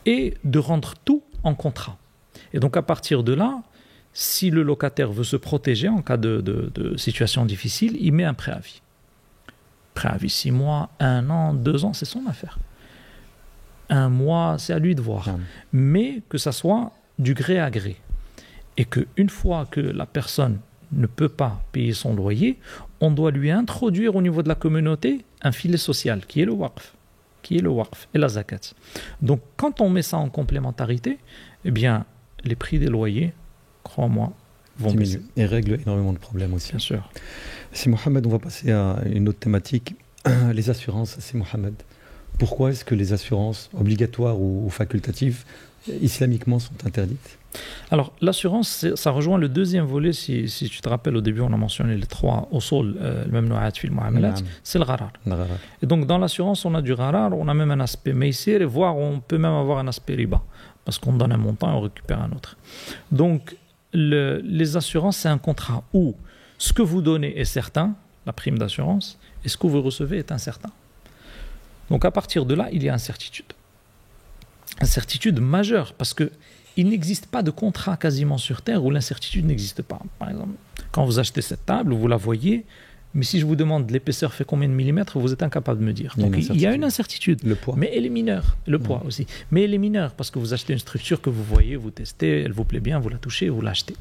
et de rendre tout en contrat. Et donc à partir de là, si le locataire veut se protéger en cas de situation difficile, il met un préavis. Préavis 6 mois, 1 an, 2 ans, c'est son affaire. 1 mois, c'est à lui de voir. Mais que ça soit du gré à gré. Et qu'une fois que la personne ne peut pas payer son loyer, on doit lui introduire au niveau de la communauté un filet social qui est le waqf, et la zakat. Donc quand on met ça en complémentarité, eh bien les prix des loyers, crois-moi, vont baisser. Et règle énormément de problèmes aussi. Bien sûr. C'est Mohamed, on va passer à une autre thématique, les assurances. C'est Mohamed. Pourquoi est-ce que les assurances obligatoires ou facultatives islamiquement sont interdites ? Alors, l'assurance, ça rejoint le deuxième volet. Si tu te rappelles, au début, on a mentionné les 3 usul, le mamnou'at fil mu'amalat, c'est le gharar. Et donc, dans l'assurance, on a du gharar, on a même un aspect maysir, et voire on peut même avoir un aspect riba, parce qu'on donne un montant et on récupère un autre. Donc, les assurances, c'est un contrat où ce que vous donnez est certain, la prime d'assurance, et ce que vous recevez est incertain. Donc, à partir de là, il y a incertitude. Incertitude majeure, parce que il n'existe pas de contrat quasiment sur Terre où l'incertitude n'existe pas. Par exemple, quand vous achetez cette table, vous la voyez, mais si je vous demande l'épaisseur fait combien de millimètres, vous êtes incapable de me dire. Donc il y a une incertitude. Le poids. Mais elle est mineure. Le poids aussi. Mais elle est mineure parce que vous achetez une structure que vous voyez, vous testez, elle vous plaît bien, vous la touchez, vous l'achetez.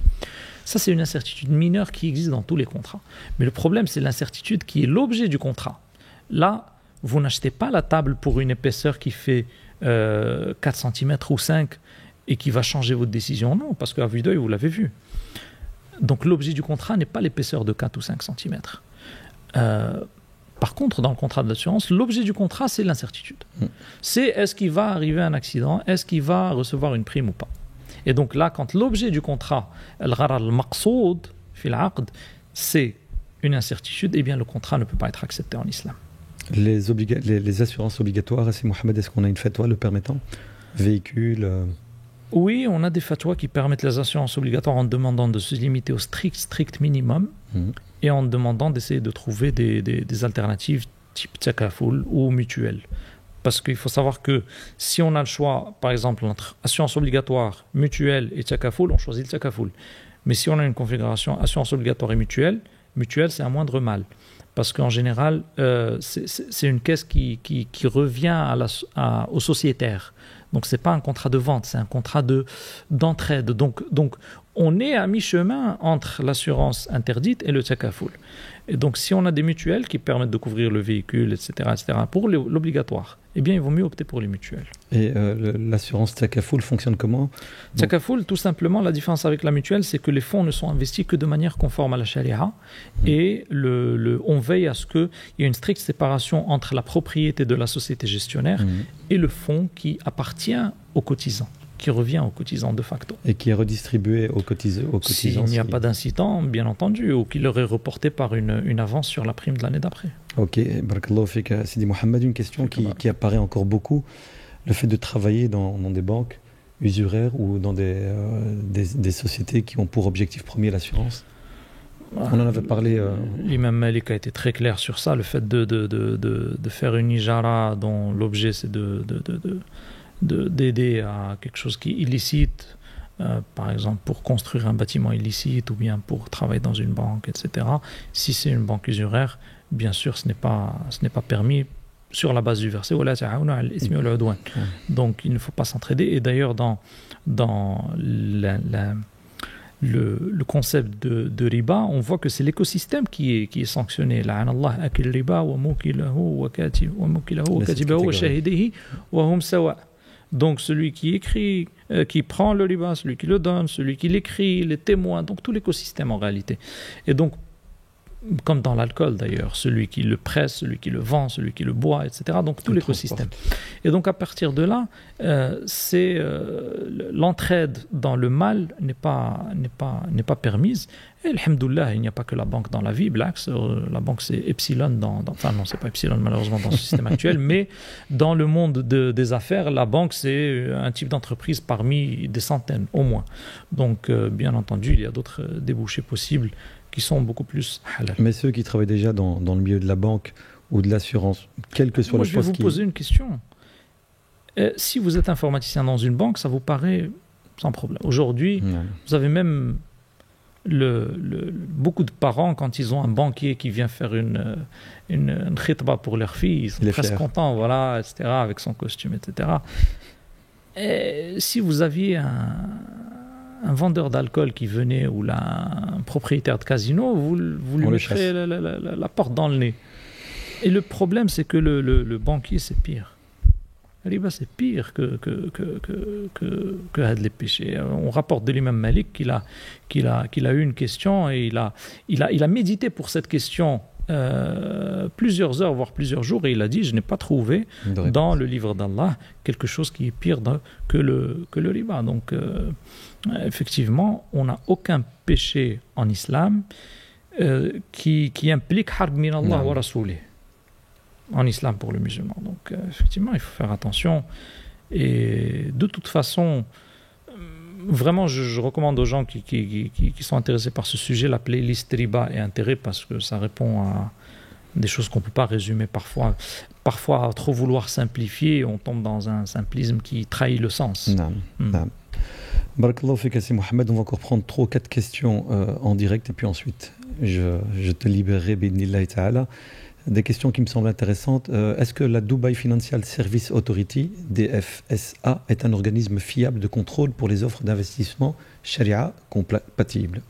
Ça, c'est une incertitude mineure qui existe dans tous les contrats. Mais le problème, c'est l'incertitude qui est l'objet du contrat. Là, vous n'achetez pas la table pour une épaisseur qui fait 4 cm ou 5 et qui va changer votre décision. Non, parce qu'à vue d'œil, vous l'avez vu. Donc l'objet du contrat n'est pas l'épaisseur de 4 ou 5 cm. Par contre, dans le contrat de l'assurance, l'objet du contrat, c'est l'incertitude. C'est est-ce qu'il va arriver un accident, est-ce qu'il va recevoir une prime ou pas. Et donc là, quand l'objet du contrat, al-gharar al-maqsoud, fil aqd, c'est une incertitude, eh bien le contrat ne peut pas être accepté en islam. Les assurances obligatoires, c'est Mohamed, est-ce qu'on a une fatwa le permettant ? Véhicule Oui, on a des fatwas qui permettent les assurances obligatoires en demandant de se limiter au strict minimum et en demandant d'essayer de trouver des alternatives type takaful ou mutuelle. Parce qu'il faut savoir que si on a le choix, par exemple, entre assurance obligatoire, mutuelle et takaful, on choisit le takaful. Mais si on a une configuration assurance obligatoire et mutuelle, c'est un moindre mal. Parce qu'en général, c'est une caisse qui revient au sociétaire. Donc, ce n'est pas un contrat de vente, c'est un contrat d'entraide. Donc, on est à mi-chemin entre l'assurance interdite et le takaful. Et donc, si on a des mutuelles qui permettent de couvrir le véhicule, etc., pour l'obligatoire, eh bien, il vaut mieux opter pour les mutuelles. Et l'assurance takaful fonctionne comment ? Takaful, tout simplement, la différence avec la mutuelle, c'est que les fonds ne sont investis que de manière conforme à la charia et on veille à ce qu'il y ait une stricte séparation entre la propriété de la société gestionnaire et le fonds qui appartient aux cotisants, qui revient aux cotisants de facto. Et qui est redistribué aux cotisants. S'il n'y a pas d'incitant, bien entendu, ou qu'il leur est reporté par une avance sur la prime de l'année d'après. Ok, barakallahu fik, Sidi Mohamed, une question qui apparaît encore beaucoup, le fait de travailler dans des banques usuraires ou dans des sociétés qui ont pour objectif premier l'assurance. On en avait parlé. L'imam Malik a été très clair sur ça, le fait de faire une ijara dont l'objet c'est d'aider à quelque chose qui est illicite, par exemple pour construire un bâtiment illicite ou bien pour travailler dans une banque, etc. Si c'est une banque usuraire, bien sûr ce n'est pas permis sur la base du verset. Donc il ne faut pas s'entraider. Et d'ailleurs dans le concept de riba, on voit que c'est l'écosystème qui est sanctionné. Donc celui qui écrit, qui prend le riba, celui qui le donne, celui qui l'écrit, les témoins, donc tout l'écosystème en réalité. Et donc, comme dans l'alcool d'ailleurs, celui qui le presse, celui qui le vend, celui qui le boit, etc. Donc tout l'écosystème. Et donc à partir de là, l'entraide dans le mal n'est pas permise. Et alhamdoulilah, il n'y a pas que la banque dans la vie, Blacks, la banque c'est Epsilon enfin non, c'est pas Epsilon malheureusement dans ce système actuel, mais dans le monde des affaires, la banque c'est un type d'entreprise parmi des centaines au moins. Donc bien entendu, il y a d'autres débouchés possibles qui sont beaucoup plus halal. Mais ceux qui travaillent déjà dans le milieu de la banque ou de l'assurance, quel que soit le poste. Moi, je vais vous poser une question. Si vous êtes informaticien dans une banque, ça vous paraît sans problème. Aujourd'hui, vous avez même beaucoup de parents, quand ils ont un banquier qui vient faire une khitba pour leur fille, ils sont presque contents, voilà, etc., avec son costume, etc. Et si vous aviez un vendeur d'alcool qui venait ou un propriétaire de casino, vous lui mettrez la porte dans le nez. Et le problème, c'est que le banquier, c'est pire. Riba, c'est pire que les péchés. On rapporte de l'imam Malik qu'il a eu une question et il a médité pour cette question plusieurs heures, voire plusieurs jours, et il a dit, je n'ai pas trouvé dans le livre d'Allah quelque chose qui est pire que le riba. Donc, effectivement, on n'a aucun péché en islam qui implique harb min Allah wa rasoulih en islam pour le musulman. Donc, effectivement, il faut faire attention. Et de toute façon, vraiment, je recommande aux gens qui sont intéressés par ce sujet, la playlist Riba et Intérêt, parce que ça répond à des choses qu'on ne peut pas résumer parfois. Parfois, à trop vouloir simplifier, on tombe dans un simplisme qui trahit le sens. Barakallahu fik, Sidi Mohamed. On va encore prendre 3 ou 4 questions en direct, et puis ensuite, je te libérerai, bidnillahi ta'ala. Des questions qui me semblent intéressantes. Est-ce que la Dubai Financial Service Authority, DFSA, est un organisme fiable de contrôle pour les offres d'investissement Sharia compatibles?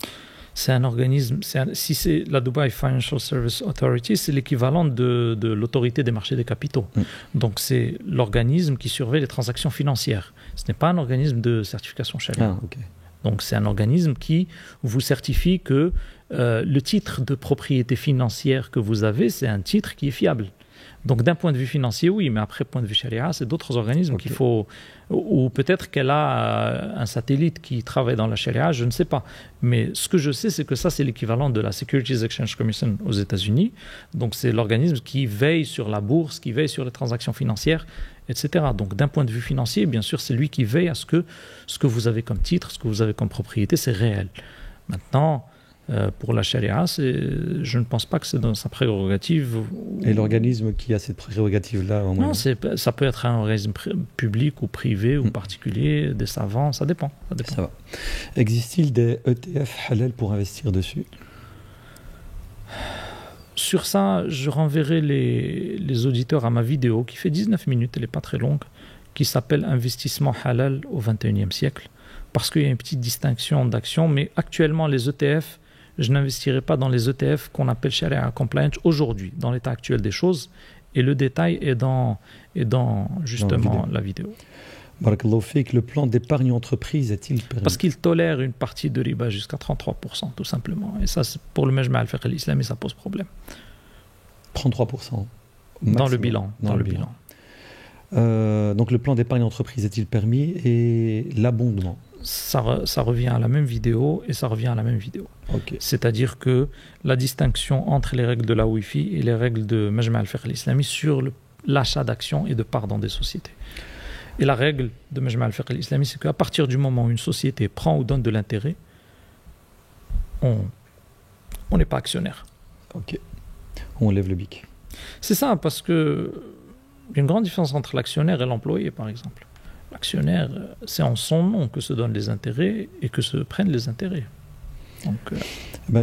C'est un organisme, si c'est la Dubai Financial Service Authority, c'est l'équivalent de l'autorité des marchés des capitaux. Donc c'est l'organisme qui surveille les transactions financières. Ce n'est pas un organisme de certification Sharia. Donc c'est un organisme qui vous certifie que le titre de propriété financière que vous avez, c'est un titre qui est fiable. Donc d'un point de vue financier, oui, mais après, point de vue Sharia, c'est d'autres organismes qu'il faut... Ou peut-être qu'elle a un satellite qui travaille dans la Sharia, je ne sais pas. Mais ce que je sais, c'est que ça, c'est l'équivalent de la Securities Exchange Commission aux États-Unis. Donc c'est l'organisme qui veille sur la bourse, qui veille sur les transactions financières, etc. Donc d'un point de vue financier, bien sûr, c'est lui qui veille à ce que vous avez comme titre, ce que vous avez comme propriété, c'est réel. Maintenant... pour la Sharia, je ne pense pas que c'est dans sa prérogative. Et l'organisme qui a cette prérogative-là Non, ça peut être un organisme public ou privé ou particulier, des savants, ça dépend. Ça va. Existe-t-il des ETF halal pour investir dessus? Sur ça, je renverrai les auditeurs à ma vidéo qui fait 19 minutes, elle n'est pas très longue, qui s'appelle Investissement halal au XXIe siècle, parce qu'il y a une petite distinction d'action, mais actuellement les ETF, je n'investirai pas dans les ETF qu'on appelle Sharia Compliant aujourd'hui, dans l'état actuel des choses, et le détail est dans justement la vidéo. Barakallahu fik, le plan d'épargne entreprise est-il permis? Parce qu'il tolère une partie de riba jusqu'à 33%, tout simplement. Et ça, pour le Majma' al-Fiqh al-Islami, ça pose problème. 33% dans le bilan. Donc le plan d'épargne entreprise est-il permis et l'abondement? Ça revient à la même vidéo et ça revient à la même vidéo. Ok. C'est-à-dire que la distinction entre les règles de la Wi-Fi et les règles de Majma' al-Fiqh al-Islami sur l'achat d'actions et de parts dans des sociétés. Et la règle de Majma' al-Fiqh al-Islami, c'est qu'à partir du moment où une société prend ou donne de l'intérêt, on n'est pas actionnaire. Ok. On lève le bic. C'est ça, parce que il y a une grande différence entre l'actionnaire et l'employé, par exemple. L'actionnaire, c'est en son nom que se donnent les intérêts et que se prennent les intérêts. Donc,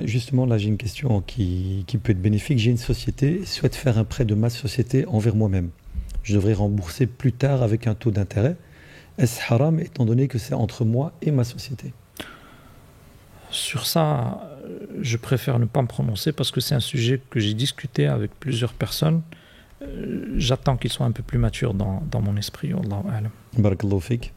justement, là, j'ai une question qui peut être bénéfique. J'ai une société et souhaite faire un prêt de ma société envers moi-même. Je devrais rembourser plus tard avec un taux d'intérêt. Est-ce haram étant donné que c'est entre moi et ma société? Sur ça, je préfère ne pas me prononcer parce que c'est un sujet que j'ai discuté avec plusieurs personnes. J'attends qu'ils soient un peu plus matures dans mon esprit. Wallahu a'lam. Barakallahu fik.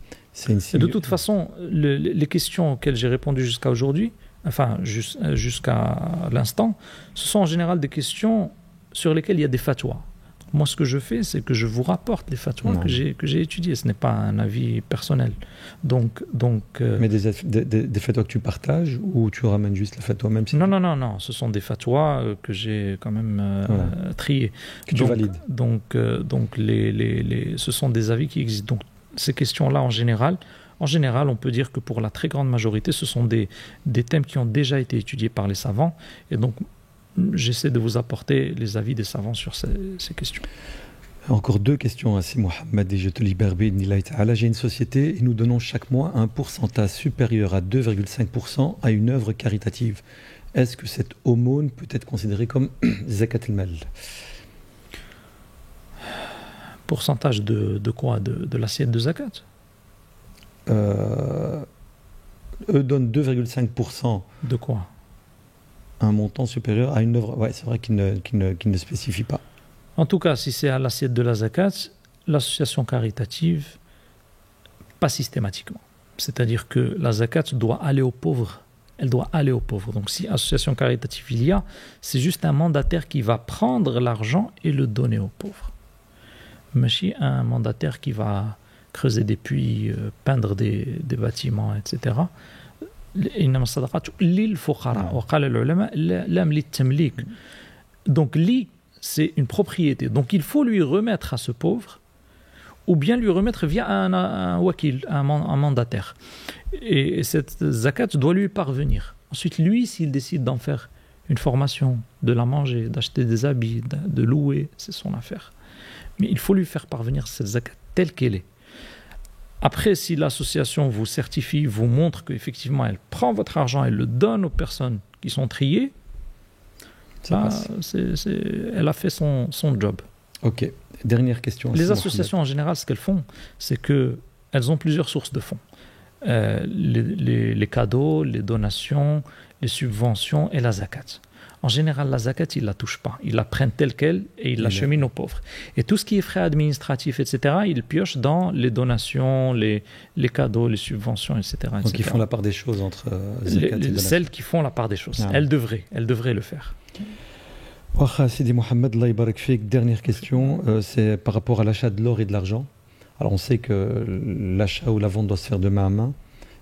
Et de toute façon, les questions auxquelles j'ai répondu jusqu'à aujourd'hui, enfin jusqu'à l'instant, ce sont en général des questions sur lesquelles il y a des fatwas. Moi, ce que je fais, c'est que je vous rapporte les fatwas que j'ai étudiés. Ce n'est pas un avis personnel. Donc, mais des fatwas que tu partages ou tu ramènes juste la fatwa même si Non. Ce sont des fatwas que j'ai quand même triés. Que tu valides. Donc, ce sont des avis qui existent. Donc, ces questions-là, en général, on peut dire que pour la très grande majorité, ce sont des thèmes qui ont déjà été étudiés par les savants. Et donc, j'essaie de vous apporter les avis des savants sur ces questions. Encore deux questions à Si Mohamed et je te libère bi'idhnillahi ta'ala. J'ai une société et nous donnons chaque mois un pourcentage supérieur à 2,5% à une œuvre caritative. Est-ce que cette aumône peut être considérée comme zakat al-mal? Pourcentage de quoi? De l'assiette de zakat? Eux donnent 2,5%. De quoi? Un montant supérieur à une œuvre. Ouais, c'est vrai qu'il ne spécifie pas. En tout cas, si c'est à l'assiette de la zakat, l'association caritative, pas systématiquement. C'est-à-dire que la zakat doit aller aux pauvres. Elle doit aller aux pauvres. Donc si association caritative il y a, c'est juste un mandataire qui va prendre l'argent et le donner aux pauvres. Mais si un mandataire qui va creuser des puits, peindre des bâtiments, etc., إنما الصدقات للفقراء وقال العلماء لا للتمليك. Donc li, c'est une propriété. Donc il faut lui remettre à ce pauvre ou bien lui remettre via un wakil, un mandataire. Et cette zakat doit lui parvenir. Ensuite, lui, s'il décide d'en faire une formation, de la manger, d'acheter des habits, de louer, c'est son affaire. Mais il faut lui faire parvenir cette zakat telle qu'elle est. Après, si l'association vous certifie, vous montre qu'effectivement elle prend votre argent, elle le donne aux personnes qui sont triées, elle a fait son job. Ok. Dernière question. Les associations en général, ce qu'elles font, c'est qu'elles ont plusieurs sources de fonds. Les cadeaux, les donations, les subventions et la zakat. En général, la zakat, ils ne la touchent pas. Ils la prennent telle qu'elle et ils l'acheminent aux pauvres. Et tout ce qui est frais administratifs, etc., ils piochent dans les donations, les cadeaux, les subventions, etc. Donc ils font la part des choses entre zakat et donation. Celles qui font la part des choses. Elles devraient le faire. Wacha Sidi Mohamed, Allah yabarak fik. Dernière question, c'est par rapport à l'achat de l'or et de l'argent. Alors on sait que l'achat ou la vente doit se faire de main à main.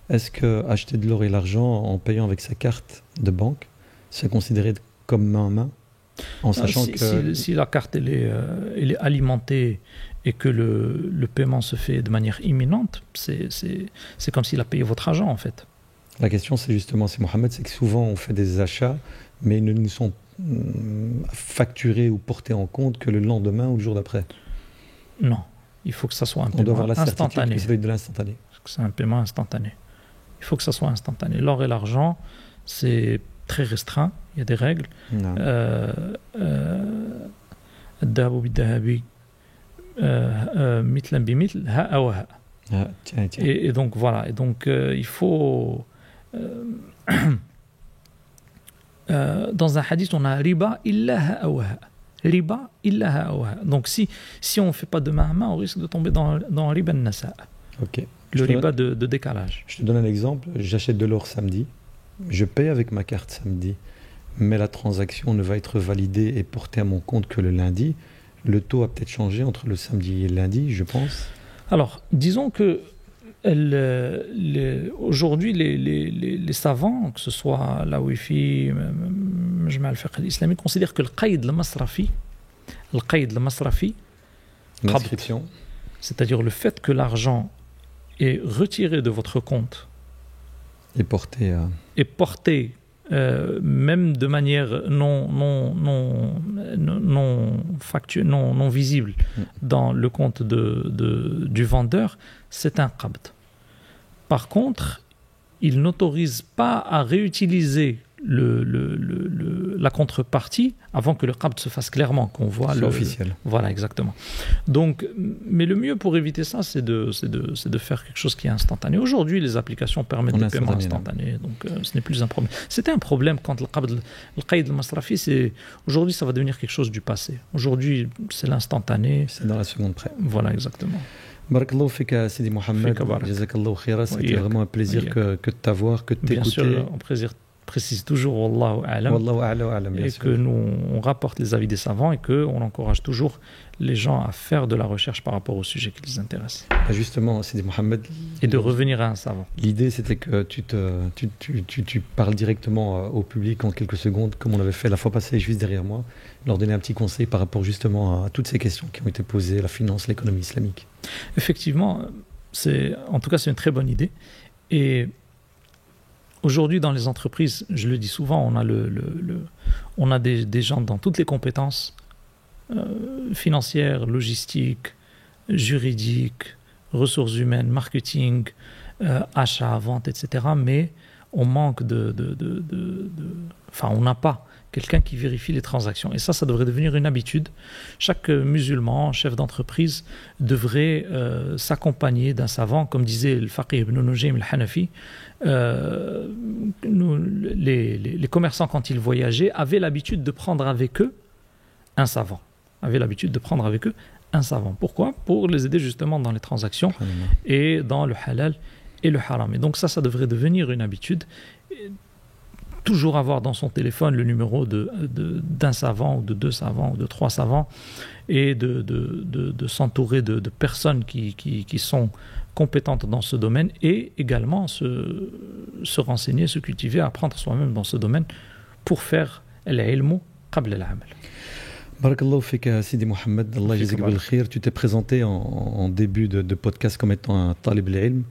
Est-ce que acheter de l'or et l'argent en payant avec sa carte de banque, c'est considéré comme main à main, en sachant que... Si la carte elle est alimentée et que le paiement se fait de manière imminente, c'est comme s'il a payé votre argent en fait. La question c'est justement, c'est Mohamed, c'est que souvent on fait des achats, mais ils ne nous sont facturés ou portés en compte que le lendemain ou le jour d'après. Non, il faut que ça soit un on paiement doit avoir la instantané. Que ça doit être de l'instantané. C'est un paiement instantané. Il faut que ça soit instantané. L'or et l'argent, c'est très restreint, il y a des règles. Et donc voilà, et donc il faut dans un hadith on a riba illa ha'awaha. Riba illa ha'awaha. Donc si on ne fait pas de main à main, on risque de tomber dans riba an-nasa. Ok. Le riba de décalage. Je te donne un exemple, j'achète de l'or samedi. Je paye avec ma carte samedi, mais la transaction ne va être validée et portée à mon compte que le lundi. Le taux a peut-être changé entre le samedi et le lundi, je pense. Alors, disons que aujourd'hui, les savants, que ce soit la Wi-Fi, Majma' al-Fiqh al-Islami, considèrent que le qaïd al-masrafi, L'inscription. c'est-à-dire le fait que l'argent est retiré de votre compte Et porté à... et porté même de manière non visible dans le compte du vendeur, c'est un qabd. Par contre, il n'autorise pas à réutiliser la contrepartie avant que le qabd se fasse clairement, qu'on voit officiel. Voilà, exactement. Donc, mais le mieux pour éviter ça, c'est de faire quelque chose qui est instantané. Aujourd'hui, les applications permettent des paiements instantanés, donc ce n'est plus un problème. C'était un problème quand le qaïd al-masrafi, aujourd'hui, ça va devenir quelque chose du passé. Aujourd'hui, c'est l'instantané. C'est dans la seconde près. Voilà, exactement. Barakallahu fika Sidi Mohamed, jazakallahu khaira, c'était vraiment un plaisir que de t'avoir, que de t'écouter. Bien sûr, on précise toujours Wallahu a'lam, et que nous on rapporte les avis des savants et qu'on encourage toujours les gens à faire de la recherche par rapport au sujet qui les intéresse. Justement, Sidi Mohamed, et de revenir à un savant. L'idée, c'était que tu parles directement au public en quelques secondes, comme on avait fait la fois passée, juste derrière moi, leur donner un petit conseil par rapport justement à toutes ces questions qui ont été posées, la finance, l'économie islamique. Effectivement, en tout cas, c'est une très bonne idée. Et aujourd'hui, dans les entreprises, je le dis souvent, on a des gens dans toutes les compétences financières, logistiques, juridiques, ressources humaines, marketing, achat, vente, etc. Mais on manque on n'a pas quelqu'un qui vérifie les transactions. Et ça devrait devenir une habitude. Chaque musulman, chef d'entreprise, devrait s'accompagner d'un savant, comme disait le faqih ibn Nujim al-Hanafi. Les commerçants, quand ils voyageaient, avaient l'habitude de prendre avec eux un savant. Pourquoi ? Pour les aider justement dans les transactions et dans le halal et le haram. Et donc ça devrait devenir une habitude. Toujours avoir dans son téléphone le numéro d'un savant ou de 2 savants ou de 3 savants et de s'entourer de personnes qui sont compétentes dans ce domaine et également se renseigner, se cultiver, apprendre soi-même dans ce domaine pour faire al-ilmu qabla al-amal. Barakallahu fika Sidi Mohamed, Allah jazak bil khir. Tu t'es présenté en début de podcast comme étant un talib al-ilm,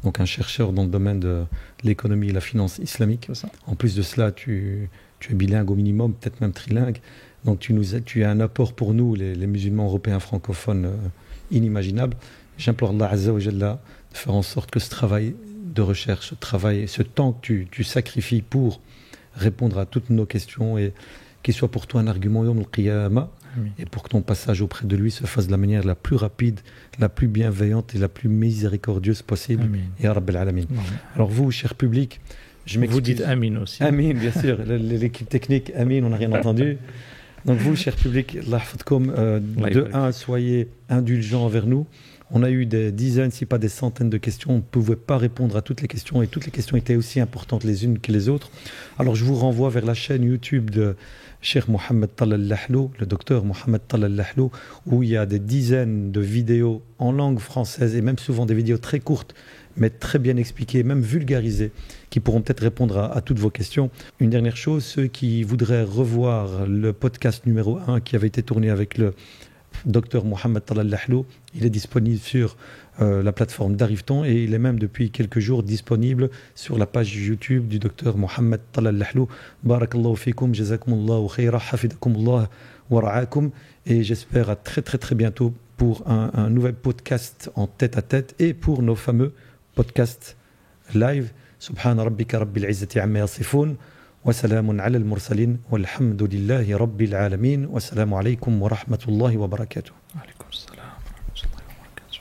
donc un chercheur dans le domaine de l'économie et la finance islamique. En plus de cela, tu es bilingue au minimum, peut-être même trilingue. Donc tu es un apport pour nous, les musulmans européens francophones, inimaginable. J'implore Allah Azza wa Jalla de faire en sorte que ce travail de recherche, ce temps que tu sacrifies pour répondre à toutes nos questions et qu'il soit pour toi un argument Yawm al-Qiyamah, et pour que ton passage auprès de lui se fasse de la manière la plus rapide, la plus bienveillante et la plus miséricordieuse possible. Ya Rabb al-Alamin. Alors vous, cher public, je m'excuse. Vous dites Amin aussi. Amin, bien sûr. L'équipe technique, Amin, on n'a rien entendu. Donc vous, cher public, Allah yahfadkoum, soyez indulgents envers nous. On a eu des dizaines, si pas des centaines de questions. On ne pouvait pas répondre à toutes les questions et toutes les questions étaient aussi importantes les unes que les autres. Alors je vous renvoie vers la chaîne YouTube de Cheikh Mohamed Talal Lahlou, le docteur Mohamed Talal Lahlou, où il y a des dizaines de vidéos en langue française et même souvent des vidéos très courtes, mais très bien expliquées, même vulgarisées, qui pourront peut-être répondre à toutes vos questions. Une dernière chose, ceux qui voudraient revoir le podcast numéro 1 qui avait été tourné avec le docteur Mohamed Talal Lahlou, il est disponible sur la plateforme d'Arriveton et il est même depuis quelques jours disponible sur la page YouTube du docteur Mohamed Talal Lahlou. Barakallahu fikum, jazakumullahu khaira, hafidakumullah wa ra'akum, et j'espère à très très très bientôt pour un nouvel podcast en tête à tête et pour nos fameux podcasts live. Subhana rabbika rabbil izzati amma yasifun. وسلام على المرسلين والحمد لله رب العالمين والسلام عليكم ورحمة الله وبركاته. وعليكم السلام ورحمة الله وبركاته.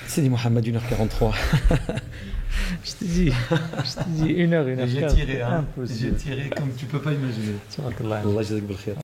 Sidi Mohamed, 1h43. Je t'ai dit 1h, 1h15. J'ai tiré comme tu peux pas imaginer. Allah jazak bil khir.